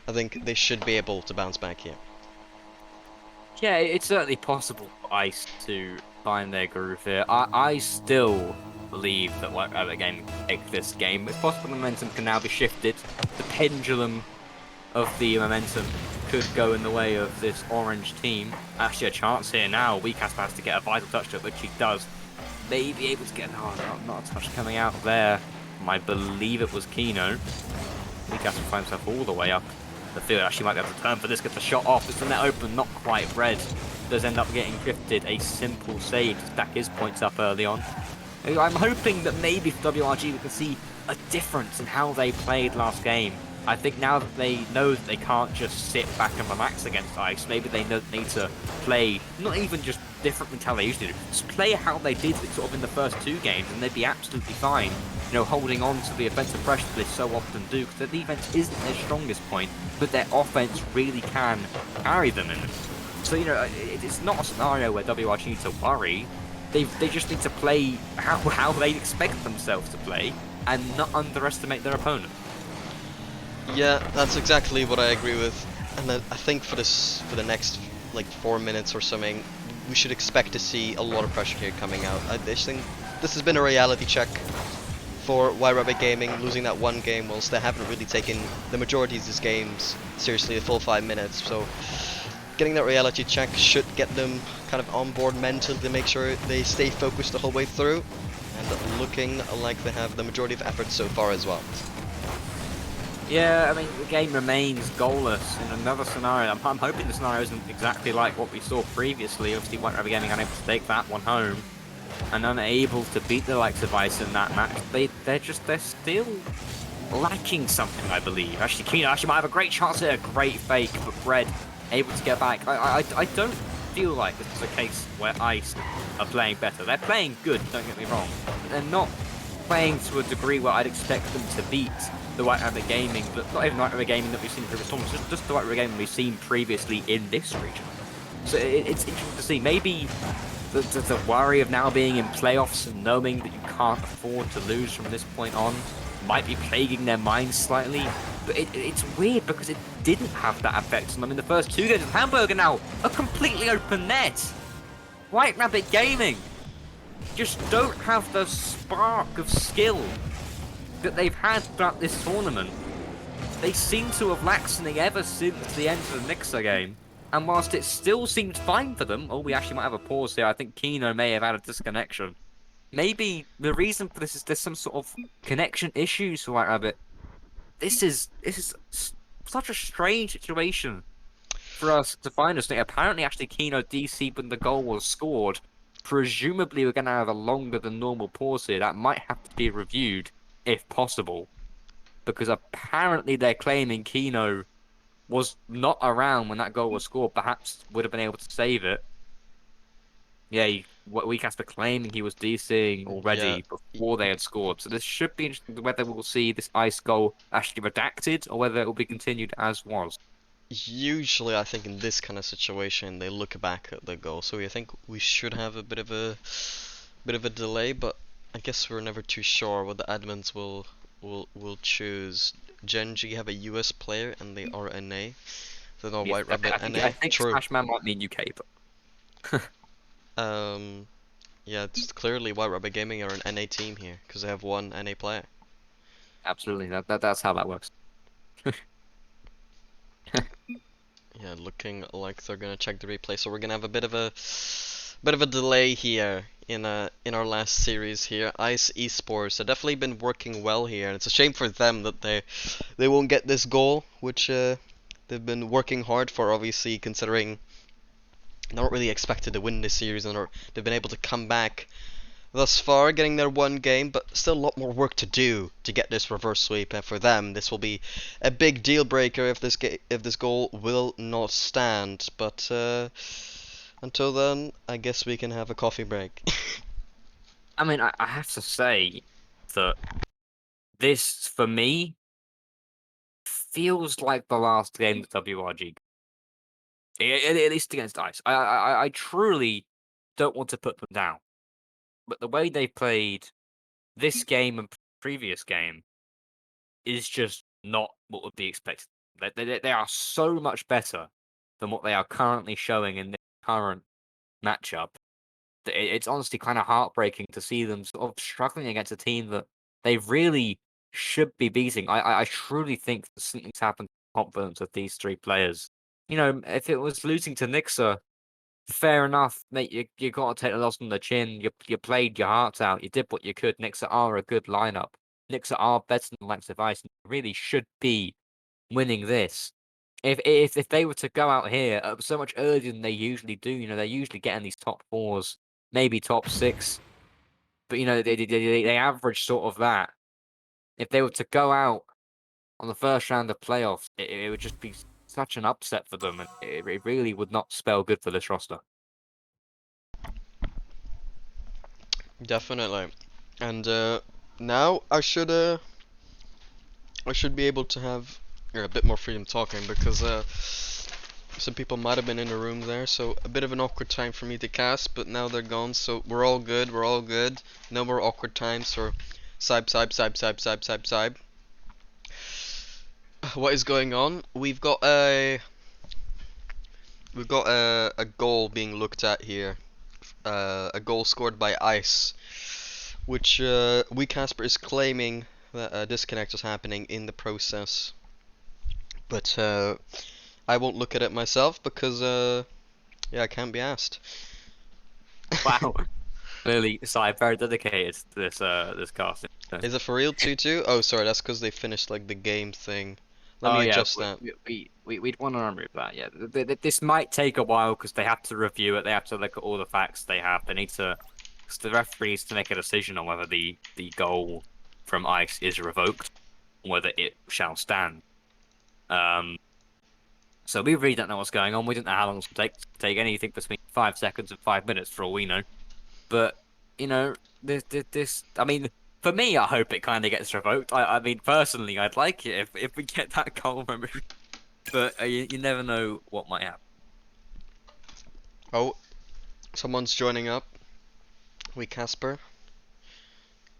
I think they should be able to bounce back here. Yeah, it's certainly possible for Ice to find their groove here. I still believe that White Rabbit Gaming can take this game. It's possible the momentum can now be shifted. The pendulum of the momentum could go in the way of this orange team. Actually, a chance here now. Weecasper has to get a vital touch up, which he does. Maybe able to get not a touch coming out there. I believe it was Kino. Weecasper finds himself all the way up the field. Actually might be able to turn for this, get the shot off. It's the net open, not quite red. Does end up getting drifted. A simple save to stack his points up early on. I'm hoping that maybe for WRG we can see a difference in how they played last game. I think now that they know that they can't just sit back and relax against Ice, maybe they need to play, not even just differently to how they used to do, just play how they did sort of in the first two games, and they'd be absolutely fine, holding on to the offensive pressure that they so often do, because their defense isn't their strongest point, but their offense really can carry them in it. So, it's not a scenario where WRG need to worry. They just need to play how they expect themselves to play, and not underestimate their opponent. Yeah, that's exactly what I agree with, and I think for the next 4 minutes or something, we should expect to see a lot of pressure here coming out. I just think this has been a reality check for White Rabbit Gaming, losing that one game whilst they haven't really taken the majority of these games seriously the full 5 minutes. So getting that reality check should get them kind of on board mentally to make sure they stay focused the whole way through, and looking like they have the majority of effort so far as well. Yeah, I mean, the game remains goalless in another scenario. I'm hoping the scenario isn't exactly like what we saw previously. Obviously, White Rabbit Gaming unable to take that one home and unable to beat the likes of Ice in that match. They're still lacking something, I believe. Actually, Kino might have a great chance here. Great fake, but Red able to get back. I don't feel like this is a case where Ice are playing better. They're playing good, don't get me wrong, but they're not playing to a degree where I'd expect them to beat the White Rabbit Gaming, but not even White Rabbit Gaming that we've seen in previous tournaments, just the White Rabbit Gaming we've seen previously in this region. So it's interesting to see. Maybe the worry of now being in playoffs and knowing that you can't afford to lose from this point on might be plaguing their minds slightly, but it's weird because it didn't have that effect on them in the first two games. Hamburger now, a completely open net. White Rabbit Gaming just don't have the spark of skill that they've had throughout this tournament. They seem to have lacked something ever since the end of the Nixer game. And whilst it still seemed fine for them, we actually might have a pause here. I think Kino may have had a disconnection. Maybe the reason for this is there's some sort of connection issues for White Rabbit. This is such a strange situation for us to find us. Apparently, actually, Kino DC'd when the goal was scored. Presumably, we're going to have a longer than normal pause here. That might have to be reviewed, if possible, because apparently they're claiming Kino was not around when that goal was scored. Perhaps would have been able to save it. Yeah, Weecasper claiming he was DCing already before they had scored. So this should be interesting whether we'll see this Ice goal actually redacted or whether it will be continued as was. Usually, I think in this kind of situation, they look back at the goal, so I think we should have a bit of a delay. But I guess we're never too sure what the admins will choose. Genji have a US player and they are NA. They're not White Rabbit NA. I think True. Smashman might mean UK, but yeah, it's clearly White Rabbit Gaming are an NA team here because they have one NA player. absolutely, that's how that works. Yeah, looking like they're gonna check the replay, so we're gonna have a bit of a delay here in our last series here. Ice Esports have definitely been working well here, and it's a shame for them that they won't get this goal, which they've been working hard for, obviously, considering they're not really expected to win this series, and they've been able to come back thus far, getting their one game, but still a lot more work to do to get this reverse sweep. And for them, this will be a big deal breaker if this goal will not stand. But until then, I guess we can have a coffee break. I mean, I have to say that this for me feels like the last game that WRG, at least against Ice. I truly don't want to put them down, but the way they played this game and previous game is just not what would be expected. They are so much better than what they are currently showing in the current matchup. It's honestly kind of heartbreaking to see them sort of struggling against a team that they really should be beating. I truly think that something's happened to the confidence of these three players. You know, if it was losing to Nixa, fair enough, mate. You got to take the loss on the chin. You played your hearts out. You did what you could. Nixa are a good lineup. Nixa are better than Lax of Ice, and really should be winning this. If they were to go out here so much earlier than they usually do, you know, they're usually getting these top fours, maybe top six, but you know they average sort of that. If they were to go out on the first round of playoffs, it would just be such an upset for them, and it really would not spell good for this roster. Definitely. And now I should be able to have a bit more freedom talking because some people might have been in the room there, so a bit of an awkward time for me to cast, but now they're gone, so we're all good, we're all good. No more awkward times for Saib. What is going on? We've got a goal being looked at here. A goal scored by Ice, which we Casper is claiming that a disconnect was happening in the process, but I won't look at it myself because yeah, I can't be asked. Wow, clearly, Sai very dedicated to this casting. Is it for real 2-2? Oh, sorry, that's because they finished like the game thing. Let Oh me yeah, adjust that. we'd want to remove that. Yeah, this might take a while because they have to review it. They have to look at all the facts they have. They need to, because the referee needs to make a decision on whether the goal from Ice is revoked, or whether it shall stand. So we really don't know what's going on. We don't know how long it's going to take anything between 5 seconds and 5 minutes for all we know. But you know, this. I mean, for me, I hope it kind of gets revoked. I mean, personally, I'd like it if we get that goal removed. But you never know what might happen. Oh, someone's joining up. We Casper.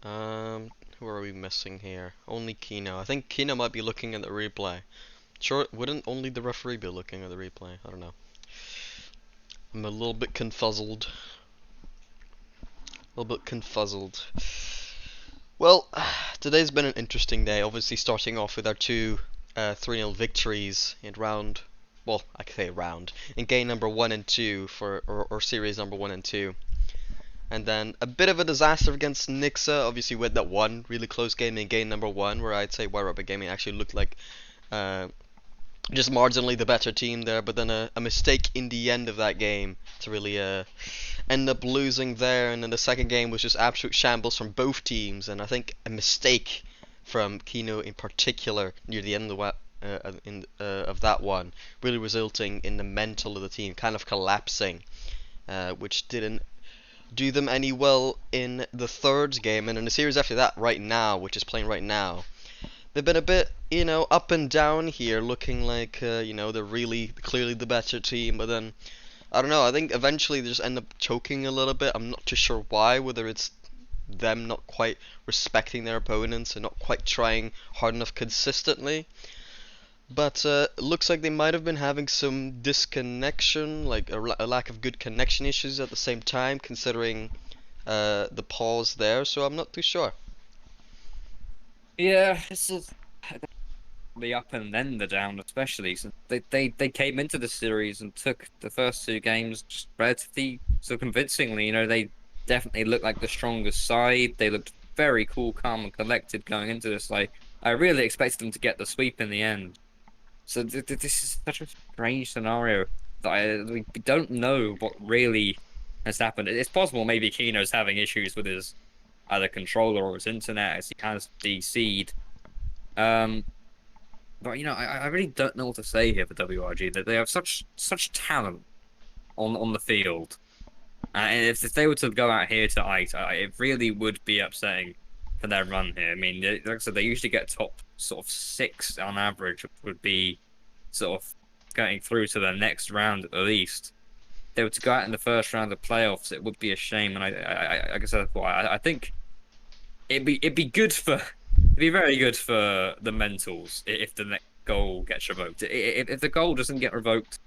Who are we missing here? Only Kino. I think Kino might be looking at the replay. Sure, wouldn't only the referee be looking at the replay? I don't know. I'm a little bit confuzzled. Well, today's been an interesting day. Obviously, starting off with our two 3-0 victories in round. Well, I can say round in game number 1 and 2 for or series number 1 and 2. And then a bit of a disaster against Nixa. Obviously, with that one really close game in game number 1, where I'd say White Rabbit Gaming actually looked like just marginally the better team there, but then a mistake in the end of that game to really end up losing there. And then the second game was just absolute shambles from both teams, and I think a mistake from Kino in particular near the end of that one really resulting in the mental of the team kind of collapsing, which didn't do them any well in the third game. And in the series after that, right now, which is playing right now, they've been a bit, you know, up and down here, looking like, you know, they're really clearly the better team, but then, I don't know, I think eventually they just end up choking a little bit. I'm not too sure why, whether it's them not quite respecting their opponents and not quite trying hard enough consistently. But it looks like they might have been having some disconnection, like a lack of good connection issues at the same time, considering the pause there, so I'm not too sure. Yeah, this is the up and then the down, especially since they came into the series and took the first two games just relatively so convincingly. You know, they definitely looked like the strongest side. They looked very cool, calm, and collected going into this. Like, I really expected them to get the sweep in the end. So this is such a strange scenario that we don't know what really has happened. It's possible maybe Kino's having issues with his either controller or his internet as he has DC'd. But you know, I really don't know what to say here for WRG. That they have such talent on the field, and if they were to go out here to Ice, it really would be upsetting for their run here. I mean, like I said, they usually get top sort of 6 on average, which would be sort of getting through to the next round at the least. If they were to go out in the first round of playoffs, it would be a shame. And like I said, I think it'd be good for it'd be very good for the mentals if the next goal gets revoked. If the goal doesn't get revoked,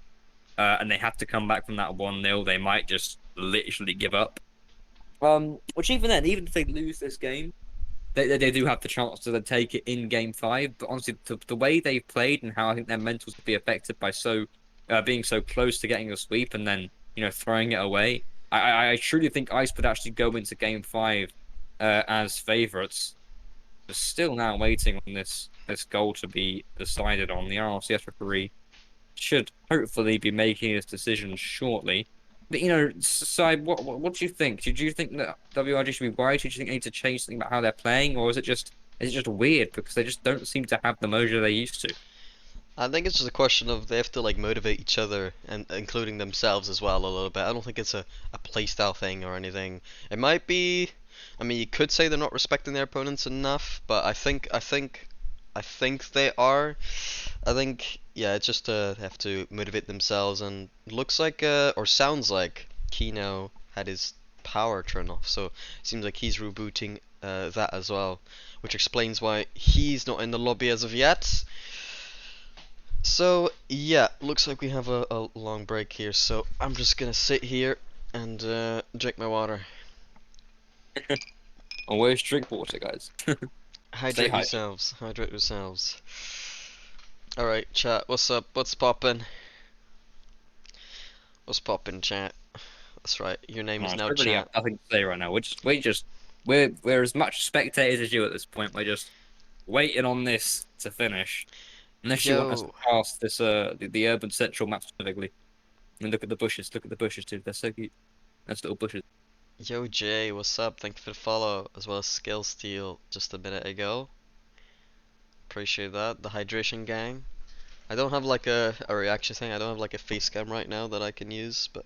and they have to come back from that 1-0, they might just literally give up. Which even then, even if they lose this game, they do have the chance to then take it in game 5. But honestly, the way they've played and how I think their mentals would be affected by being so close to getting a sweep and then throwing it away, I truly think Ice would actually go into game 5 as favourites. But still now waiting on this goal to be decided on. The RLCS referee should hopefully be making his decision shortly. But Side, what do you think? Do you think that WRG should be worried? Do you think they need to change something about how they're playing, or is it just weird because they just don't seem to have the mojo they used to? I think it's just a question of they have to like motivate each other and including themselves as well a little bit. I don't think it's a playstyle thing or anything. It might be. I mean, you could say they're not respecting their opponents enough, but I think they are. I think yeah, it's just they have to motivate themselves, and it looks like or sounds like Kino had his power turned off, so it seems like he's rebooting that as well, which explains why he's not in the lobby as of yet. So yeah, looks like we have a long break here, so I'm just gonna sit here and drink my water. Always drink water, guys. Hydrate hydrated. yourselves. Hydrate yourselves. Alright, chat. What's up? What's poppin'? What's poppin', chat? That's right. Your name is No, now everybody have chat. nothing to say right now. We're as much spectators as you at this point. We're just waiting on this to finish. Unless you want us to Yo, pass this the urban central map specifically. And look at the bushes. Look at the bushes, dude. They're so cute. Nice little bushes. yo, Jay. What's up? Thank you for the follow, as well as Skill Steal just a minute ago. Appreciate that. The hydration gang. I don't have like a reaction thing. I don't have like a face cam right now that I can use, but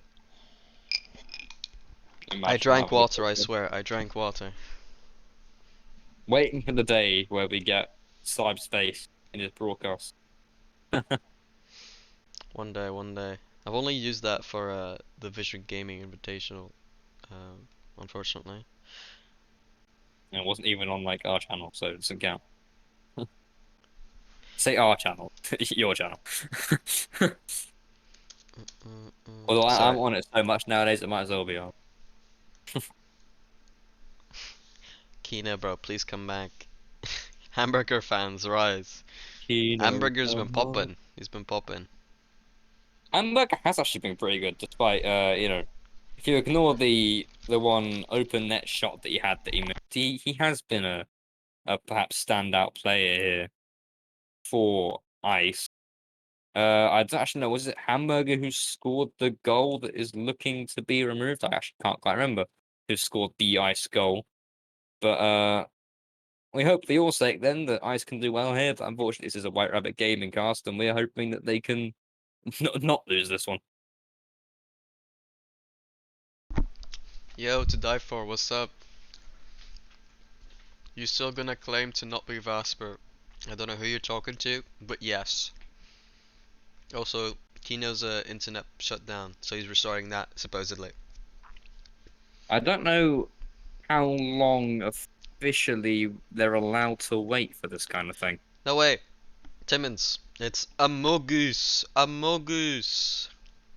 I Imagine drank having a water. I swear, I drank water. waiting for the day where we get Cybe's face in his broadcast. One day, one day. I've only used that for the Vision Gaming Invitational, unfortunately. And it wasn't even on like our channel, so it doesn't count. Say our channel, your channel. Although I'm Sorry, on it so much nowadays, it might as well be on. Kina, bro, please come back. Hamburger fans, rise. Kino, Hamburger's been come on. popping. He's been popping. Hamburger has actually been pretty good, despite if you ignore the one open net shot that he missed, he has been a perhaps standout player here for Ice. I don't actually know, was it Hamburger who scored the goal that is looking to be removed? I actually can't quite remember who scored the Ice goal. But we hope for your sake then that Ice can do well here, but unfortunately this is a White Rabbit gaming cast and we're hoping that they can not lose this one. Yo, to die for, what's up? You still gonna claim to not be Vasper? I don't know who you're talking to, but yes. Also, Kino's internet shut down, so he's restarting that supposedly. I don't know how long officially they're allowed to wait for this kind of thing. No way, Timmons. It's Amogus. Amogus.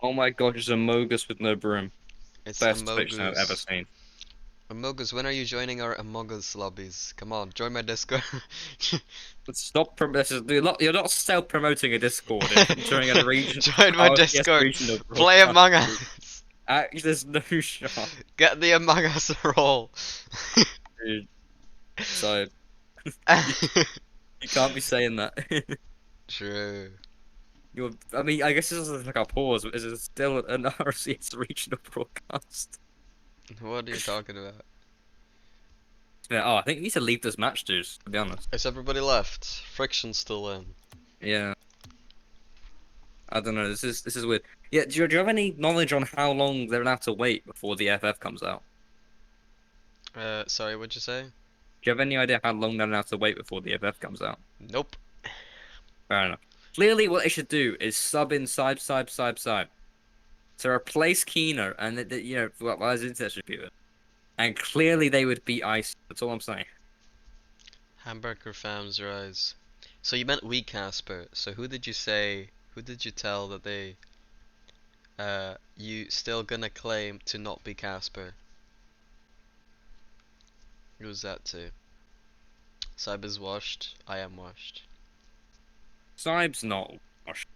Oh my god, it's a Mogus with no broom. It's Best fiction I've ever Amogus. seen. Amogus, when are you joining our Among Us lobbies? Come on, join my Discord. But stop you're not self-promoting a Discord during a region Join my RLCS Discord. regional Play broadcast. Among Us. Actually, there's no shot, Get the Among Us roll. dude. So you can't be saying that. True. I mean, I guess this is like a pause, but is it still an RLCS regional broadcast? What are you talking about? Yeah, I think we need to leave this match, dude, to be honest. Is everybody left? Friction's still in. Yeah. I don't know. This is weird. Yeah. Do you have any knowledge on how long they're allowed to wait before the FF comes out? Sorry, what'd you say? you have any idea how long they'll have to wait before the FF comes out? Nope. Fair enough. Clearly, what they should do is sub in side. To replace Kino and well, as internet computer. And clearly they would beat Ice. That's all I'm saying. Hamburger Farms Rise. So you meant we Casper. So who did you say? Who did you tell that they? You still gonna claim to not be Casper? Who was that to? Cyber's washed. I am washed. Cybe's not washed.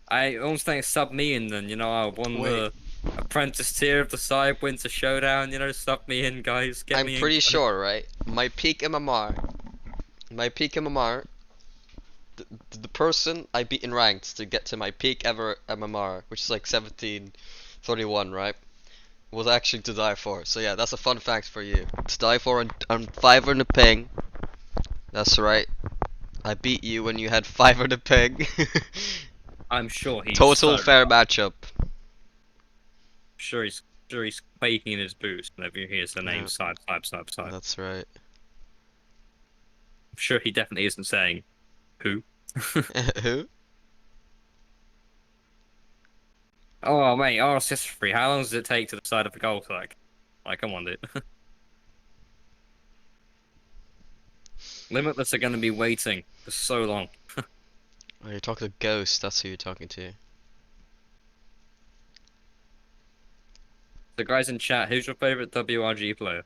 I almost think sub me in then, I won the apprentice tier of the Cybe wins a showdown, sub me in guys. Get I'm me pretty in. sure, right? My peak MMR. The person I beat in ranked to get to my peak ever MMR, which is like 1731, right? Was actually to die for. So yeah, that's a fun fact for you. To die for on 500 ping. That's right. I beat you when you had 500 ping. I'm sure he's Total so fair matchup. sure he's quaking in his boots whenever he hears the name Yeah. Cybe. That's right. I'm sure he definitely isn't saying who. Who? Oh mate, RLCS free. How long does it take to the side of a goal flag? Like, come on, dude. Limitless are gonna be waiting for so long. Oh, you're talking to Ghost. That's who you're talking to. The guys in chat, who's your favorite WRG player?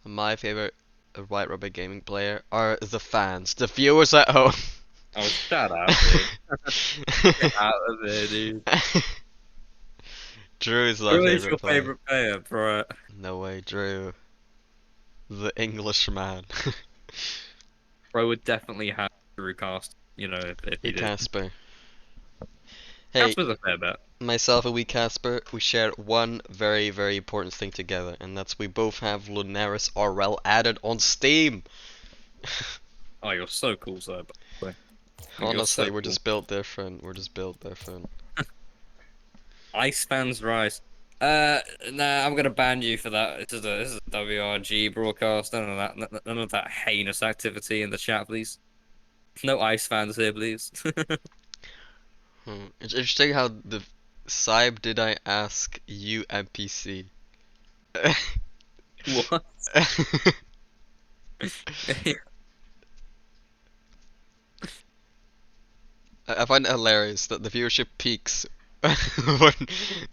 My favorite White Rubber Gaming player are the fans, the viewers at home. Oh, shut up, dude. Get out of there, dude. Drew is my Who is favorite your player. favorite player, bro? No way, Drew. The Englishman. Bro would definitely have to recast, if he did. Casper. Hey, Casper's a fair bet. myself and we Casper, we share one very, very important thing together, and that's we both have Lunaris RL added on Steam. Oh, you're so cool, sir. Honestly, so we're cool. just built different. We're just built different. Ice fans rise. Nah, I'm gonna ban you for that. This is a WRG broadcast. None of that. None of that heinous activity in the chat, please. No ice fans here, please. It's interesting how the Cybe did I ask you NPC. What? I find it hilarious that the viewership peaks when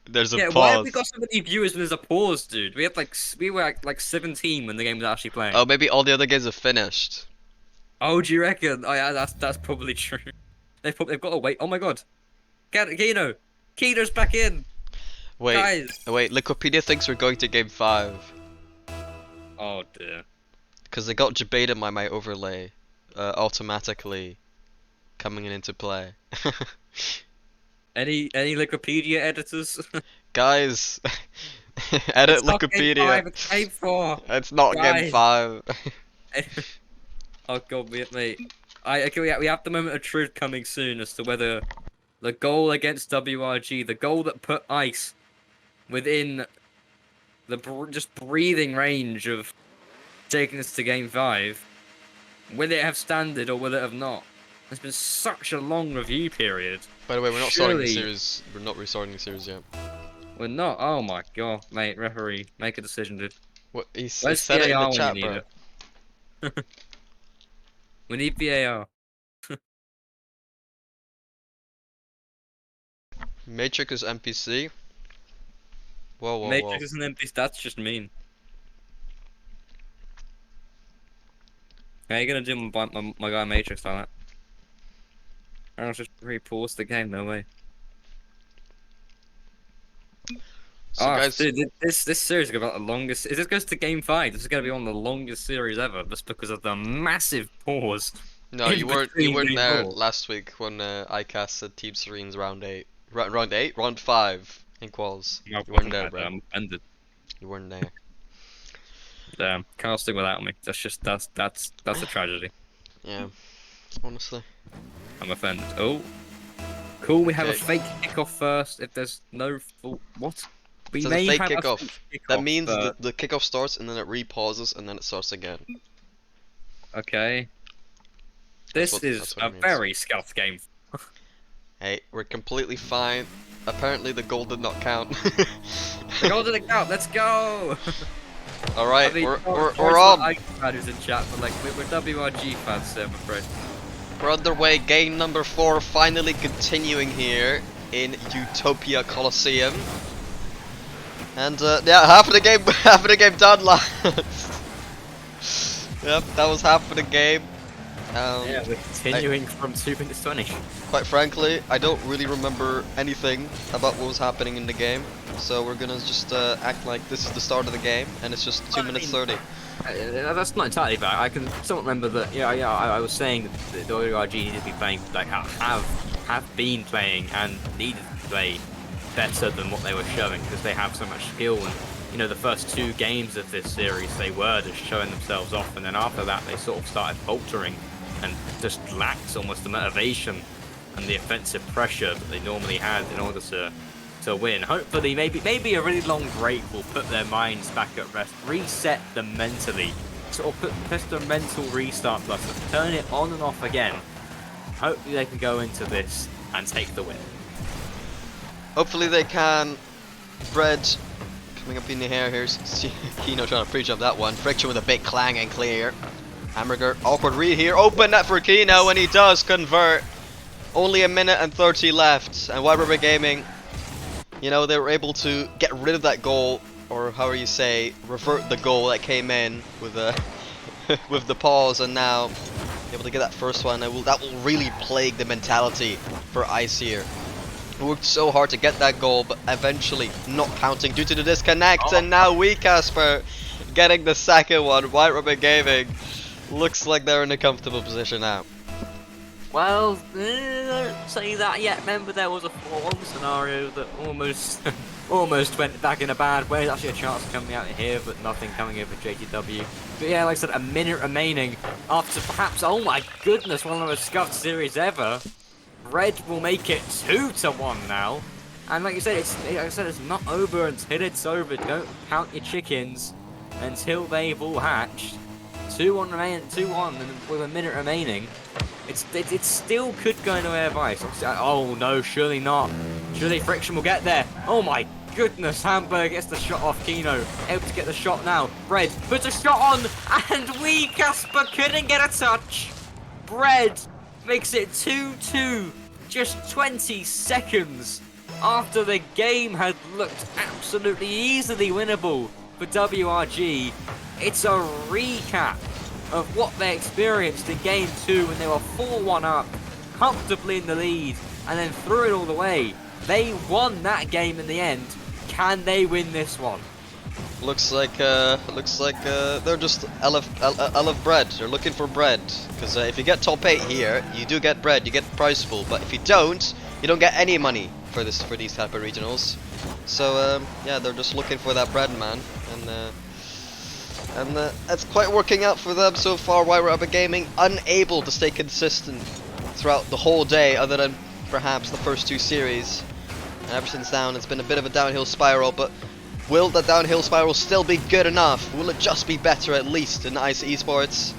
there's a Yeah, pause. why have we got so many viewers when there's a pause, dude? We were like 17 when the game was actually playing. Oh, maybe all the other games are finished. Oh, do you reckon? Oh yeah, that's probably true. They've got to wait. Oh my god, Kino, Kino's back in. Wait, Guys. wait. Wikipedia thinks we're going to game 5 Oh dear. because they got Jabata my overlay automatically coming into play. Any Wikipedia editors? Guys, edit It's not game Wikipedia. 5, it's game 4. It's not game Guys. 5. Oh god, mate. Okay, we have the moment of truth coming soon as to whether the goal against WRG, the goal that put Ice within the just breathing range of taking us to game 5, will it have standard or will it have not? It's been such a long review period. By the way, we're not starting the Surely- series. We're not restarting the series yet. We're not. Oh my god, mate, referee, make a decision, dude. What he Where's said it in VAR the when chat, you bro. need it? We need VAR. Matrix is NPC. Whoa, whoa, Matrix whoa. is an empty. That's just mean. How you gonna do my guy Matrix like that? I'll just re-pause the game. No way. So Oh, guys, dude, this series is gonna be the longest. If this goes to game 5, this is gonna be one of the longest series ever, just because of the massive pause. no, in you weren't between game there 4. last week when ICAST said Team Serene's round 8. Round 8? Round 5 in quals. No, You weren't there, bro. I'm offended. You weren't there. Damn, casting without me. That's a tragedy. Yeah, honestly. I'm offended. Oh, cool. We have a Okay. fake kickoff first. If there's no full what? We So the may fake have a kickoff. fake That kickoff, means but- the kickoff starts and then it repauses and then it starts again. Okay. That's This what- is that's what a it means. very scuffed game. Hey, we're completely fine. Apparently the goal did not count. The goal didn't count. Let's go. Alright, I mean, we're on. iPad who's in chat, but like we're WRG fans, so I'm afraid. We're underway. Game number 4 finally continuing here in Utopia Coliseum. And yeah, half of the game done, lads. Yep, that was half of the game. Yeah, we're continuing from 2 minutes 20. Quite frankly, I don't really remember anything about what was happening in the game. So we're gonna just act like this is the start of the game, and it's just 2 minutes 30. That's not entirely bad. I can somewhat remember that. Yeah, I was saying that the WRG needed to be playing, like have been playing and needed to play better than what they were showing because they have so much skill. And you know, the first 2 games of this series, they were just showing themselves off, and then after that, they sort of started faltering and just lacked almost the motivation and the offensive pressure that they normally had in order to win. Hopefully, maybe a really long break will put their minds back at rest, reset them mentally, sort of press the mental restart button, turn it on and off again. Hopefully, they can go into this and take the win. Hopefully they can. Bread coming up in the air. Here's Kino trying to pre-jump that one. Friction with a big clang and clear. Hamburger, awkward read here. Open net for Kino, and he does convert. Only a minute and 30 left. And White River Gaming, you know, they were able to get rid of that goal, or however you say, revert the goal that came in with with the pause, and now able to get that first one. That will really plague the mentality for Ice here. Worked so hard to get that goal, but eventually not counting due to the disconnect. And now Casper getting the second one. White Ribbon Gaming looks like they're in a comfortable position now. Well, don't say that yet. Remember, there was a 4-1 scenario that almost went back in a bad way. There's actually a chance of coming out here, but nothing coming over JTW. But yeah, like I said, a minute remaining after perhaps, oh my goodness, one of the most scuffed series ever. Red will make it 2-1 now. And like you said, it's not over until it's over. Don't count your chickens until they've all hatched. 2-1 and with a minute remaining. It still could go into air vice. Oh no, surely not. Surely Friction will get there. Oh my goodness, Hamburg gets the shot off Kino. Able to get the shot now. Bread puts a shot on, and Casper couldn't get a touch. Bread makes it 2-2, just 20 seconds after the game had looked absolutely easily winnable for WRG. It's a recap of what they experienced in Game 2 when they were 4-1 up, comfortably in the lead, and then threw it all the way. They won that game in the end. Can they win this one? Looks like they're just out of bread. They're looking for bread, because if you get top 8 here, you do get bread, you get the prize pool. But if you don't get any money for these type of regionals. So yeah, they're just looking for that bread, man, and it's quite working out for them so far. White Rabbit Gaming unable to stay consistent throughout the whole day, other than perhaps the first 2 series. And ever since then, it's been a bit of a downhill spiral, but will the downhill spiral still be good enough? Will it just be better, at least, in Ice Esports?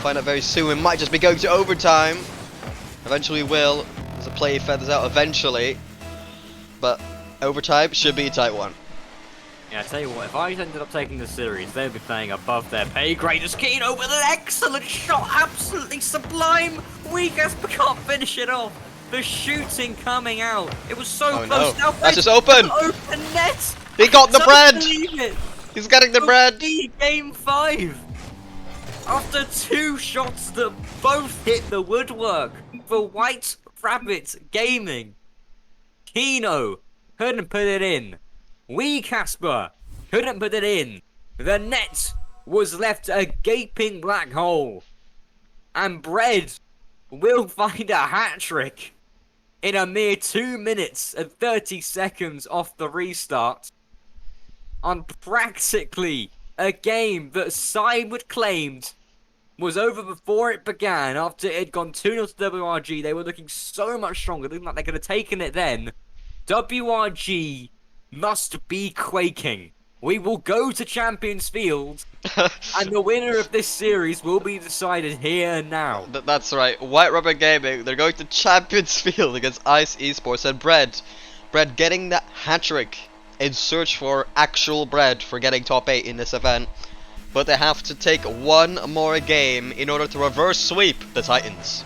Find out very soon. We might just be going to overtime. Eventually we will, as the play feathers out eventually. But overtime should be a tight one. Yeah, I tell you what, if I ended up taking the series, they'd be playing above their pay grade as Kino with an excellent shot, absolutely sublime. Casper can't finish it off. The shooting coming out. It was so Oh close. no, Now that's just open. Open net. He got the Don't bread. believe it. He's getting the bread. Game 5. After 2 shots that both hit the woodwork for White Rabbit Gaming. Kino couldn't put it in. Casper couldn't put it in. The net was left a gaping black hole. And Bread will find a hat-trick in a mere 2 minutes and 30 seconds off the restart on practically a game that Simon claimed was over before it began. After it had gone 2-0 to WRG, they were looking so much stronger, looking like they could have taken it then. WRG must be quaking. We will go to Champions Field, and the winner of this series will be decided here and now. That's right. White Rubber Gaming, they're going to Champions Field against Ice Esports, and Bread getting that hat-trick in search for actual bread for getting top 8 in this event. But they have to take one more game in order to reverse sweep the Titans.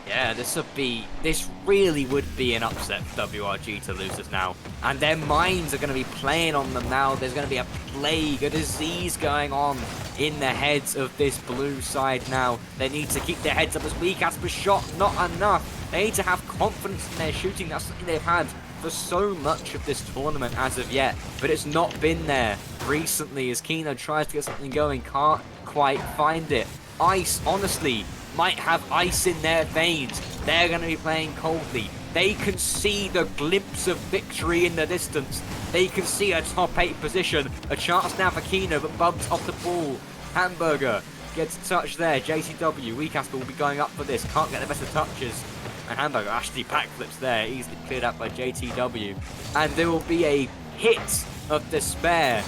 Yeah, this really would be an upset for WRG to lose this now. And their minds are going to be playing on them now. There's going to be a plague, a disease going on in the heads of this blue side now. They need to keep their heads up as weak as per shot, not enough. They need to have confidence in their shooting. That's something they've had for so much of this tournament as of yet. But it's not been there recently as Kino tries to get something going, can't quite find it. Ice, honestly, might have ice in their veins. They're going to be playing coldly. They can see the glimpse of victory in the distance. They can see a top 8 position. A chance now for Kino, but bumps off the ball. Hamburger gets a touch there. JTW, Weecasper will be going up for this. Can't get the best of touches. And Hamburger actually backflips there. Easily cleared up by JTW. And there will be a hit of despair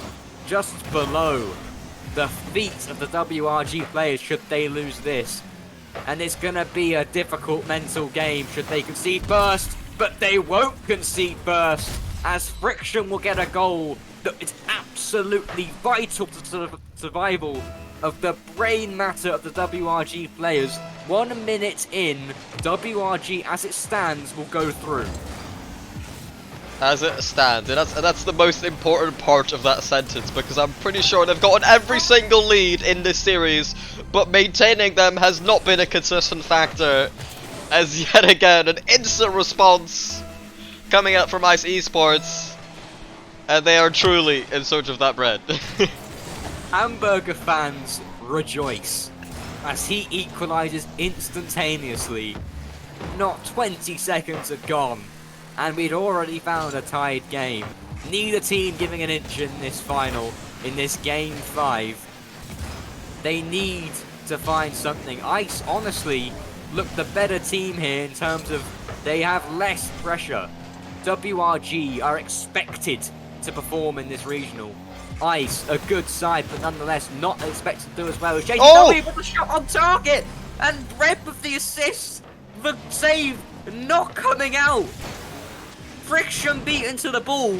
just below the feet of the WRG players should they lose this. And it's going to be a difficult mental game should they concede first, but they won't concede first, as Friction will get a goal that is absolutely vital to the survival of the brain matter of the WRG players. 1 minute in, WRG as it stands will go through. As it stands, and that's the most important part of that sentence, because I'm pretty sure they've gotten every single lead in this series, but maintaining them has not been a consistent factor, as yet again an instant response coming out from Ice Esports, and they are truly in search of that bread. Hamburger fans rejoice as he equalises instantaneously. Not 20 seconds have gone, and we'd already found a tied game. Neither team giving an inch in this final, in this game 5. They need to find something. Ice, honestly, look the better team here in terms of they have less pressure. WRG are expected to perform in this regional. Ice, a good side, but nonetheless not expected to do as well as JTW with the shot on target! And Red with the assist! The save not coming out! Friction beaten to the ball.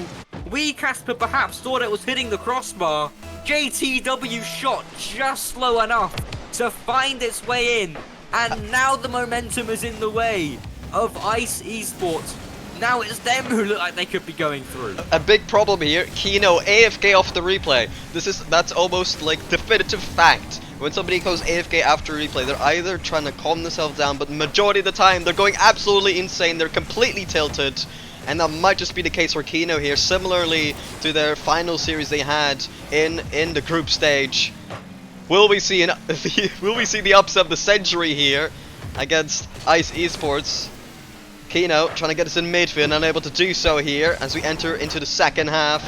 Weecasper perhaps thought it was hitting the crossbar. JTW shot just slow enough to find its way in. And now the momentum is in the way of Ice Esports. Now it's them who look like they could be going through. A big problem here, Kino AFK off the replay. That's almost like definitive fact. When somebody goes AFK after replay, they're either trying to calm themselves down, but the majority of the time they're going absolutely insane. They're completely tilted. And that might just be the case for Kino here, similarly to their final series they had in the group stage. Will we see the upset of the century here against Ice Esports? Kino trying to get us in midfield and unable to do so here as we enter into the second half.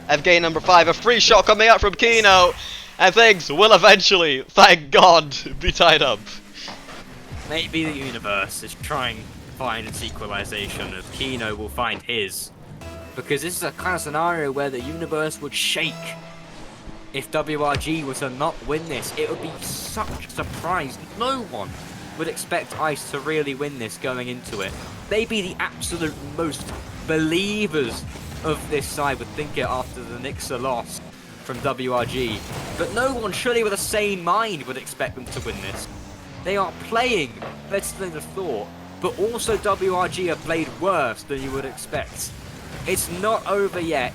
FK number 5, a free shot coming out from Kino, and things will eventually, thank God, be tied up. Maybe the universe is trying find its equalization, as Kino will find his. Because this is a kind of scenario where the universe would shake if WRG were to not win this. It would be such a surprise. No one would expect Ice to really win this going into it. They'd be the absolute most believers of this side would think it after the Nixa loss from WRG. But no one surely with a sane mind would expect them to win this. They are playing better than they thought. But also WRG have played worse than you would expect. It's not over yet.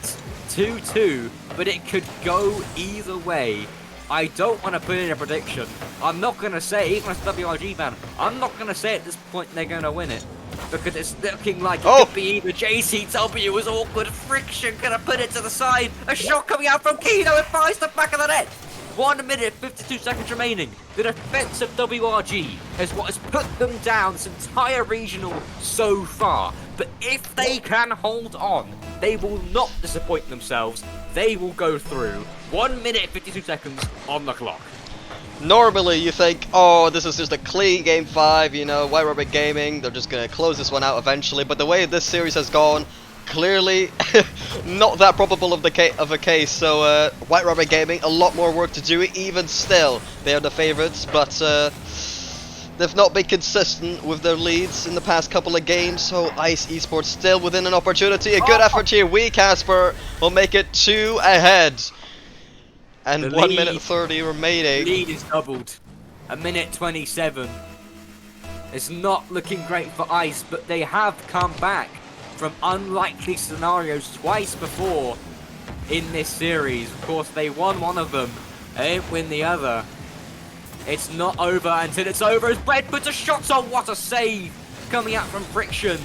2-2, but it could go either way. I don't want to put in a prediction. I'm not going to say, even as a WRG fan, I'm not going to say at this point they're going to win it. Because it's looking like it could be either JCW as awkward Friction going to put it to the side. A shot coming out from Kino and finds the back of the net. 1 minute, 52 seconds remaining. The defense of WRG is what has put them down this entire regional so far. But if they can hold on, they will not disappoint themselves. They will go through. 1 minute, 52 seconds on the clock. Normally you think, oh, this is just a clean game 5, you know, White Rubber Gaming, they're just going to close this one out eventually. But the way this series has gone, clearly not that probable of a case. So White Rabbit Gaming, a lot more work to do. Even still, they are the favourites, but they've not been consistent with their leads in the past couple of games. So Ice Esports still within an opportunity. A good effort here. We Casper will make it 2 ahead, and The 1 lead- minute 30 remaining. Lead is doubled. A minute 27. It's not looking great for Ice, but they have come back from unlikely scenarios twice before in this series. Of course, they won one of them, they didn't win the other. It's not over until it's over as Bread puts a shot on. What a save coming out from Friction.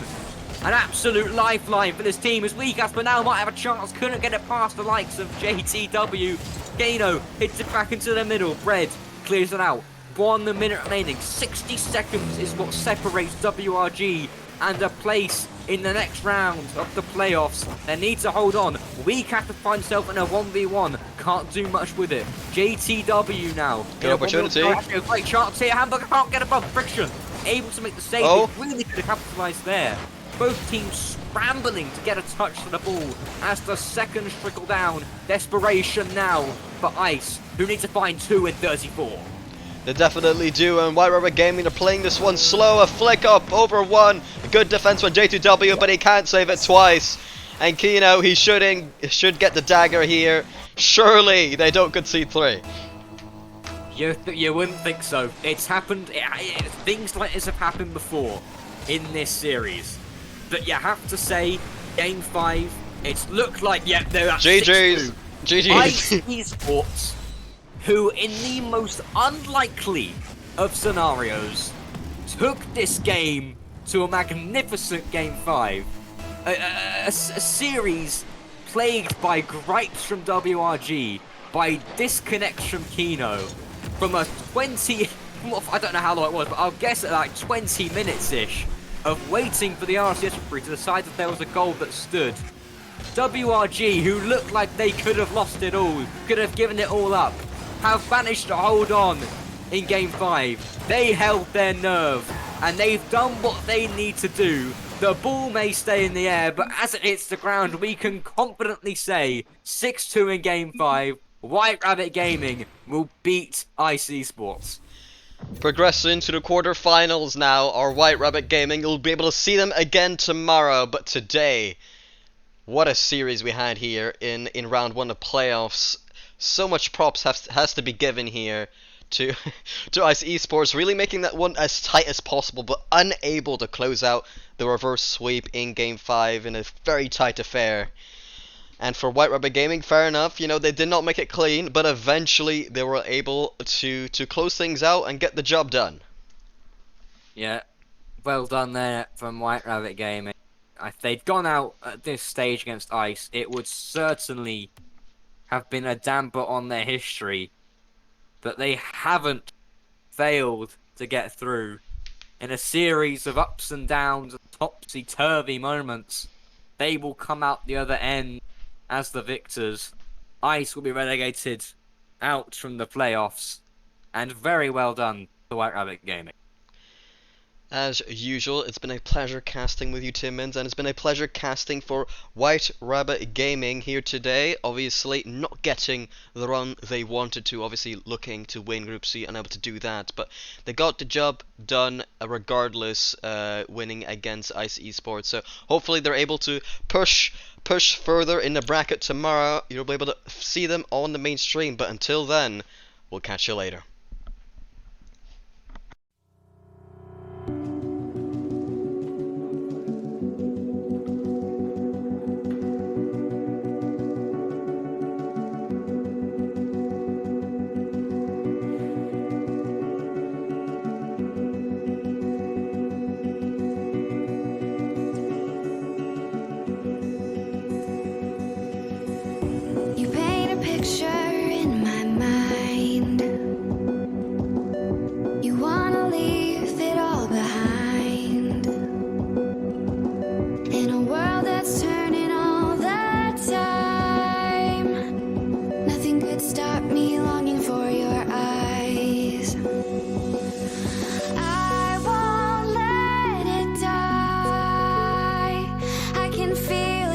An absolute lifeline for this team as Casper now might have a chance. Couldn't get it past the likes of JTW. Gano hits it back into the middle. Bread clears it out. 1 minute remaining. 60 seconds is what separates WRG and a place in the next round of the playoffs. They need to hold on. Casper finds himself in a 1v1. Can't do much with it. JTW now. Good opportunity. A great chance here. Hamburger can't get above Friction. Able to make the save. Oh. They really could have capitalised there. Both teams scrambling to get a touch to the ball as the seconds trickle down. Desperation now for Ice, who need to find 2 in 34. They definitely do, and White Rabbit Gaming are playing this one slow. A flick up over 1. A good defense from J2W, but he can't save it twice. And Kino, he should get the dagger here. Surely they don't concede 3. You wouldn't think so. It's happened. Things like this have happened before in this series. But you have to say, Game 5, it's looked like, yeah, they're at GG's. 6-2. Ice GG's. Esports, who in the most unlikely of scenarios took this game to a magnificent Game 5. A series plagued by gripes from WRG, by disconnects from Kino, from a 20... I don't know how long it was, but I'll guess at like 20 minutes-ish of waiting for the RLCS referee to decide that there was a goal that stood. WRG, who looked like they could have lost it all, could have given it all up, have managed to hold on in Game 5. They held their nerve, and they've done what they need to do. The ball may stay in the air, but as it hits the ground, we can confidently say 6-2 in Game 5. White Rabbit Gaming will beat Ice Esports. Progressing to the quarterfinals now, our White Rabbit Gaming. You'll be able to see them again tomorrow, but today, what a series we had here in round 1 of playoffs. So much props has to be given here to to Ice Esports, really making that one as tight as possible, but unable to close out the reverse sweep in Game 5 in a very tight affair. And for White Rabbit Gaming, fair enough, you know, they did not make it clean, but eventually they were able to close things out and get the job done. Yeah, well done there from White Rabbit Gaming. If they'd gone out at this stage against Ice, it would certainly have been a damper on their history. But they haven't failed to get through. In a series of ups and downs and topsy-turvy moments, they will come out the other end as the victors. Ice will be relegated out from the playoffs. And very well done to White Rabbit Gaming. As usual, it's been a pleasure casting with you, Timmins, and it's been a pleasure casting for White Rabbit Gaming here today. Obviously, not getting the run they wanted to, obviously looking to win Group C, unable to do that, but they got the job done regardless, winning against Ice Esports. So hopefully they're able to push further in the bracket tomorrow. You'll be able to see them on the main stream, but until then, we'll catch you later. You paint a picture in my mind. You wanna leave it all behind. In a world that's turning all the time, nothing could stop me longing for your eyes. I won't let it die. I can feel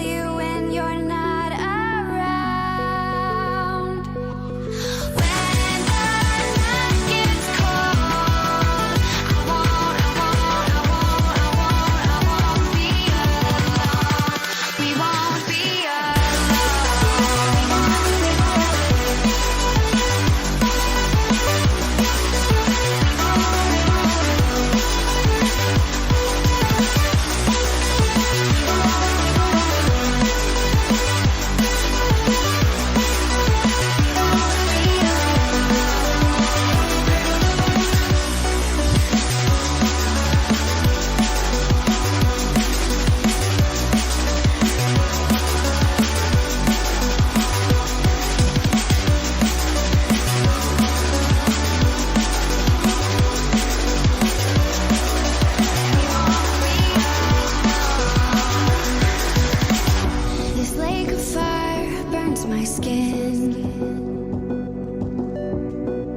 skin.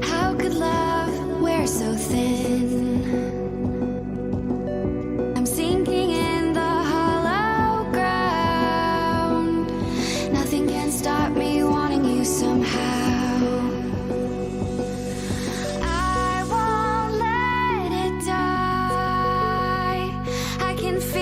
How could love wear so thin? I'm sinking in the hollow ground. Nothing can stop me wanting you somehow. I won't let it die. I can feel